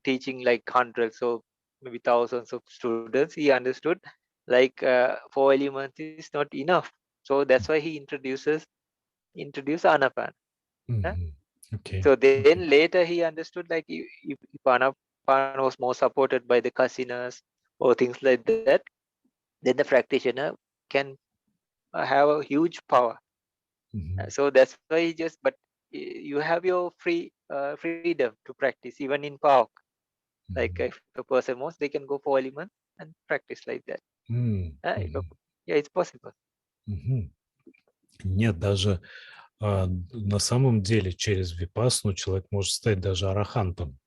teaching like hundreds or maybe thousands of students, he understood like 4 elements is not enough. So that's why he introduced Anapana. Okay. So then later he understood, like, if Anapana was more supported by the casinas or things like that, then the practitioner can have a huge power. So that's why but you have your freedom to practice even in park. Like if a person wants, they can go 4 elements and practice like that. Yeah, it's possible. Нет, даже на самом деле через випассану человек может стать даже арахантом.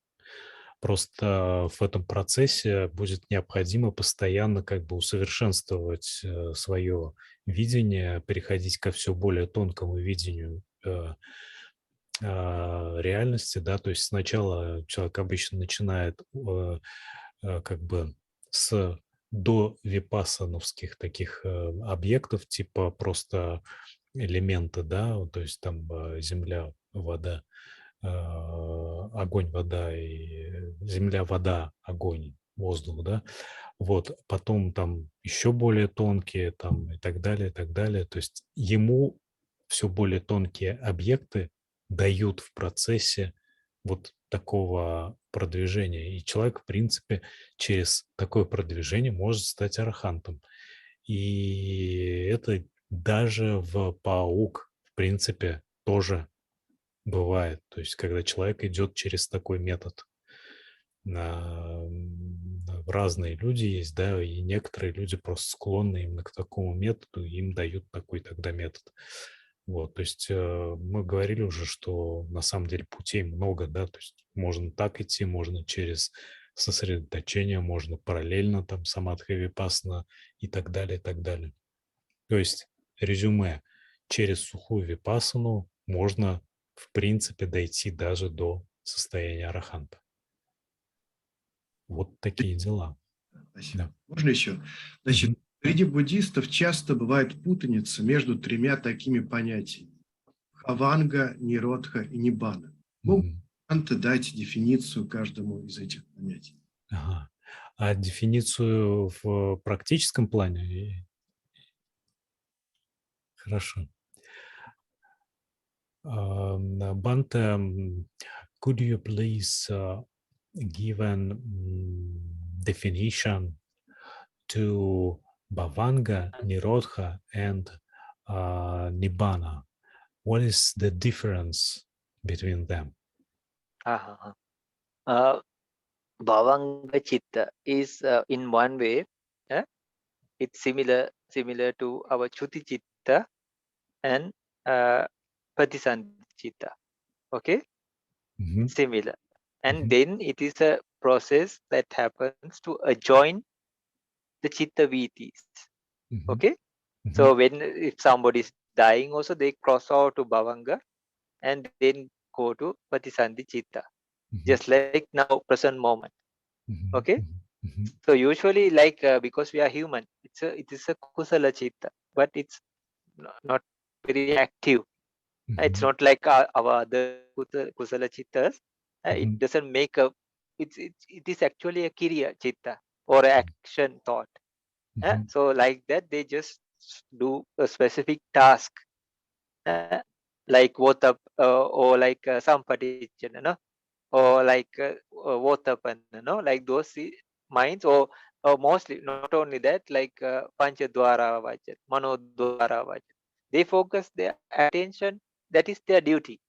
Просто в этом процессе будет необходимо постоянно как бы усовершенствовать свое видение, переходить ко все более тонкому видению реальности, да, то есть сначала человек обычно начинает как бы с довипассановских таких объектов, типа просто элементы, да, то есть там земля, вода, огонь, вода, и земля, вода, огонь, воздух, да, потом там еще более тонкие там и так далее, и так далее, то есть ему все более тонкие объекты дают в процессе вот такого продвижения, и человек, в принципе, через такое продвижение может стать арахантом, и это даже в паук, в принципе, тоже бывает, то есть когда человек идет через такой метод. Разные люди есть, да, и некоторые люди просто склонны именно к такому методу, им дают такой тогда метод. То есть мы говорили уже, что на самом деле путей много, да, то есть можно так идти, можно через сосредоточение, можно параллельно там самадхи випассана и так далее, и так далее. То есть резюме: через сухую випассану можно в принципе дойти даже до состояния араханта. Вот такие дела. Спасибо. Да. Можно еще? Значит, среди буддистов часто бывает путаница между 3 такими понятиями: бхаванга, ниродха и ниббана. Могут Бханте дать дефиницию каждому из этих понятий? А дефиницию в практическом плане? Хорошо. Бханте, could you please give an definition to Bhavanga, Nirodha, and Nibbana? What is the difference between them? Bhavanga Chitta is in one way, it's similar to our Chuti Chitta and Patisanti Chitta. Okay, similar. And then it is a process that happens to adjoin the Chitta Vitis. Okay, so if somebody is dying also, they cross over to Bhavanga and then go to Patisandhi Chitta, just like now, present moment. Okay? So usually, like because we are human, it is a Kusala Chitta, but it's not very active. It's not like our other Kusala Chittas. It doesn't make a. It is actually a Kiriya Chitta or action thought. So like that, they just do a specific task, like Votap or like Sampadichana, no? Or like Votapan, like those minds, or mostly not only that, like Panchadwara Vajat, Manodwara Vajat. They focus their attention, that is their duty.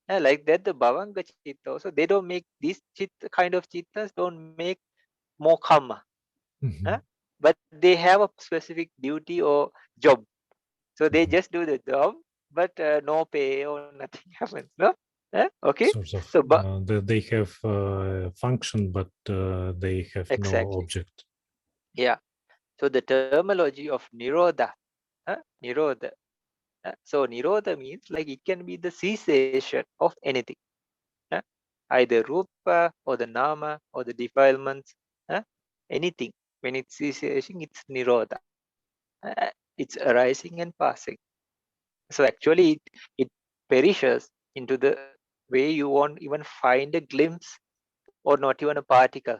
Like that, the Bhavanga Chitta also, they don't make these kind of Chittas, don't make more karma. But they have a specific duty or job. So they just do the job, but no pay or nothing happens. No? Okay. Sort of, So, but they have function, but they have no exactly. object. Yeah. So the terminology of Nirodha, Nirodha. So Nirodha means like it can be the cessation of anything, either Rupa or the Nama or the defilements, anything. When it's cessation, it's Nirodha. It's arising and passing. So actually, it perishes into the way you won't even find a glimpse or not even a particle,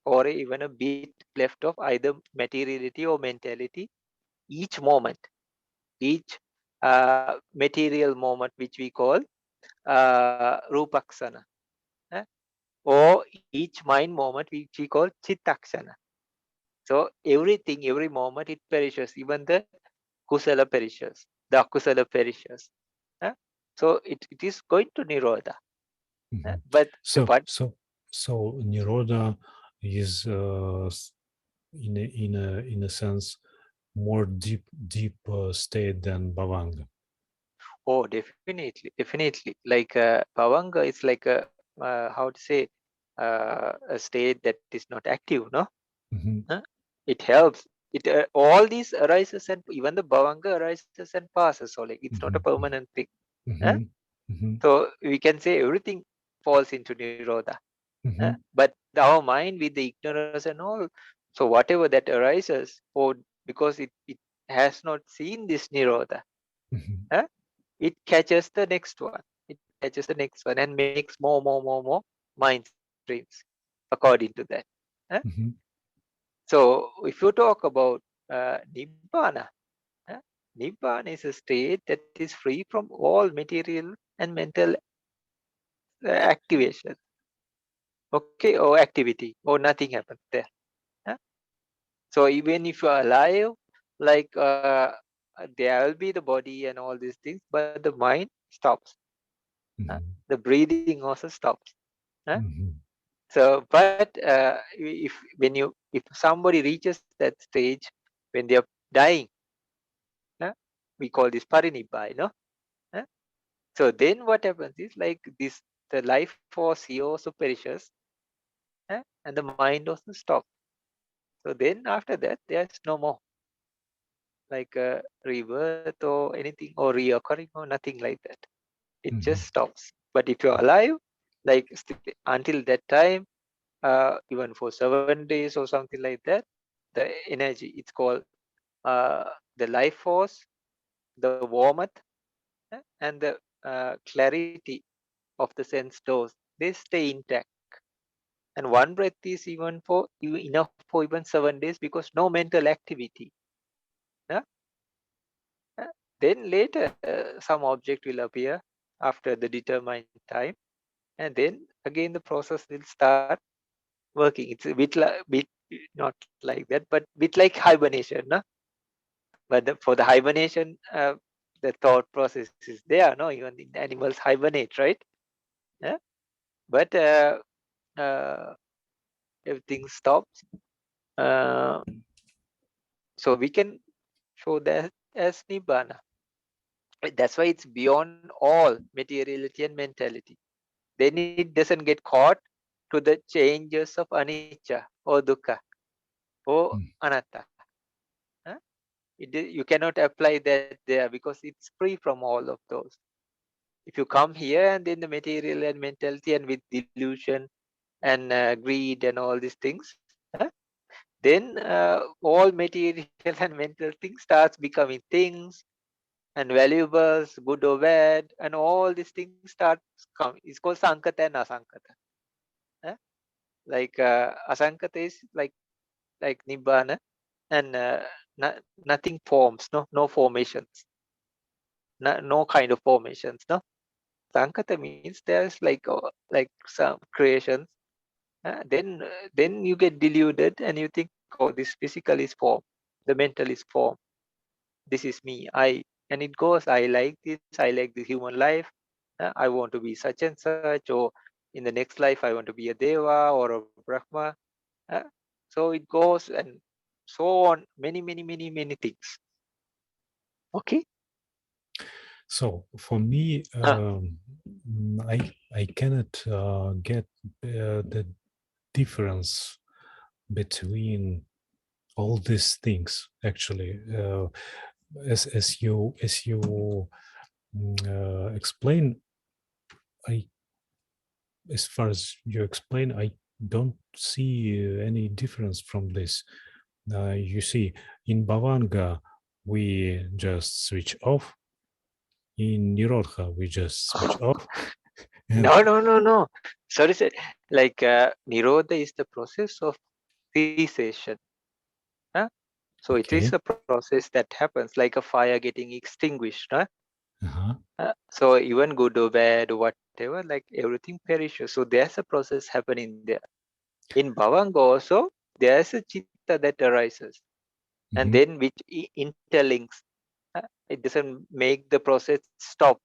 or even a bit left of either materiality or mentality. Each moment, each material moment, which we call Rupaksana, or each mind moment, which we call Chittaksana. So everything, every moment, it perishes. Even the Kusala perishes, the Akusala perishes. So it is going to Nirodha. But So so Nirodha is in a sense more deep state than Bhavanga. Oh, definitely. Like Bhavanga is like a how to say a state that is not active, no? It helps. It all these arises and even the Bhavanga arises and passes. So like it's not a permanent thing. So we can say everything falls into Nirodha. But our mind with the ignorance and all, so whatever that arises, or because it has not seen this Nirodha, it catches the next one. It catches the next one and makes more mind streams according to that. So if you talk about Nibbana, Nibbana is a state that is free from all material and mental activation. Okay, or activity, or nothing happens there. So even if you are alive, like there will be the body and all these things, but the mind stops. The breathing also stops. So, but if somebody reaches that stage when they are dying, we call this parinibbana, no? So then what happens is like this, the life force here also perishes, and the mind also stops. So then after that, there's no more like a rebirth or anything or reoccurring or nothing like that. It just stops. But if you're alive, like until that time, even for 7 days or something like that, the energy, it's called the life force, the warmth, and the clarity of the sense doors, they stay intact. And one breath is even for enough for even 7 days because no mental activity. Then later, some object will appear after the determined time, and then again the process will start working. It's a bit not like that, but bit like hibernation, no? But for the hibernation, the thought process is there, no? Even the animals hibernate, right? Yeah? But uh, everything stops. So we can show that as Nibbana. That's why it's beyond all materiality and mentality. Then it doesn't get caught to the changes of anicca or dukkha or anatta. You cannot apply that there because it's free from all of those. If you come here and then the material and mentality and with delusion and greed and all these things, then all material and mental things starts becoming things and valuables, good or bad, and all these things start coming. It's called sankata and asankata. Like asankata is like nibbana, and nothing forms, no formations, no kind of formations, no. Sankata means there's like some creations. Then you get deluded and you think, oh, this physical is form, the mental is form. This is me, and it goes. I like this. I like the human life. I want to be such and such, or in the next life I want to be a deva or a brahma. So it goes and so on. Many things. Okay. So for me, I cannot get the difference between all these things. Actually, as you explain, as far as you explain, I don't see any difference from this. You see, in Bhavanga, we just switch off. In Nirodha, we just switch off. No. Sorry, sir. Like Nirodha is the process of cessation. So Okay. it is a process that happens like a fire getting extinguished. Uh-huh. So even good or bad or whatever, like everything perishes. So there's a process happening there. In Bhavanga also, there's a chitta that arises, and then which interlinks. It doesn't make the process stop.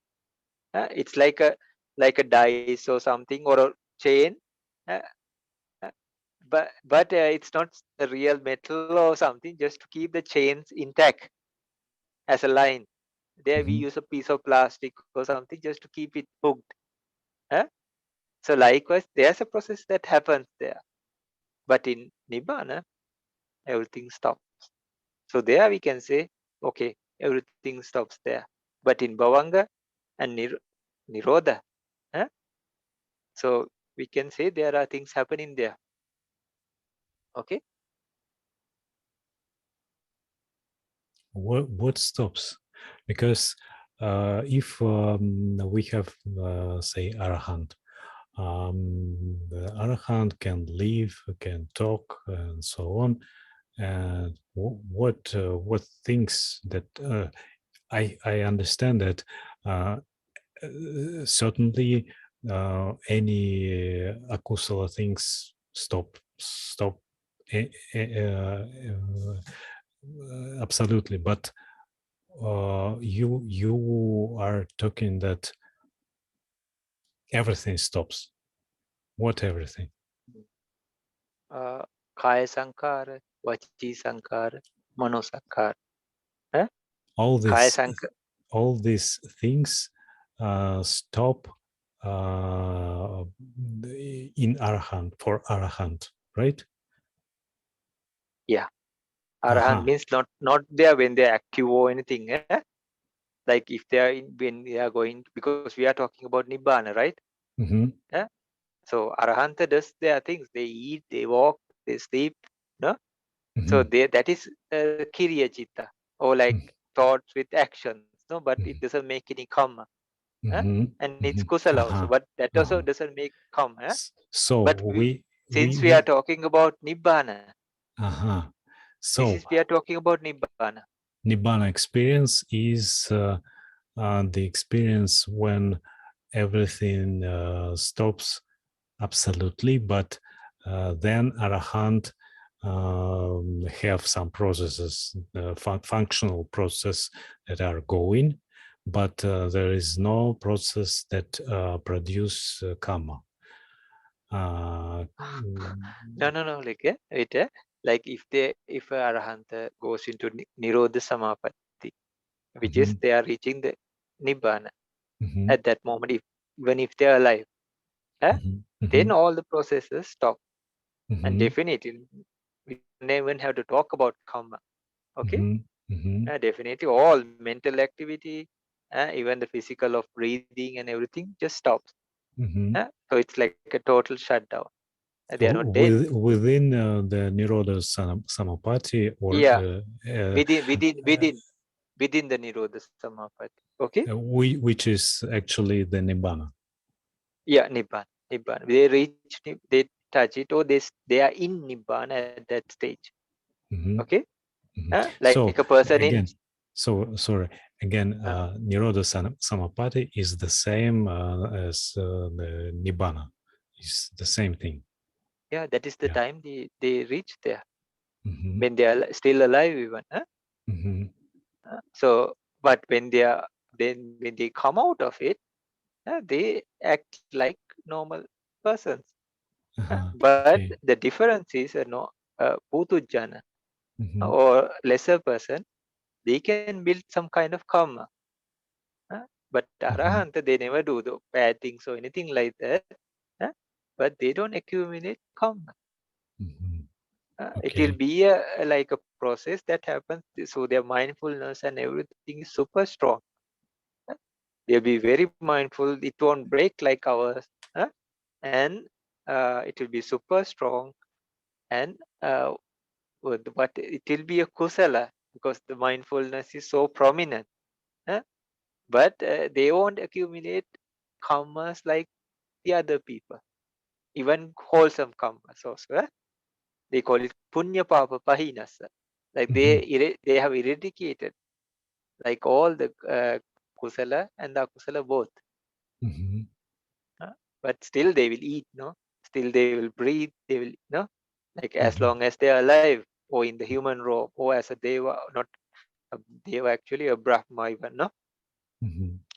It's like a dice or something or a chain, uh, uh, but it's not a real metal or something. Just to keep the chains intact as a line. There we use a piece of plastic or something just to keep it hooked. So likewise, there's a process that happens there. But in Nibbana, everything stops. So there we can say, okay, everything stops there. But in Bhavanga and Nirodha, so we can say there are things happening there. Okay. What stops? Because if we have, say, Arahant, the Arahant can live, can talk, and so on. And what things that I understand that certainly any akusala things stop absolutely, but you are talking that everything stops. What everything? Kaya sankara, vachi sankara, mano sankara. All Kaya this, all these things stop in Arahant, for Arahant, right? Yeah. Arahant means not there when they're active or anything. Like if they are when they are going, because we are talking about Nibbana, right? So Arahanta does their things. They eat, they walk, they sleep. No? So that is Kiriya Chitta, or like thoughts with actions. No, but it doesn't make any karma. And it's kusala also, but that also doesn't make karma. So but since we are talking about Nibbana, so this is we are talking about Nibbana. Nibbana experience is the experience when everything stops absolutely, but then Arahant have some processes, functional process that are going, but there is no process that produce karma. No, like if Arahanta goes into Nirodha Samapatti, which is they are reaching the Nibbana at that moment, even if they are alive, then all the processes stop. And definitely we don't even have to talk about karma. Okay. Definitely all mental activity, even the physical of breathing and everything just stops. So it's like a total shutdown. They are not dead. Within the Nirodha Samapati, or Yeah, within the Nirodha Samapati. Okay. Which is actually the Nibbana. Yeah, Nibbana. They reach, they touch it, or they are in Nibbana at that stage. Okay. Like So a person again, in. sorry. Again, Nirodha Samapati is the same as the Nibbana. It's the same thing. Yeah, that is the time they reach there. When they are still alive even. So, but when when they come out of it, they act like normal persons. But the difference is, Putujana or lesser person, they can build some kind of karma. But Arahanta, they never do the bad things or anything like that. But they don't accumulate karma. It will be like a process that happens. So their mindfulness and everything is super strong. They'll be very mindful. It won't break like ours. And it will be super strong. And but it will be a kusala because the mindfulness is so prominent. But they won't accumulate karmas like the other people, even wholesome karmas also. They call it punya papa pahinasa. Like they have eradicated like all the kusala and the akusala both. But still they will eat, no? Still they will breathe, they will, no? Like as long as they are alive, or in the human robe, or as a deva, not a deva, actually a brahma even, no?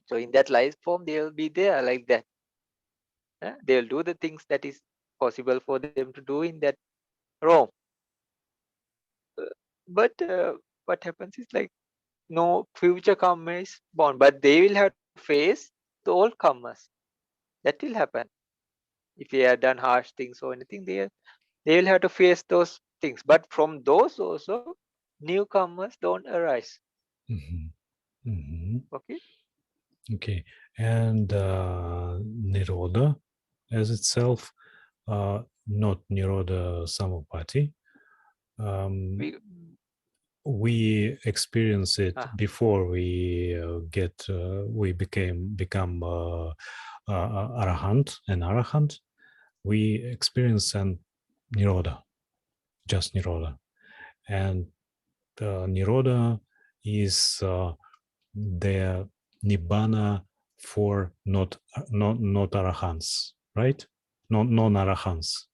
So in that life form, they will be there like that. They will do the things that is possible for them to do in that realm. But what happens is like no future karma is born, but they will have to face the old karmas. That will happen. If they have done harsh things or anything, they will have to face those things. But from those also, newcomers don't arise. Okay. Okay. And Nirodha as itself, not Nirodha Samapati. We experience it before we become arahant. We experience an Nirodha, just Nirodha, and Nirodha is the Nibbana for not arahants, right? Non-arahants.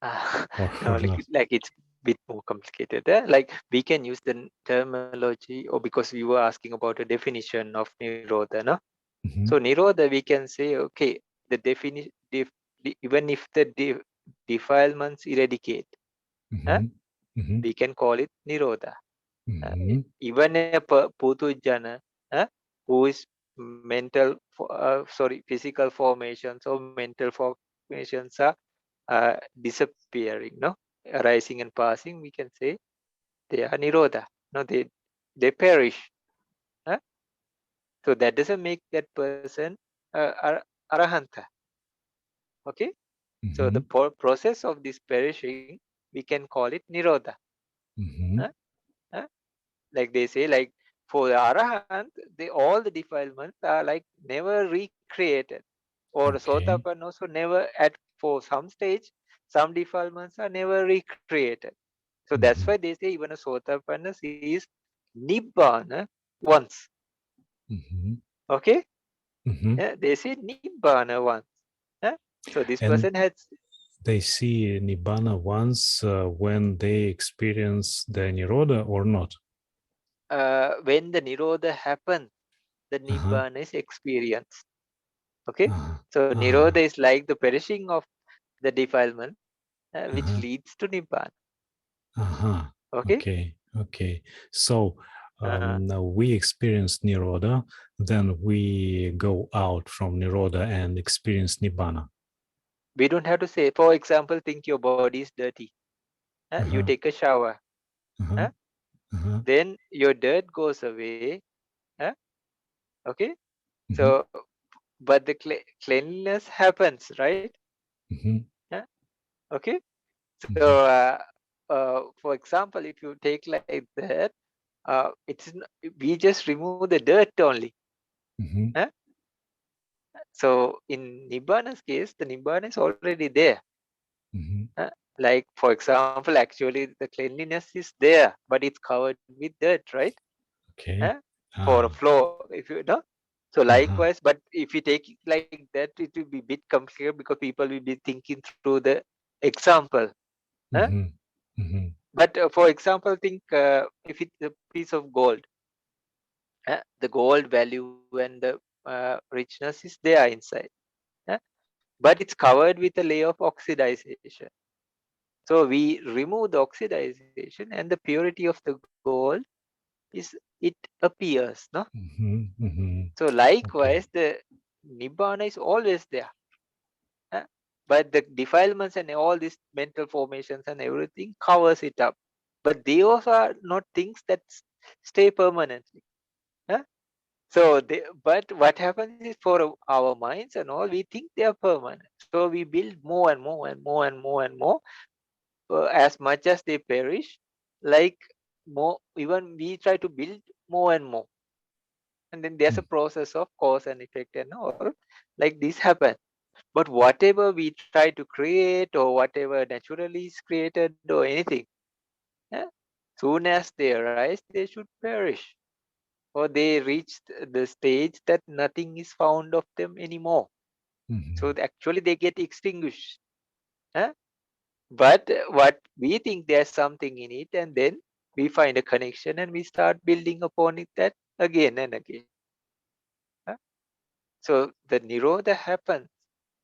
No, like it's a bit more complicated. Like we can use the terminology, or because we were asking about a definition of Nirodha, no? So Nirodha, we can say, okay, the definition, even if the defilements eradicate, we can call it Nirodha. Even a Putujana, who is physical formations or mental formations are disappearing, no? Arising and passing, we can say they are Nirodha. No, they perish. So that doesn't make that person Arahanta. Okay? So the process of this perishing, we can call it Nirodha. Like they say, like for the Arahant, all the defilements are like never recreated. Or the Sotapanna also never, for some stage, some defilements are never recreated. So that's why they say even a Sotapanna is Nibbana once. Okay? They say Nibbana once. So this person has... They see Nibbana once when they experience the Nirodha or not? When the Nirodha happens, the Nibbana is experienced. Okay? So Nirodha is like the perishing of the defilement, which leads to Nibbana. Okay. So we experience Nirodha, then we go out from Nirodha and experience Nibbana. We don't have to say, for example, think your body is dirty. You take a shower. then your dirt goes away. Okay, so but the cleanliness happens, right? Okay, so for example, if you take like that, we just remove the dirt only. So in Nibbana's case, the Nibbana is already there. Like for example, actually the cleanliness is there, but it's covered with dirt, right? Okay. For a floor, if you know. So likewise, but if you take it like that, it will be a bit complicated because people will be thinking through the example. But for example, think if it's a piece of gold, the gold value and the richness is there inside, but it's covered with a layer of oxidization. So we remove the oxidization and the purity of the gold it appears, no? So likewise, the Nibbana is always there. But the defilements and all these mental formations and everything covers it up. But those are not things that stay permanently. So, but what happens is for our minds and all, we think they are permanent. So we build more and more and more and more and more, as much as they perish. Like more, even we try to build more and more, and then there's a process of cause and effect and all. Like this happens. But whatever we try to create or whatever naturally is created or anything, soon as they arise, they should perish. Or they reach the stage that nothing is found of them anymore. So actually they get extinguished. But what we think there's something in it, and then we find a connection and we start building upon it that again and again. So the Nirodha happens,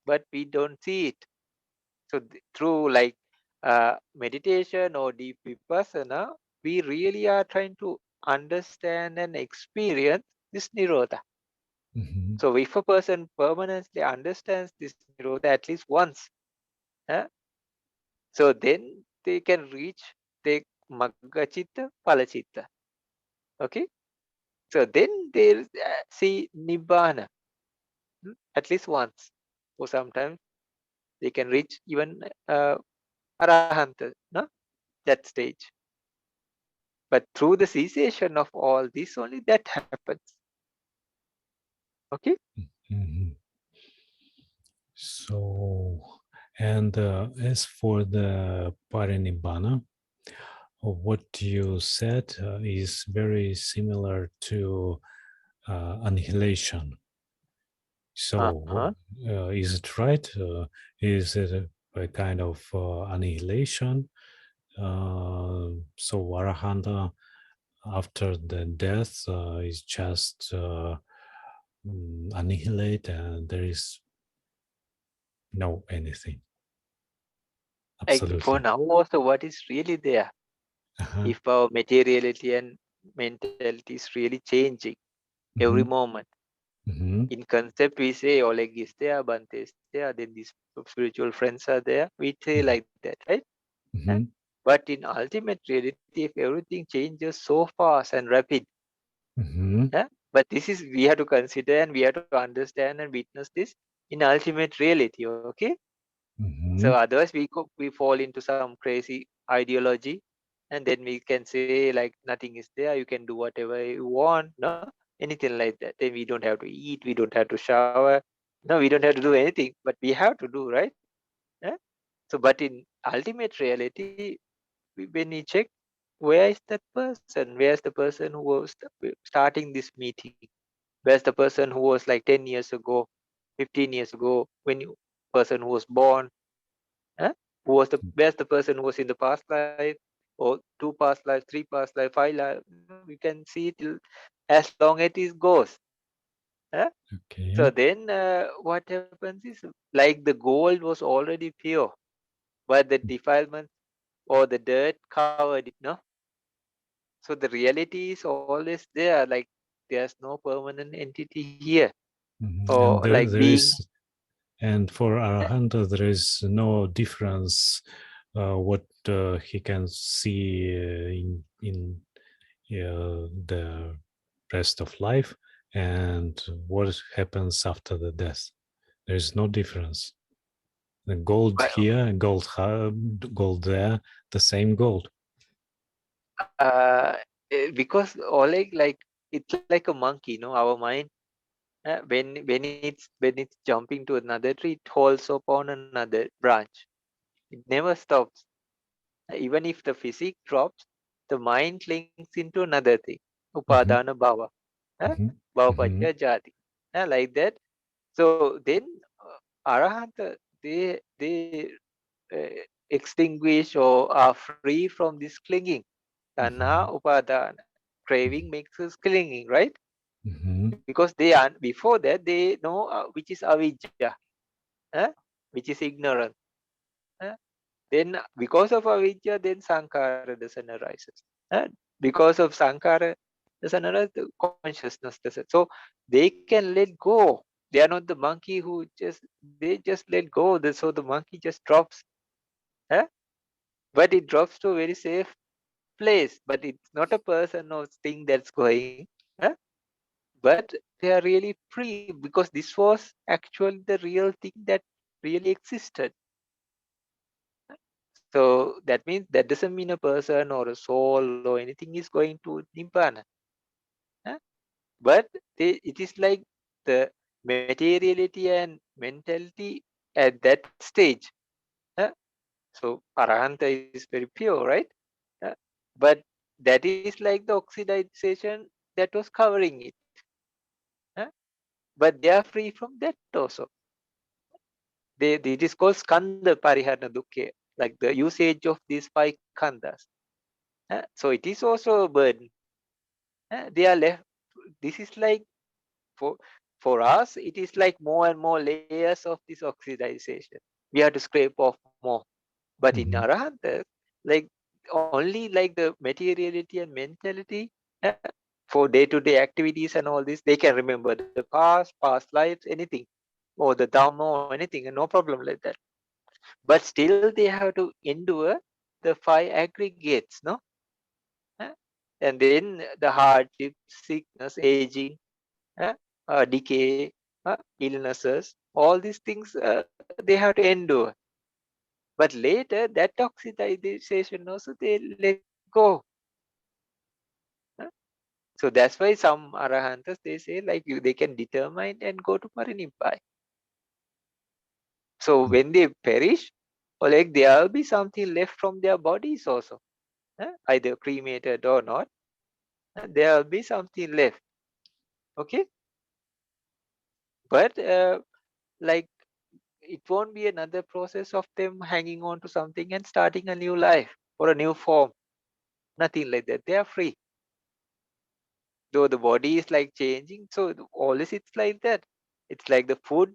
but we don't see it. So through like meditation or deep vipassana, we really are trying to understand and experience this Nirodha. So if a person permanently understands this Nirodha at least once, so then they can reach the Magga Chitta, Phala Chitta. Okay? So then they'll see Nibbana at least once. Or sometimes they can reach even Arahanta, no? That stage. But through the cessation of all this, only that happens. Okay? So, and as for the Parinibbana, what you said is very similar to annihilation. So, is it right? Is it a kind of annihilation? So, Arahanta after the death is just annihilate, and there is no anything. Absolutely. Like for now, also, what is really there? If our materiality and mentality is really changing every moment. In concept, we say Oleg is there, Bhante is there, then these spiritual friends are there. We say like that, right? But in ultimate reality, if everything changes so fast and rapid, but this is, we have to consider and we have to understand and witness this in ultimate reality, okay? So otherwise we fall into some crazy ideology, and then we can say like nothing is there, you can do whatever you want, no, anything like that. Then we don't have to eat, we don't have to shower, no, we don't have to do anything, but we have to do, right? So but in ultimate reality, when we check, where is that person, where's the person who was starting this meeting, where's the person who was like 10 years ago, 15 years ago, when you person who was born, who was where's the person who was in the past life, or 2 past life, 3 past life, 5 life. We can see it as long as it goes. Okay. So then what happens is, like the gold was already pure, but the defilement or the dirt covered it, no? So the reality is always there, like there's no permanent entity here. Or And like there being, is, and for Arahanta, there is no difference what he can see in the rest of life and what happens after the death. There is no difference. The gold here, gold there, the same gold. Because Oleg, like it's like a monkey, our mind. When it's jumping to another tree, it holds upon another branch. It never stops. Even if the physics drops, the mind clings into another thing. Upadana bhava. Bhava pacca jati. Like that. So then Arahanta, they extinguish or are free from this clinging. Tanha upadana. Craving makes us clinging, right? Because they are before that they know which is avidya, which is ignorance. Then because of avidya, then sankara doesn't arises. Because of sankara doesn't arise, the consciousness doesn't. So they can let go. They are not the monkey who they just let go. So the monkey just drops. But it drops to a very safe place. But it's not a person or thing that's going. But they are really free because this was actually the real thing that really existed. So that means that doesn't mean a person or a soul or anything is going to Nibbana. But it is like the materiality and mentality at that stage. So Arahanta is very pure, right? But that is like the oxidization that was covering it. But they are free from that also. It is called skandha pariharana dukkha, like the usage of these 5 khandhas. So it is also a burden. They are left. This is like for us, it is like more and more layers of this oxidization. We have to scrape off more. But in Arahanta, like only like the materiality and mentality for day-to-day activities and all this, they can remember the past lives, anything, or the Dhamma or anything, and no problem like that. But still they have to endure the 5 aggregates, no? And then the hardship, sickness, aging, decay, illnesses, all these things they have to endure. But later that oxidization also they let go. So that's why some arahantas they say like they can determine and go to parinirvana. So when they perish, or like there will be something left from their bodies also, either cremated or not. There will be something left. Okay, but like it won't be another process of them hanging on to something and starting a new life or a new form. Nothing like that. They are free. Though the body is like changing, so always it's like that. It's like the food,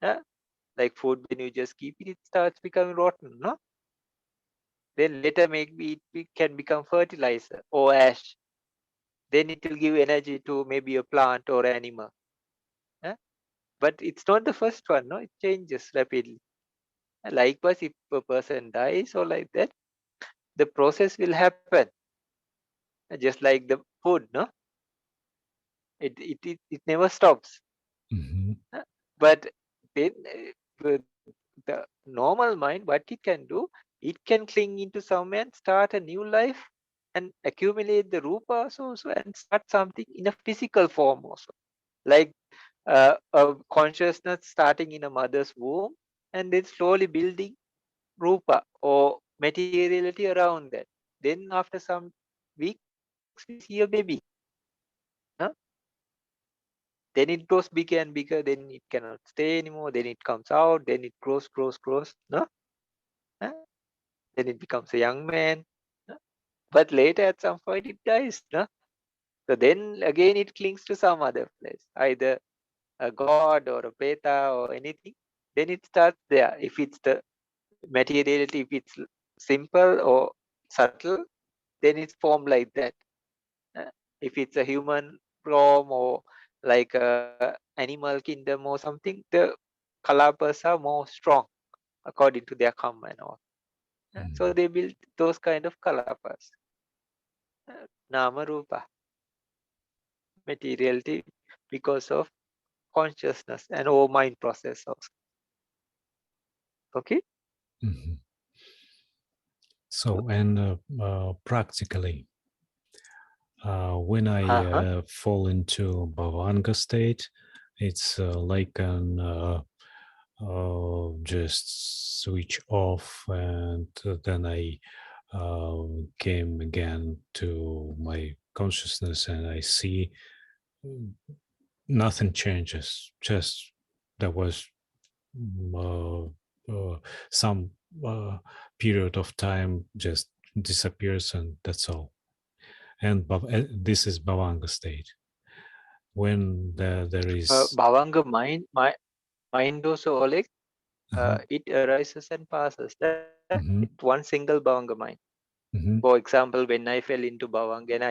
like food when you just keep it, it starts becoming rotten, no? Then later maybe it can become fertilizer or ash. Then it will give energy to maybe a plant or animal. But it's not the first one, no? It changes rapidly. Likewise, if a person dies or like that, the process will happen. Just like the food, no? It never stops. But then the normal mind, what it can do, it can cling into some and start a new life and accumulate the rupas also and start something in a physical form also. Like a consciousness starting in a mother's womb and then slowly building rupa or materiality around that. Then after some weeks, we see a baby. Then it grows bigger and bigger, then it cannot stay anymore, then it comes out, then it grows, no? Then it becomes a young man. But later at some point it dies, no? So then again it clings to some other place, either a god or a peta or anything. Then it starts there. If it's the materiality, if it's simple or subtle, then it's formed like that. If it's a human form or like a animal kingdom or something, the kalapas are more strong according to their karma and all. So they build those kind of kalapas. Nama Rupa, materiality, because of consciousness and all mind process also. Okay? So, and practically, when I fall into Bhavanga state, it's like an just switch off, and then I came again to my consciousness, and I see nothing changes. Just there was some period of time just disappears, and that's all. And this is Bhavanga state. When there is Bhavanga mind also, Oleg, it arises and passes. It's one single Bhavanga mind. For example, when I fell into Bhavanga and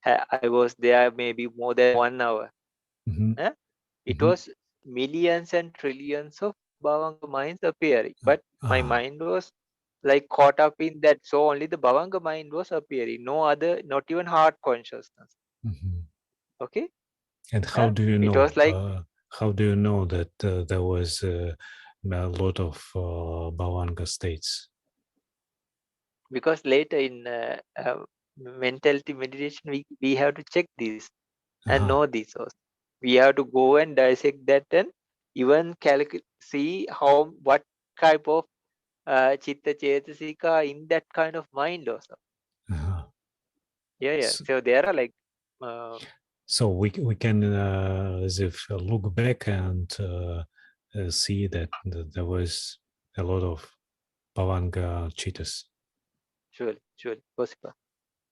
I was there maybe more than 1 hour. It was millions and trillions of Bhavanga minds appearing, but my mind was like caught up in that. So only the Bhavanga mind was appearing, no other, not even heart consciousness. Okay. And how do you know? It was like, how do you know that there was a lot of Bhavanga states? Because later in mentality meditation, we have to check this and know this also. We have to go and dissect that and even see what type of chitta chetasika in that kind of mind also. Yeah. So there are like. So we can as if look back and see that there was a lot of Bhavanga chittas. Sure, possible.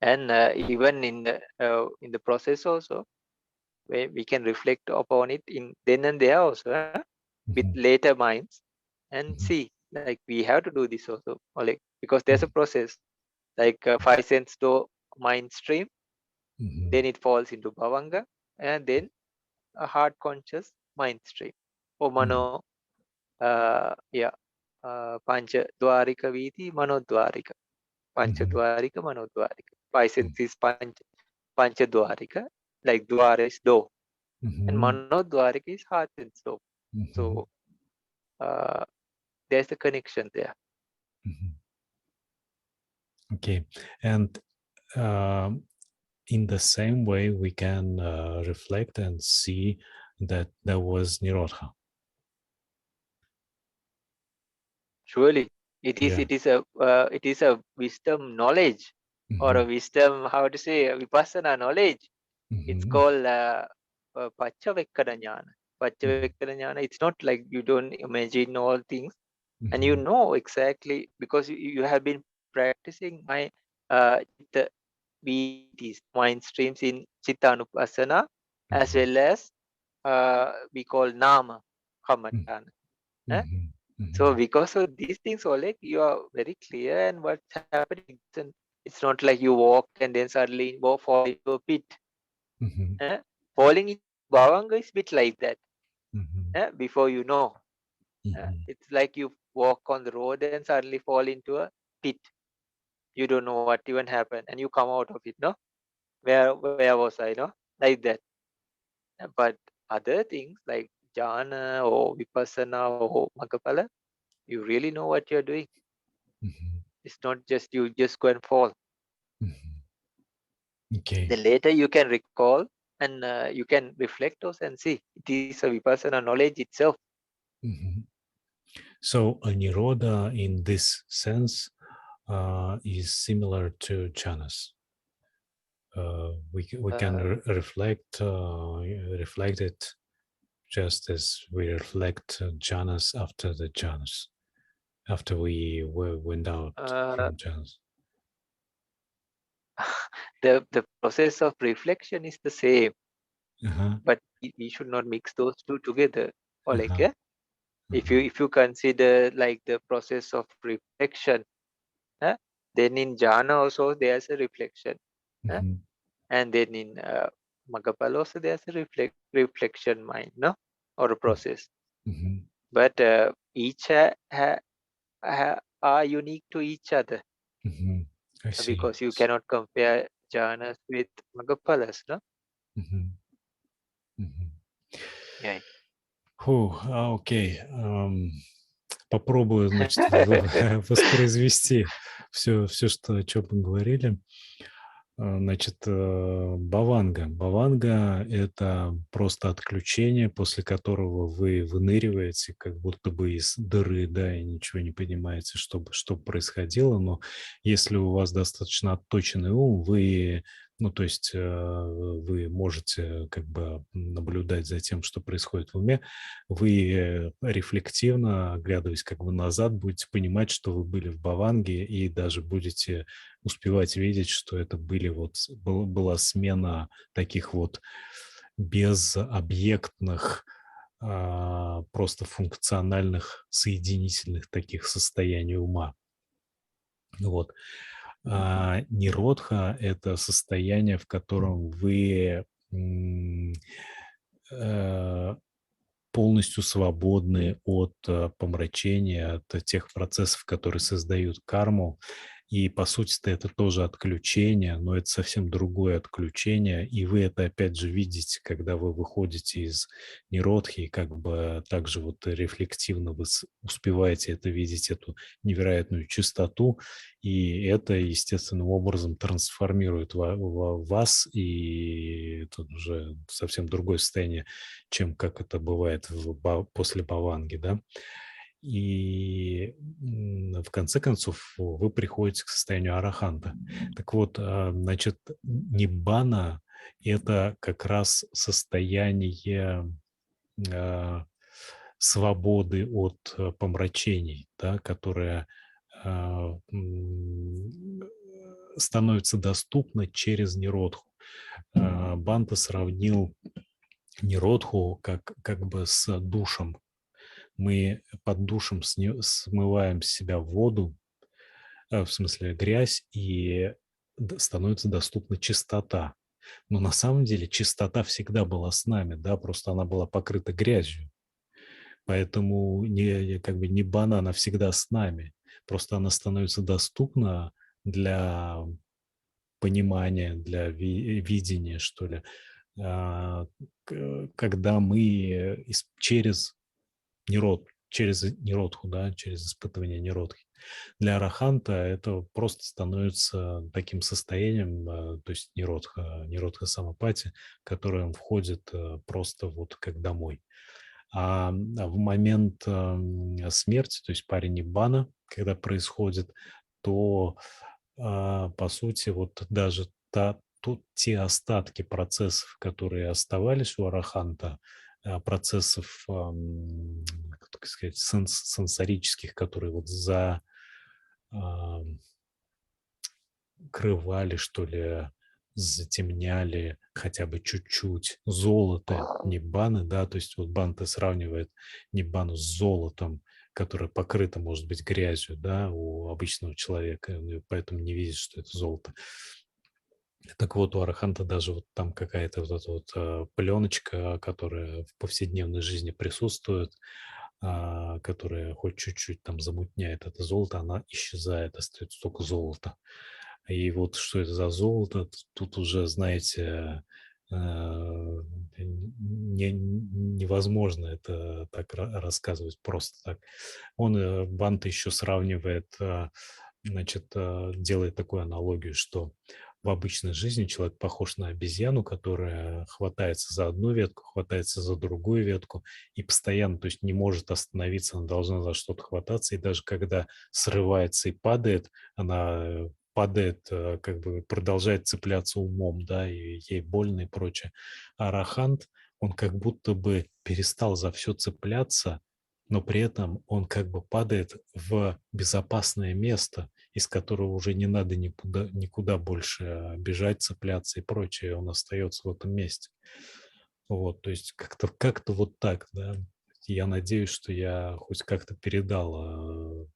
And even in the process also, where we can reflect upon it in then and there also, with later minds, and see, like we have to do this also, Oleg, because there's a process, like 5 sense door mind stream, then it falls into Bhavanga, and then a heart conscious mind stream, or mano, pancha dwarika viti, mano dwarika, pancha dwarika, mano dwarika. 5 sense is pancha dwarika, like dwara is door, and mano dwarika is heart sense door. So there's a connection there. Okay, and in the same way, we can reflect and see that there was Nirodha. Surely, it is a wisdom knowledge, or a wisdom, how to say, vipassana knowledge. It's called paccavakkana jnana. Paccavakkana jnana. It's not like you don't imagine all things, and you know exactly, because you have been practicing my chitta VTs, mind streams in chitta anupassana, as well as we call nama kammatthana. So because of these things, Oleg, you are very clear and what's happening. It's not like you walk and then suddenly fall into a pit. Falling into Bhavanga is a bit like that. Before you know, it's like you walk on the road and suddenly fall into a pit. You don't know what even happened, and you come out of it. No, where was I? No, like that. But other things like jhana or vipassana or magapala, you really know what you're doing. It's not just you just go and fall. Okay. Then later you can recall and you can reflect those and see it is a vipassana knowledge itself. So a Nirodha in this sense is similar to jhanas. We can reflect it just as we reflect jhanas after the jhanas, after we went out from jhanas. The process of reflection is the same, but we should not mix those two together. Or like, if you consider like the process of reflection, then in jhana also there's a reflection, and then in magapala also there's a reflection mind, no, or a process. But each are unique to each other, because you cannot compare jhanas with Magapalas, no? Мгм. Мгм. Yeah. Окей. Попробую, значит, воспроизвести все, что, о чем мы говорили. Значит, баванга. Баванга – это просто отключение, после которого вы выныриваете, как будто бы из дыры, да, и ничего не понимаете, что происходило. Но если у вас достаточно отточенный ум, вы, ну, то есть вы можете как бы наблюдать за тем, что происходит в уме, вы рефлективно, оглядываясь как бы назад, будете понимать, что вы были в баванге, и даже будете успевать видеть, что это была смена таких вот безобъектных, просто функциональных, соединительных таких состояний ума. Вот. Ниродха – это состояние, в котором вы полностью свободны от помрачения, от тех процессов, которые создают карму. И, по сути-то, это тоже отключение, но это совсем другое отключение. И вы это, опять же, видите, когда вы выходите из ниродхи, и как бы также вот рефлективно вы успеваете это видеть, эту невероятную чистоту. И это естественным образом трансформирует вас, и тут уже совсем другое состояние, чем как это бывает после баванги, да. И в конце концов вы приходите к состоянию араханта. Так вот, значит, ниббана – это как раз состояние свободы от помрачений, да, которое становится доступно через ниродху. Бханте сравнил ниродху как бы с душем. Мы под душем смываем с себя воду, в смысле грязь, и становится доступна чистота. Но на самом деле чистота всегда была с нами, да, просто она была покрыта грязью. Поэтому как бы ниббана, она всегда с нами. Просто она становится доступна для понимания, для видения, что ли, когда мы через ниродху, да, через испытывание ниродхи. Для араханта это просто становится таким состоянием, то есть ниродха самапати, которое он входит просто вот как домой. А в момент смерти, то есть париниббана, когда происходит, то, по сути, вот даже те остатки процессов, которые оставались у араханта, процессов, как так сказать, сенсорических, которые вот закрывали, что ли, затемняли хотя бы чуть-чуть золото ниббаны, да, то есть вот Бханте сравнивает ниббану с золотом, которое покрыто, может быть, грязью, да, у обычного человека, и поэтому не видит, что это золото. Так вот, у араханта даже вот там какая-то вот эта вот пленочка, которая в повседневной жизни присутствует, которая хоть чуть-чуть там замутняет это золото, она исчезает, остается только золото. И вот что это за золото, тут уже, знаете, невозможно это так рассказывать просто так. Бханте еще сравнивает, значит, делает такую аналогию, что в обычной жизни человек похож на обезьяну, которая хватается за одну ветку, хватается за другую ветку и постоянно, то есть не может остановиться, она должна за что-то хвататься, и даже когда срывается и падает, она падает, как бы продолжает цепляться умом, да, и ей больно и прочее. А арахант, он как будто бы перестал за все цепляться, но при этом он как бы падает в безопасное место, из которого уже не надо никуда больше бежать, цепляться и прочее, он остается в этом месте. Вот, то есть как-то вот так, да. Я надеюсь, что я хоть как-то передал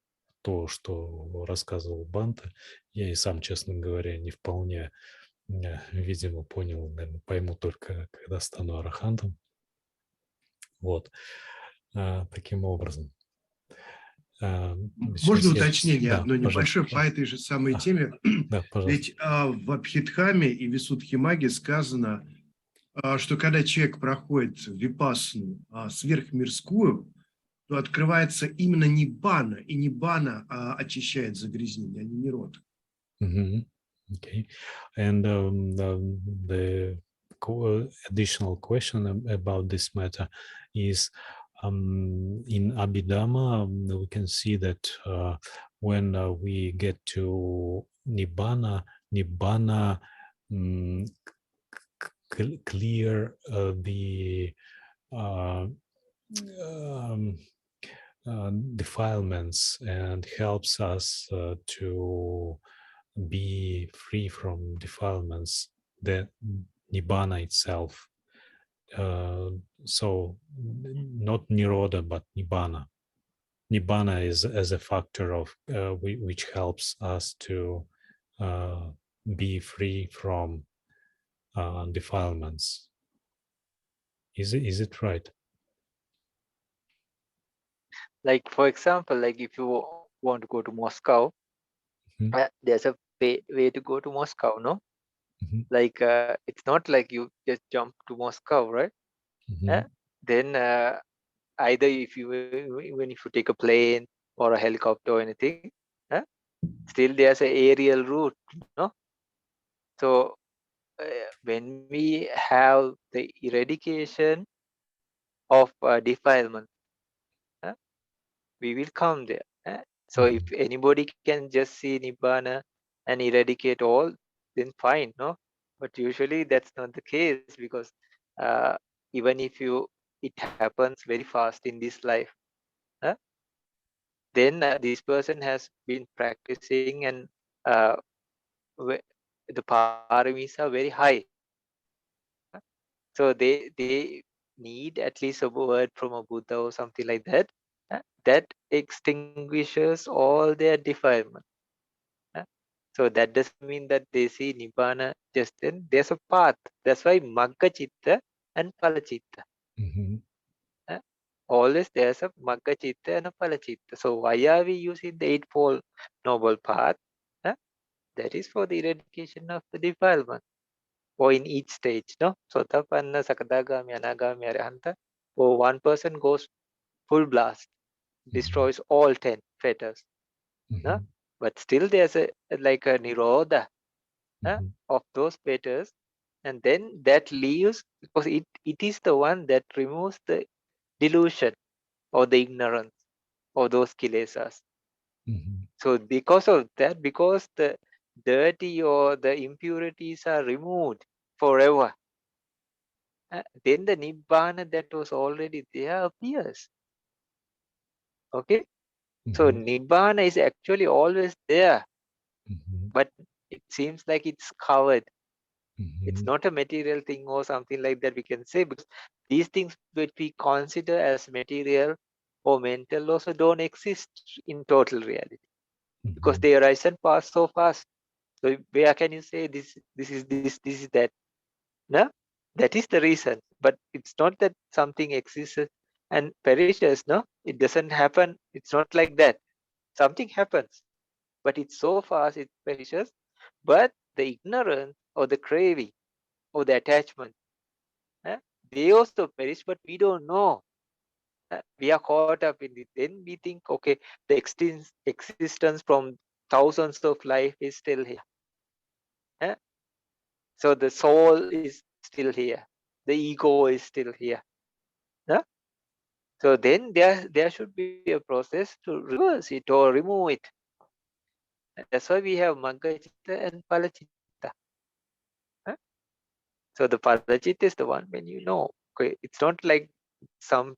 то, что рассказывал Бханте. Я и сам, честно говоря, не вполне, видимо, понял, наверное, пойму только, когда стану арахантом. Вот, таким образом. Можно уточнение одно небольшое пожалуйста. по этой же самой теме? Да, пожалуйста. Ведь в Абхидхаме и Висудхимаге сказано, что когда человек проходит випассану сверхмирскую, то открывается именно ниббана, и ниббана очищает загрязнение, а не нирод. Okay. And the additional question about this matter is in Abhidhamma, we can see that when we get to Nibbana, Nibbana clear the defilements and helps us to be free from defilements, the Nibbana itself. So not Nirodha, but Nibbana. Nibbana is as a factor of which helps us to be free from defilements. Is it right? Like, for example, like if you want to go to Moscow, there's a way to go to Moscow, no? Like it's not like you just jump to Moscow, right? Then either if you take a plane or a helicopter or anything, still there's an aerial route, no? So when we have the eradication of defilement, we will come there. So if anybody can just see Nibbana and eradicate all, then fine, no? But usually that's not the case, because even if it happens very fast in this life, then this person has been practicing, and the paramis are very high. So they need at least a word from a Buddha or something like that, that extinguishes all their defilement. So that doesn't mean that they see Nibbana just then. There's a path. That's why Magga Chitta and Phala Chitta. Always there's a Magga Chitta and a Phala Chitta. So why are we using the Eightfold Noble Path? That is for the eradication of the defilement. Or in each stage, no? Sotapanna, Sakadagami, Anagami, Arahanta. Or one person goes full blast, destroys all 10 fetters. No? But still there's like a nirodha of those fetters, and then that leaves, because it is the one that removes the delusion or the ignorance or those kilesas. So because of that, because the dirty or the impurities are removed forever, then the Nibbana that was already there appears. Okay? So Nibbana is actually always there, but it seems like it's covered. It's not a material thing or something like that we can say, because these things which we consider as material or mental also don't exist in total reality, because they arise and pass so fast. So where can you say this is that? No? That is the reason. But it's not that something exists and perishes, no? It doesn't happen. It's not like that. Something happens, but it's so fast it perishes. But the ignorance or the craving or the attachment, they also perish, but we don't know. We are caught up in it. Then we think, okay, the existence from thousands of life is still here. So the soul is still here. The ego is still here. So then there should be a process to reverse it or remove it. That's why we have Magga Chitta and Phala Chitta. So the Phala Chitta is the one when you know. Okay, it's not like some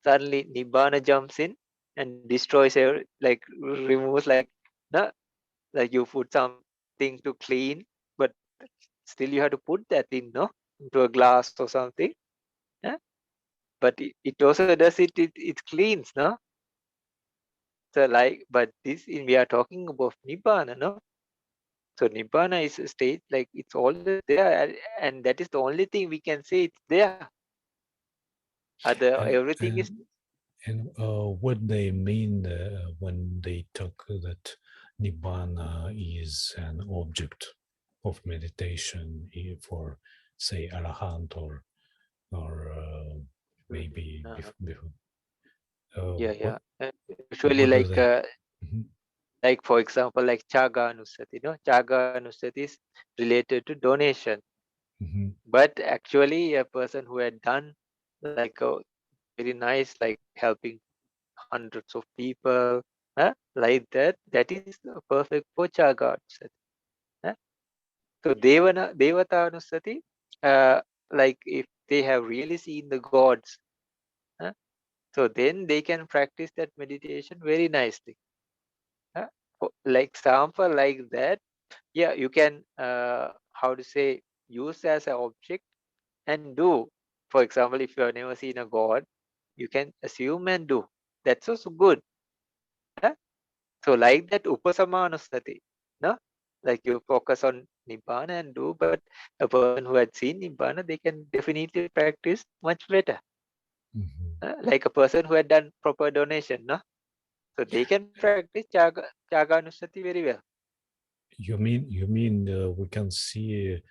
suddenly Nibbana jumps in and destroys like removes, like like you put something to clean, but still you have to put that in, no, into a glass or something. But it also does it cleans, no. So like, but we are talking about Nibbana, no. So Nibbana is a state like it's always there, and that is the only thing we can say it's there. Everything is And what they mean when they talk that Nibbana is an object of meditation for, say, Arahant or maybe before. Yeah. Usually, What do they? like for example, like Chaga Anusati. Chaga Anusati is related to donation. But actually, a person who had done like a very nice, like helping hundreds of people, like that is perfect for Chaga Anusati. So Devata Anusati, like if they have really seen the gods, so then they can practice that meditation very nicely. Like example like that, yeah, you can how to say, use as an object and do. For example, if you have never seen a god, you can assume and do. That's also good. So like that upasamanusati, no? Like you focus on Nibbana and do, but a person who had seen Nibbana, they can definitely practice much better. Like a person who had done proper donation, no? So they can practice Chaganusati very well. You mean we can see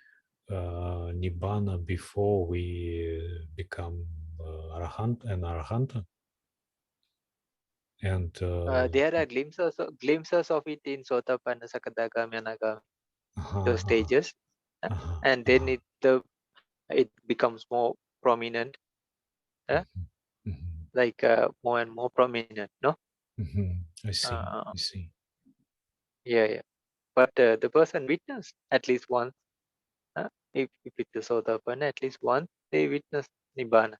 Nibbana before we become Arahanta? And there are glimpses of it in Sotapanna, Sakadagami, Anagami, those stages, and then it becomes more prominent, like more and more prominent, no? I see. Yeah. But the person witnessed at least once. If it's a Sotapanna, at least once they witness Nibbana.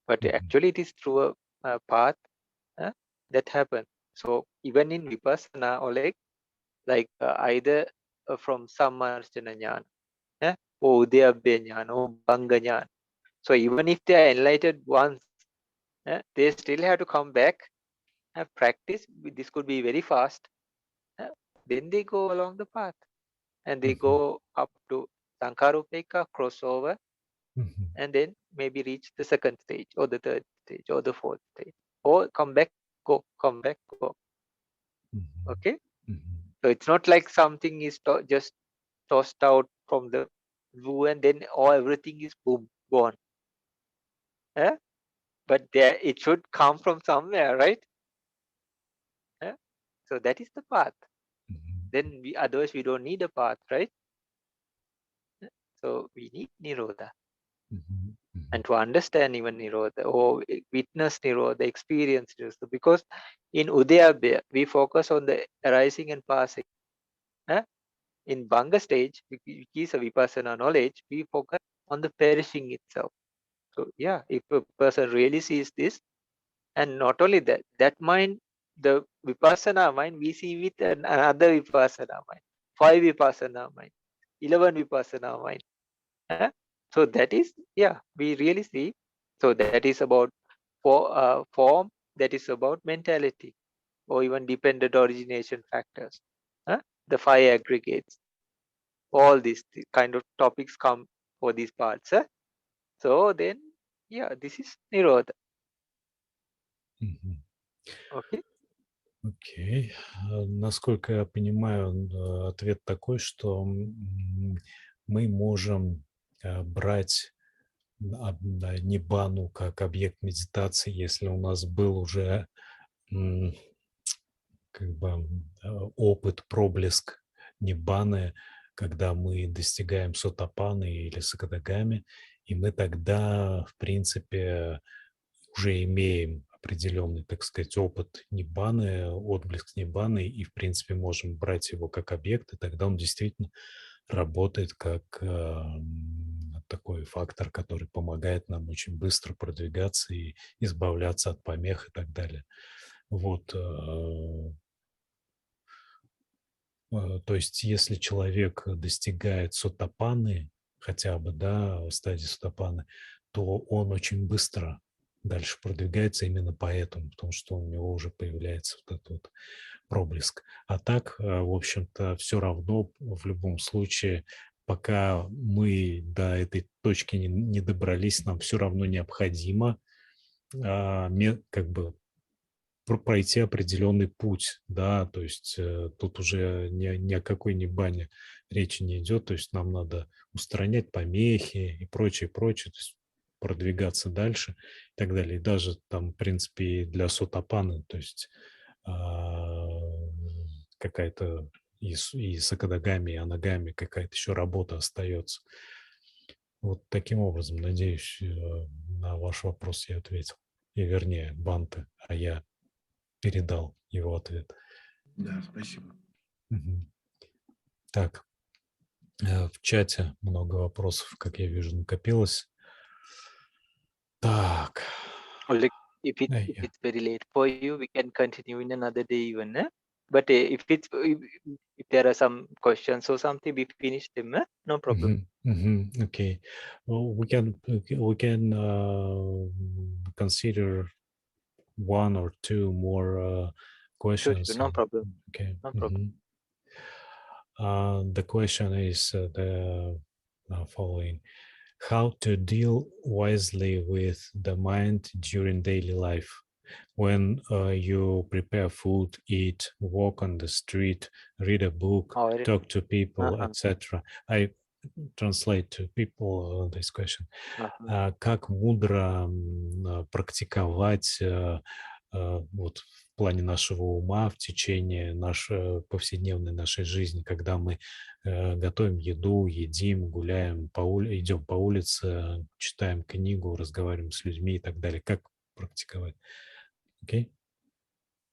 But actually, it is through a path that happens. So even in Vipassana, or like either from Sammarchana Jnana, or Udyabhya Jnana, or Bhanga Jnana. So even if they are enlightened once, they still have to come back and practice. This could be very fast. Then they go along the path and they go up to Sankarupeka, crossover, and then maybe reach the second stage or the third stage or the fourth stage, or come back, go, come back, go. Okay. So it's not like something is just tossed out from the blue and then everything is boom, gone. But there, it should come from somewhere, right? So that is the path. Then otherwise we don't need a path, right? So we need Nirodha. And to understand even Nirodha, or witness Nirodha, experience Nirodha, because in Udayabhya, we focus on the arising and passing. In Bhanga stage, which is a Vipassana knowledge, we focus on the perishing itself. So yeah, if a person really sees this, and not only that, that mind, the Vipassana mind, we see with another Vipassana mind, 5 Vipassana mind, 11 Vipassana mind. So that is, yeah, we really see. So that is about form, that is about mentality, or even dependent origination factors, the 5 aggregates. All these kind of topics come for these parts. So then, yeah, this is Nirodha. Okay. Окей. Насколько я понимаю, ответ такой, что мы можем брать Ниббану как объект медитации, если у нас был уже как бы опыт, проблеск Ниббаны, когда мы достигаем Сотапаны или Сакадагами, и мы тогда, в принципе, уже имеем определенный, так сказать, опыт Ниббаны, отблеск Ниббаны, и, в принципе, можем брать его как объект, и тогда он действительно работает как такой фактор, который помогает нам очень быстро продвигаться и избавляться от помех и так далее. Вот. То есть, если человек достигает сотапаны, хотя бы, да, стадии сотапаны, то он очень быстро дальше продвигается именно поэтому, потому что у него уже появляется вот этот вот проблеск. А так, в общем-то, все равно в любом случае, пока мы до этой точки не добрались, нам все равно необходимо как бы пройти определенный путь, да, то есть тут уже ни о какой ни бане речи не идет, то есть нам надо устранять помехи и прочее, прочее, то есть продвигаться дальше и так далее. И даже там, в принципе, и для сотапаны, то есть какая-то и сакадагами, и анагами какая-то еще работа остается. Вот таким образом, надеюсь, на ваш вопрос я ответил. И вернее, Бханте, а я передал его ответ. Да, спасибо. Мгм. Так, в чате много вопросов, как я вижу, накопилось. Так. Like if Yeah. it's very late for you, we can continue in another day even. But if there are some questions or something, we finish them. No problem. Okay. Well, we can consider one or two more Sure, questions. no problem. Okay. No problem. The question is the following: how to deal wisely with the mind during daily life when you prepare food, eat, walk on the street, read a book, talk to people, etc. I translate to people this question. Как мудро практиковать вот в плане нашего ума в течение нашей повседневной нашей жизни, когда мы готовим еду, едим, гуляем, идем по улице, читаем книгу, разговариваем с людьми и так далее. Как практиковать? Okay?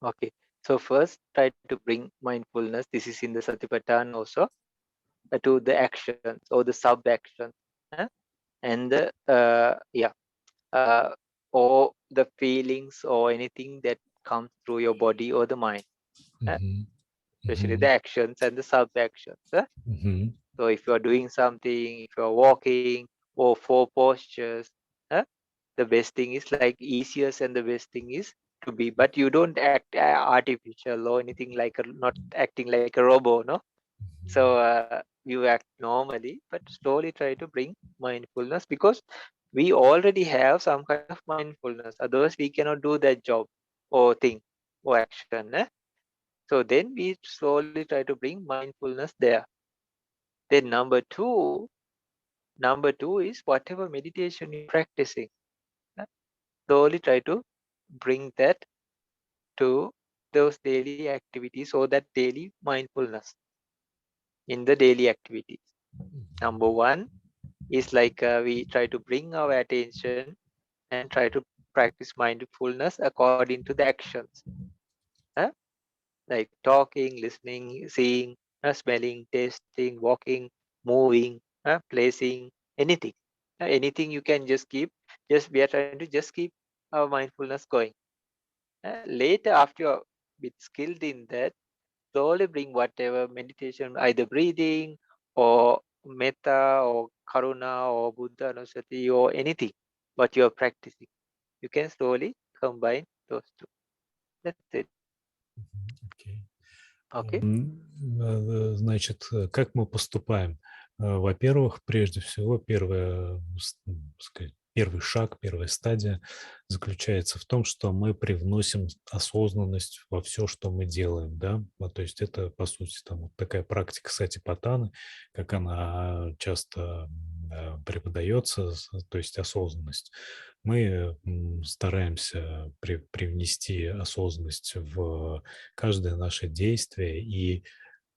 Okay. So first, try to bring mindfulness. This is in the Satipatthana also, to the actions or the sub-actions. And or the feelings or anything that comes through your body or the mind, especially the actions and the sub-actions. So if you are doing something, if you are walking, or four postures, the best thing is like easiest and the best thing is to be, but you don't act artificial or anything like not acting like a robot, no? So you act normally, but slowly try to bring mindfulness, because we already have some kind of mindfulness. Otherwise, we cannot do that job or thing or action. So then we slowly try to bring mindfulness there. Then number two is whatever meditation you're practicing, slowly try to bring that to those daily activities or that daily mindfulness in the daily activities. Number one is like we try to bring our attention and try to practice mindfulness according to the actions, like talking, listening, seeing, smelling, tasting, walking, moving, placing, anything. Anything you can just keep, we are trying to just keep our mindfulness going. Later, after you're a bit skilled in that, slowly bring whatever meditation, either breathing or metta or karuna or buddha anusati or anything what you are practicing. You can slowly combine those two. That's it. Okay. Значит, как мы поступаем? Во-первых, прежде всего, первый шаг, первая стадия заключается в том, что мы привносим осознанность во все, что мы делаем, да, то есть это, по сути, там вот такая практика сатипатаны, как она часто преподается, то есть осознанность. Мы стараемся привнести осознанность в каждое наше действие и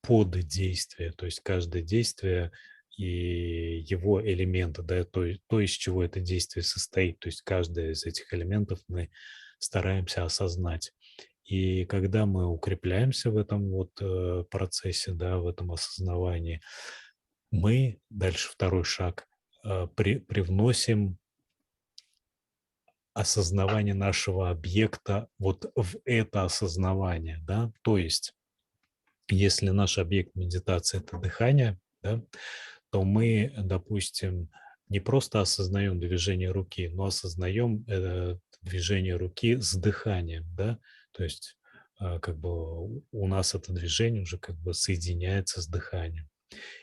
поддействие, то есть каждое действие и его элементы, да, то, из чего это действие состоит, то есть каждый из этих элементов мы стараемся осознать. И когда мы укрепляемся в этом вот процессе, да, в этом осознавании, мы, дальше второй шаг, привносим осознавание нашего объекта вот в это осознавание, да, то есть если наш объект медитации – это дыхание, да, то мы, допустим, не просто осознаем движение руки, но осознаем движение руки с дыханием, да, то есть как бы у нас это движение уже как бы соединяется с дыханием.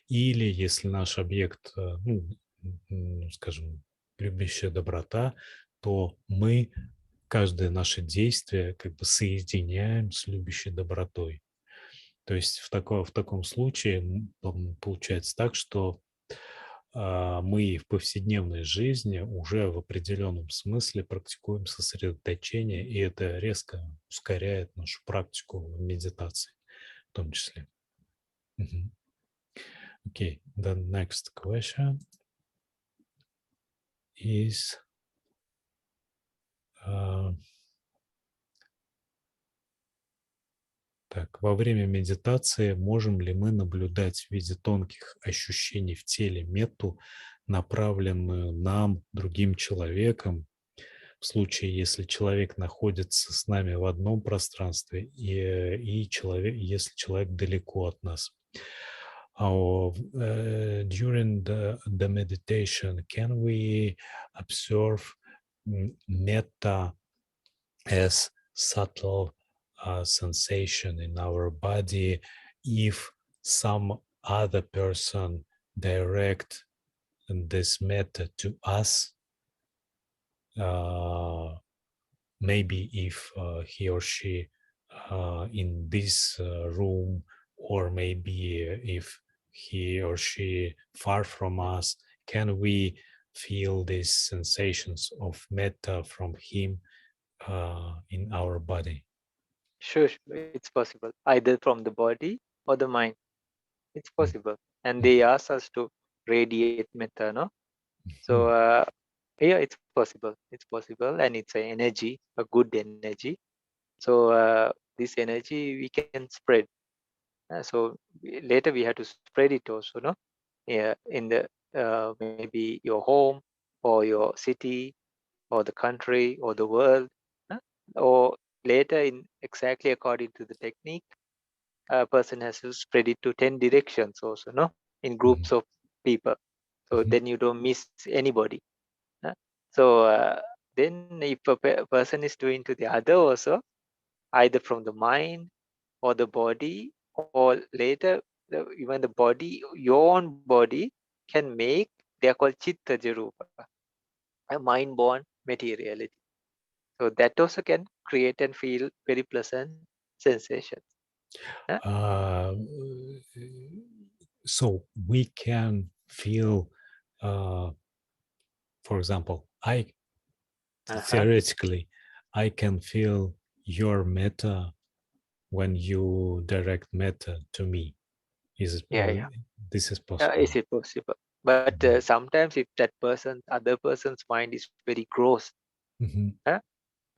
Или если наш объект, ну, скажем, любящая доброта, то мы каждое наше действие как бы соединяем с любящей добротой. То есть в таком случае получается так, что мы в повседневной жизни уже в определенном смысле практикуем сосредоточение, и это резко ускоряет нашу практику медитации в том числе. Okay, the next question is так, во время медитации можем ли мы наблюдать в виде тонких ощущений в теле метту, направленную нам, другим человеком, в случае, если человек находится с нами в одном пространстве и если человек далеко от нас? During the meditation, can we observe metta as subtle sensation in our body if some other person direct this metta to us? Maybe if he or she in this room, or maybe if he or she far from us, can we feel these sensations of metta from him in our body? Sure, it's possible. Either from the body or the mind. It's possible. And they ask us to radiate metta, no? So yeah, it's possible. It's possible, and it's an energy, a good energy. So this energy we can spread. So later we have to spread it also, no? Yeah, in the maybe your home or your city or the country or the world, or later in exactly according to the technique, a person has to spread it to 10 directions also, no? In groups of people. So then you don't miss anybody. So then if a person is doing to the other also, either from the mind or the body, or later even the body, your own body can make, they are called chitta jarupa, a mind-born materiality. So that also can create and feel very pleasant sensations. So we can feel, for example, theoretically, I can feel your metta when you direct metta to me. Is it? Yeah. This is possible. Is it possible? But sometimes if that other person's mind is very gross,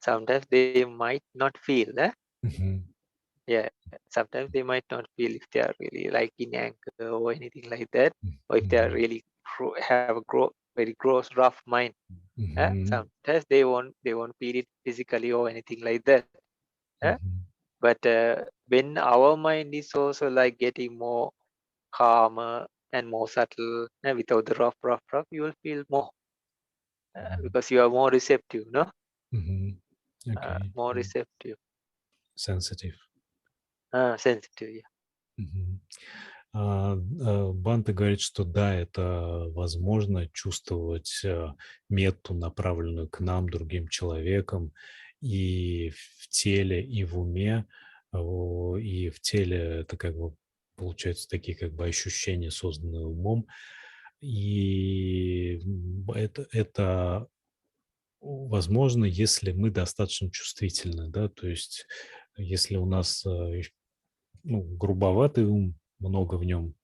sometimes they might not feel. Yeah, sometimes they might not feel if they are really like in anger or anything like that, or if they are really have a very gross, rough mind. Sometimes they won't feel it physically or anything like that. But when our mind is also like getting more calmer and more subtle, and without the rough, you will feel more because you are more receptive, no? Okay. More receptive. Sensitive. Sensitive, yeah. Бханте говорит, что да, это возможно чувствовать метту, направленную к нам, другим человеком, и в теле, и в уме. И в теле это как бы получаются такие как бы ощущения, созданные умом. И это возможно, если мы достаточно чувствительны, да, то есть если у нас грубоватый ум, много в нем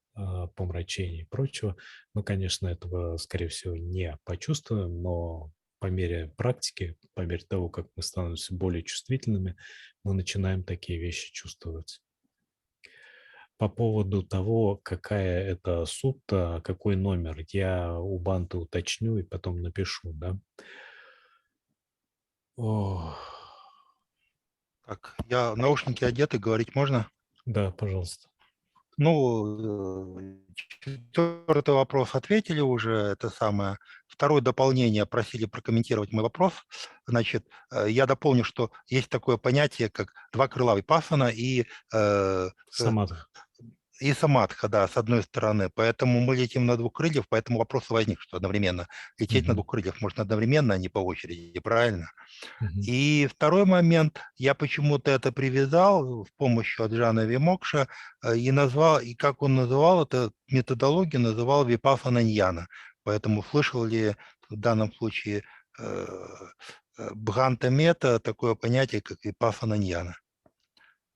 помрачений и прочего, мы, конечно, этого, скорее всего, не почувствуем, но по мере практики, по мере того, как мы становимся более чувствительными, мы начинаем такие вещи чувствовать. По поводу того, какая это сутта, какой номер, я у Бханте уточню и потом напишу, да. Так, наушники одеты, говорить можно? Да, пожалуйста. Ну, 4-й вопрос ответили уже, это самое. 2-е дополнение просили прокомментировать мой вопрос. Значит, я дополню, что есть такое понятие, как два крыла випассана и самадха. И самадха, да, с одной стороны. Поэтому мы летим на двух крыльях, поэтому вопрос возник, что одновременно. Лететь на двух крыльях можно одновременно, а не по очереди, правильно? И второй момент, я почему-то это привязал с помощью Аджана Вимокша и назвал, и как он называл, это методологию называл випассана-ньяна. Поэтому слышал ли в данном случае Бханте Метта такое понятие, как випассана-ньяна?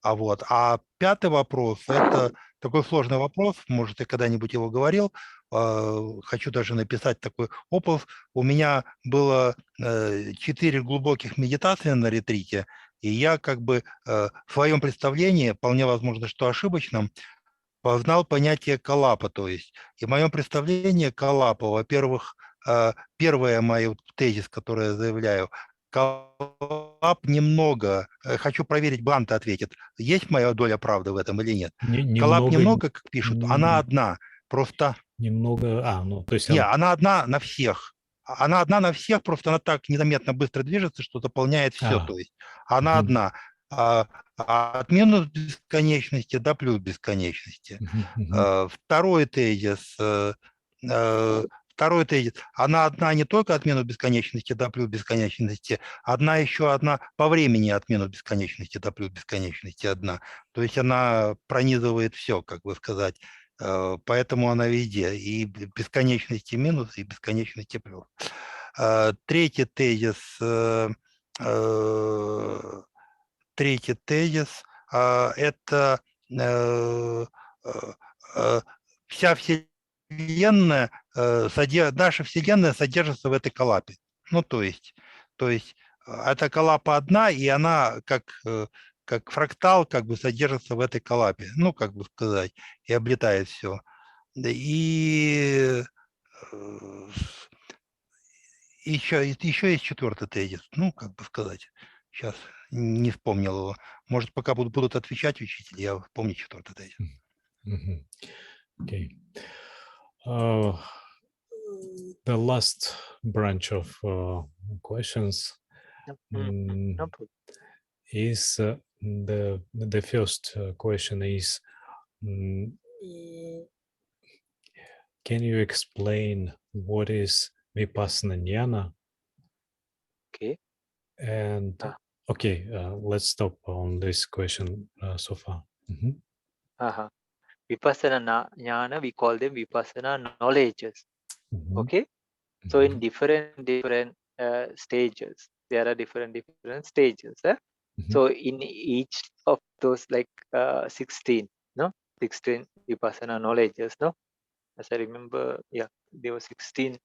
А пятый вопрос, это такой сложный вопрос, может, я когда-нибудь его говорил, хочу даже написать такой опус. У меня было 4 глубоких медитации на ретрите, и я как бы в своем представлении, вполне возможно, что ошибочном, познал понятие калапа, то есть. И в моем представлении калапа, во-первых, первое мой тезис, который я заявляю, калап немного, хочу проверить, Бханте ответит, есть моя доля правды в этом или нет? Калап немного, как пишут, она одна, просто... Немного, ну, то есть... Нет, она одна на всех. Она одна на всех, просто она так незаметно быстро движется, что заполняет все, то есть она одна. От минус бесконечности до плюс бесконечности. Второй тезис, она одна не только от минус бесконечности до плюс бесконечности, одна еще одна по времени от минус бесконечности до плюс бесконечности одна. То есть она пронизывает все, как бы сказать. Поэтому она везде. И бесконечности минус, и бесконечности плюс. Третий тезис это вся Вселенная, наша Вселенная содержится в этой калапе. Ну, то есть эта калапа одна, и она как фрактал как бы содержится в этой калапе. Ну, как бы сказать, и облетает все. И еще есть четвертый тезис. Ну, как бы сказать, сейчас не вспомнил его. Может, пока будут отвечать учитель, я помню четвертый тезис. Okay. The last branch of questions is the first question is, can you explain what is Vipassana Jnana? Okay. And okay, let's stop on this question so far. Vipassana Jnana, we call them Vipassana knowledges. Okay. So in different stages, there are different stages. So in each of those, like 16 Vipassana knowledges, no? As I remember, yeah, there were 16.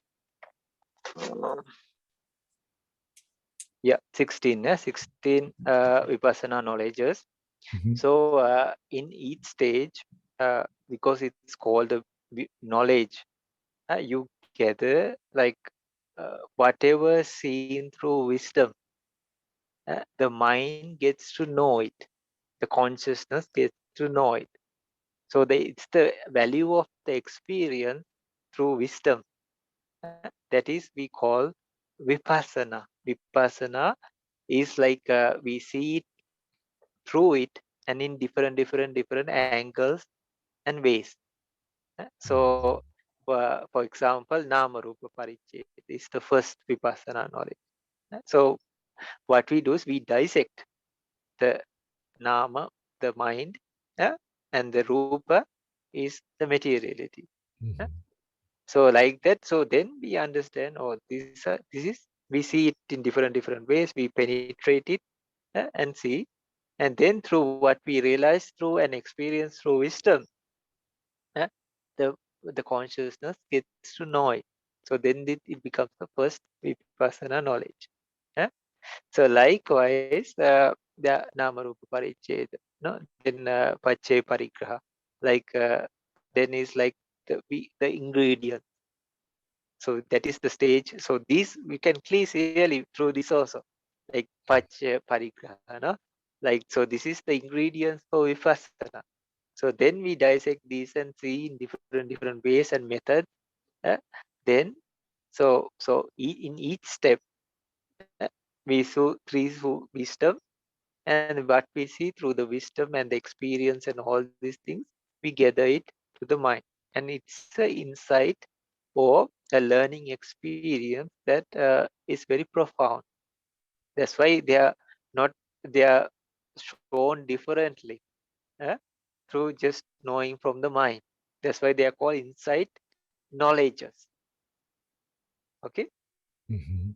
16 Vipassana knowledges. So in each stage, because it's called a knowledge, you gather like whatever seen through wisdom, the mind gets to know it, the consciousness gets to know it. So it's the value of the experience through wisdom. That is, we call Vipassana. Vipassana is like we see it through it and in different angles and ways. So, for example, Nama Rupa Paricheta is the first Vipassana knowledge. So, what we do is we dissect the Nama, the mind, and the Rupa is the materiality. So, like that, so then we understand, this is, we see it in different ways, we penetrate it and see. And then through what we realize through an experience through wisdom, the consciousness gets to know it. So then it becomes the first Vipassana knowledge. So likewise, the Namarupa Paricheda, then Pache Parigraha, like then is like the ingredient. So that is the stage. So these we can clearly through this also, like Pache Parigraha, no? Like, so this is the ingredients for Vipassana. So then we dissect these and see in different ways and methods. Then, so in each step, we saw through wisdom, and what we see through the wisdom and the experience and all these things. we gather it to the mind. And it's an insight or a learning experience that is very profound. That's why they are shown differently through just knowing from the mind. That's why they are called insight knowledges. Okay? Мгм.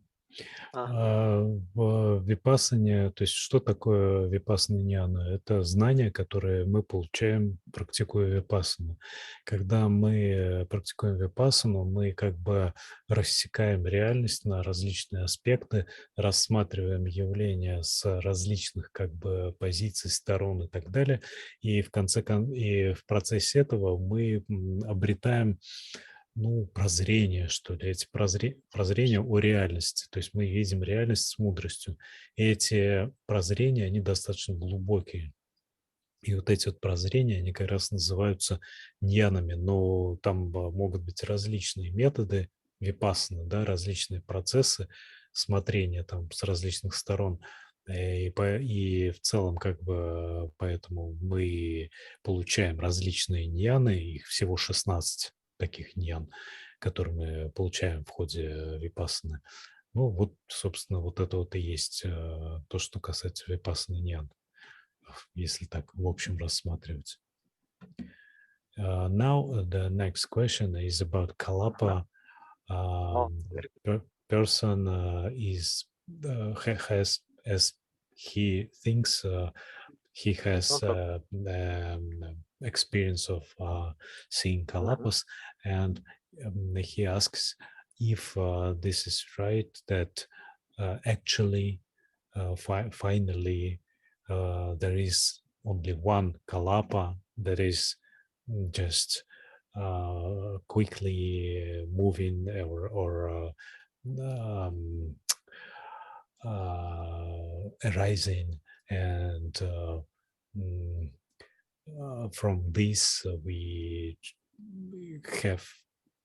Uh-huh. В випассане, то есть что такое випассана ньяна? Это знания, которые мы получаем, практикуя випассану. Когда мы практикуем випассану, мы как бы рассекаем реальность на различные аспекты, рассматриваем явления с различных как бы позиций, сторон и так далее. И в процессе этого мы обретаем прозрение, что ли, эти прозрения о реальности. То есть мы видим реальность с мудростью. И эти прозрения, они достаточно глубокие. И вот эти вот прозрения, они как раз называются ньянами. Но там могут быть различные методы випассаны, да, различные процессы смотрения там с различных сторон. И в целом как бы поэтому мы получаем различные ньяны, их всего 16 таких ньян, которые мы получаем в ходе випассаны. Ну вот, собственно, вот это вот и есть то, что касается випассаны ньян, если так в общем рассматривать. Now the next question is about kalapa. Person has, as he thinks, he has experience of seeing kalapas, and he asks if this is right, that actually finally there is only one kalapa that is just quickly moving or arising, and from this we have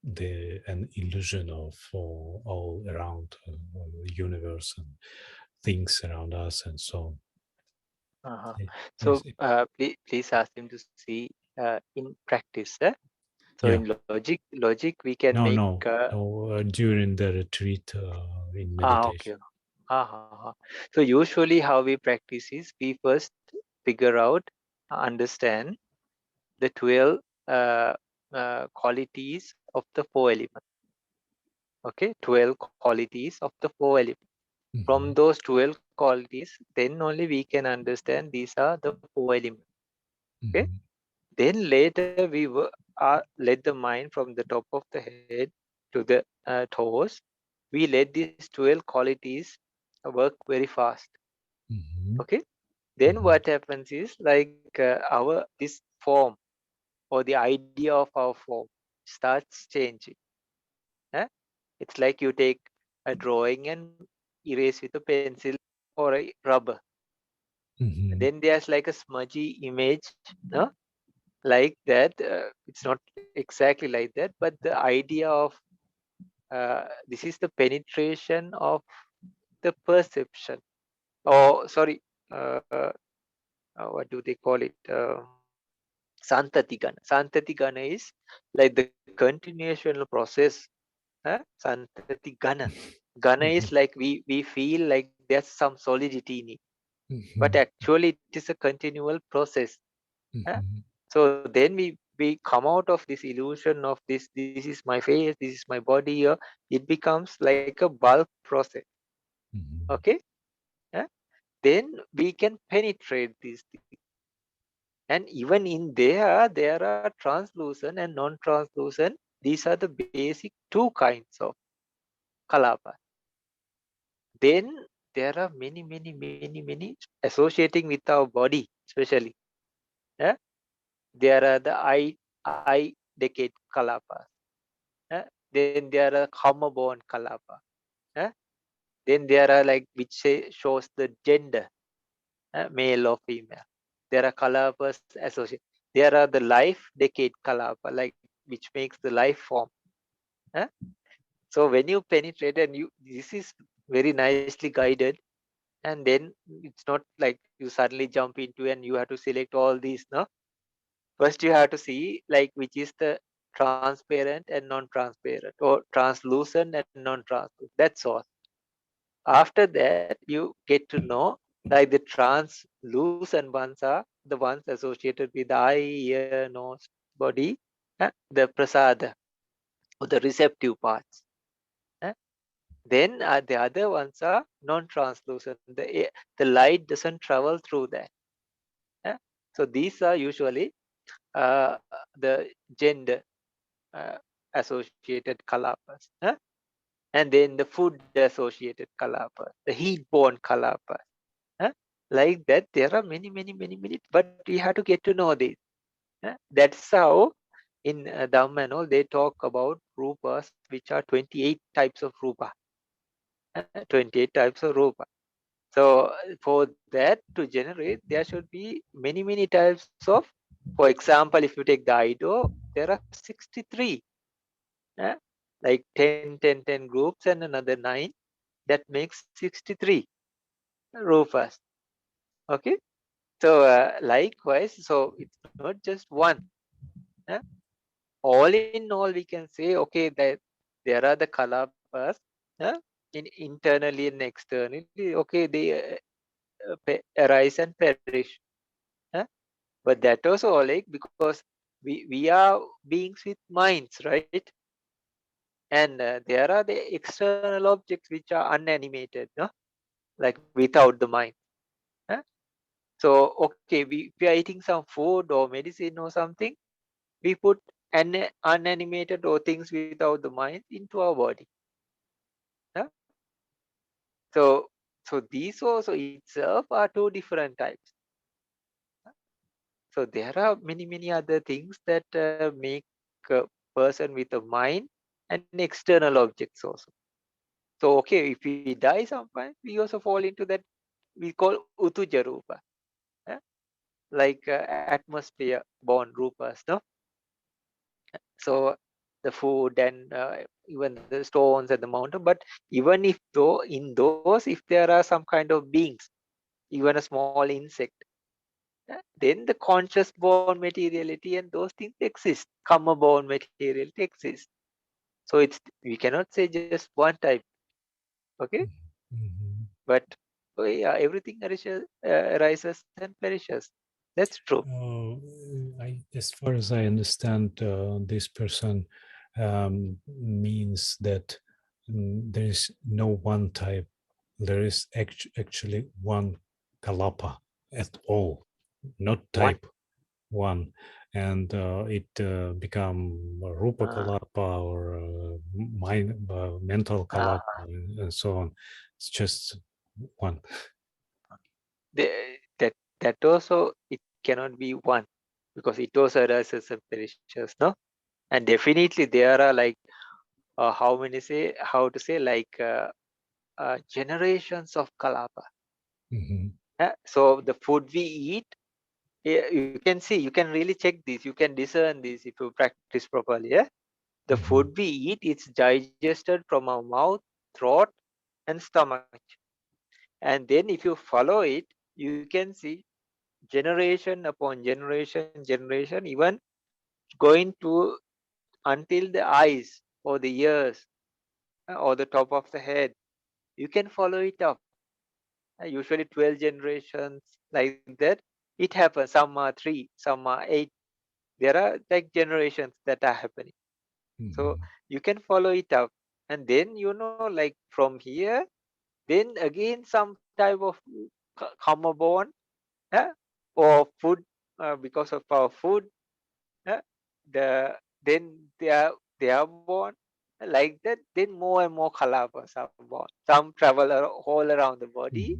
an illusion of all around the universe and things around us and so on. So please ask him to see in practice. So Yeah. in logic we can make during the retreat in meditation. Okay. So usually how we practice is we first figure out, understand the 12 qualities of the 4 elements. Okay, 12 qualities of the 4 elements. Mm-hmm. From those 12 qualities, then only we can understand these are the 4 elements. Okay. Mm-hmm. Then later we let the mind from the top of the head to the toes. We let these 12 qualities work very fast. Mm-hmm. Okay. Then Mm-hmm. what happens is like this form or the idea of our form starts changing. It's like you take a drawing and erase with a pencil or a rubber. Mm-hmm. Then there's like a smudgy image, like that. It's not exactly like that, but the idea of this is the penetration of the perception. What do they call it? Santatigana. Santatigana is like the continuation process. Santatigana. Gana is like we feel like there's some solidity in it. Mm-hmm. But actually it is a continual process. Mm-hmm. So then we come out of this illusion of this is my face, this is my body. It becomes like a bulk process. Mm-hmm. Okay. Then we can penetrate these things. And even in there are translucent and non-translucent. These are the basic 2 kinds of kalapa. Then there are many associating with our body, especially. There are the eye decade kalapas. Then there are karma born kalapa. Then there are like which shows the gender, male or female. There are kalapas associated. There are the life decade kalapa, like which makes the life form. So when you penetrate and this is very nicely guided, and then it's not like you suddenly jump into and you have to select all these, no? First, you have to see like which is the transparent and non-transparent, or translucent and non-translucent. That's all. After that, you get to know like the translucent ones are the ones associated with eye, ear, nose, body, the prasada, or the receptive parts. Then the other ones are non-translucent. The light doesn't travel through that. So these are usually the gender associated kalapas. And then the food associated kalapas, the heat-borne kalapas. Like that, there are many, but we have to get to know this. That's how in Dhamma and all, they talk about rupas, which are 28 types of rupa. 28 types of rupa. So for that to generate, there should be many types of, for example, if you take the Ido, there are 63. Like 10 groups and another 9. That makes 63 rupas. Okay. So likewise, so it's not just one. All in all, we can say, okay, that there are the kalapas internally and externally. Okay, they arise and perish. But that also like because we are beings with minds, right? And there are the external objects which are unanimated, no? Like without the mind. So okay, we are eating some food or medicine or something. We put an unanimated or things without the mind into our body. So these also itself are two different types. So there are many other things that make a person with a mind and external objects also. So okay, if we die sometime, we also fall into that we call utuja rupa, like atmosphere born rupas, no? So the food and even the stones and the mountain. But even if though in those, if there are some kind of beings, even a small insect, then the conscious born materiality and those things exist. Karma born materiality exists. So it's we cannot say just one type. Okay. But oh yeah, everything arises and perishes. That's true. As far as I understand, this person means that there is no one type. There is actually one kalapa at all, not type one, and it become rupa kalapa or mental kalapa and so on. It's just one. That also it cannot be one because it also arises and perishes, no? And definitely there are like how to say like generations of kalapa. So the food we eat, you can see, you can really check this, you can discern this if you practice properly. The food we eat, it's digested from our mouth, throat, and stomach. And then if you follow it, you can see generation upon generation, even going to until the eyes or the ears or the top of the head. You can follow it up. Usually 12 generations like that. It happens. Some are 3, some are 8. There are like generations that are happening. So you can follow it up. And then, like from here, then again some type of karma born or food because of our food. Then they are born like that. Then more and more kalapas are born. Some travel all around the body.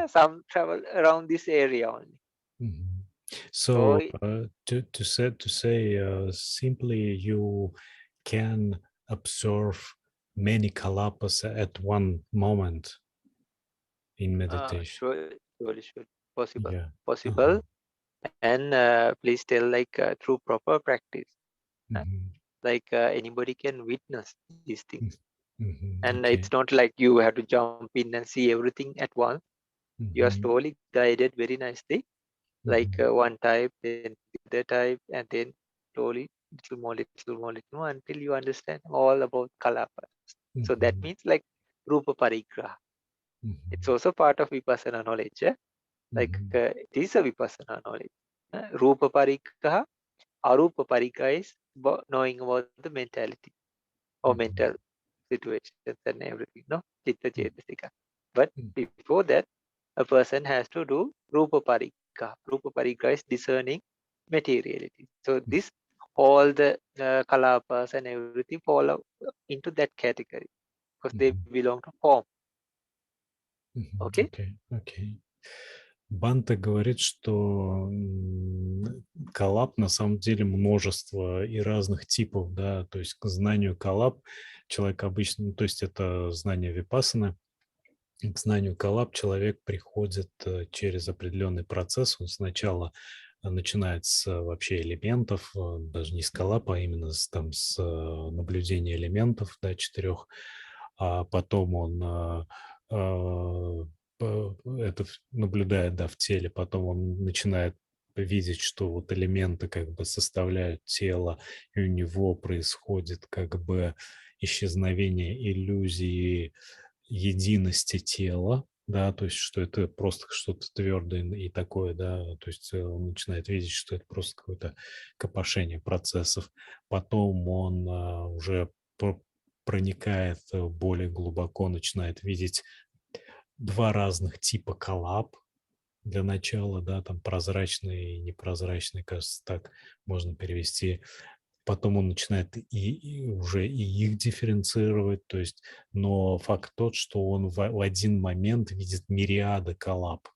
Some travel around this area only. So to say simply, you can observe many kalapas at one moment in meditation. Sure. Possible. Yeah. Possible. And please tell like through proper practice. Like anybody can witness these things. And Okay. it's not like you have to jump in and see everything at once. You are slowly guided very nicely. like one type, then the other type, and then slowly, little more, until you understand all about kalapas. So that means like rupa parigraha. It's also part of vipassana knowledge. Like it is a vipassana knowledge. Rupa parigraha, arupa parigraha is knowing about the mentality or mental situations and everything, no? Chitta chetasika. But before that, a person has to do rupa parikka. Rupa parikka is discerning materiality. So this, all the kalapas and everything fall into that category because they belong to form. Okay? Окей. Бханте говорит, что коллаб на самом деле множество и разных типов, да, то есть к знанию коллаб человек обычно, то есть это знание випассаны, к знанию коллаб человек приходит через определенный процесс, он сначала начинает с вообще элементов, даже не с коллаб, а именно с наблюдения элементов, да, 4, а потом он это наблюдает, да, в теле, потом он начинает видеть, что вот элементы как бы составляют тело, и у него происходит как бы исчезновение иллюзии единости тела, да, то есть что это просто что-то твердое и такое, да, то есть он начинает видеть, что это просто какое-то копошение процессов. Потом он уже проникает более глубоко, начинает видеть 2 разных типа коллаб для начала, да, там прозрачный и непрозрачный, кажется, так можно перевести. Потом он начинает уже их дифференцировать, то есть, но факт тот, что он в один момент видит мириады коллаб.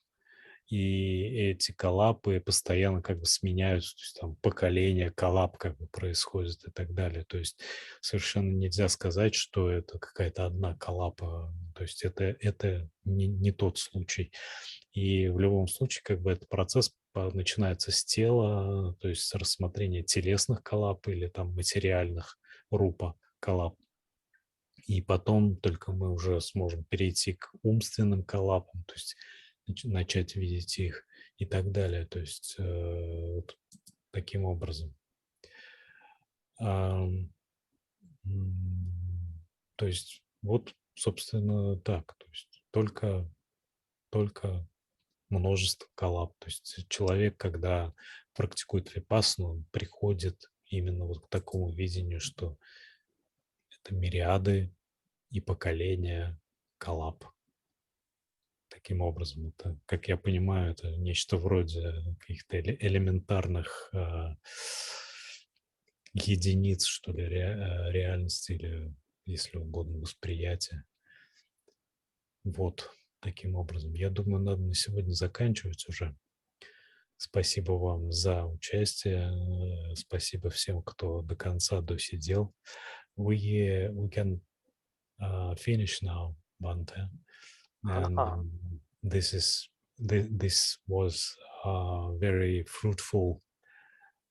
И эти коллабы постоянно как бы сменяются, то есть там поколение коллаб как бы происходит и так далее. То есть совершенно нельзя сказать, что это какая-то одна коллаба. То есть это не тот случай. И в любом случае как бы этот процесс начинается с тела, то есть с рассмотрения телесных коллаб или там материальных рупа коллаб. И потом только мы уже сможем перейти к умственным коллабам, то есть начать видеть их и так далее. То есть вот таким образом. То есть вот, собственно, так. То есть только множество коллаб. То есть человек, когда практикует випассану, он приходит именно вот к такому видению, что это мириады и поколения коллаб. Таким образом, это, как я понимаю, это нечто вроде каких-то элементарных единиц, что ли, реальности или, если угодно, восприятия. Вот, таким образом. Я думаю, надо на сегодня заканчивать уже. Спасибо вам за участие. Спасибо всем, кто до конца досидел. We can finish now, Bhante. And this was a very fruitful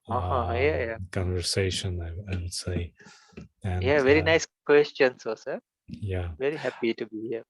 conversation, I would say. And yeah, very nice questions, sir. yeah, Very happy to be here.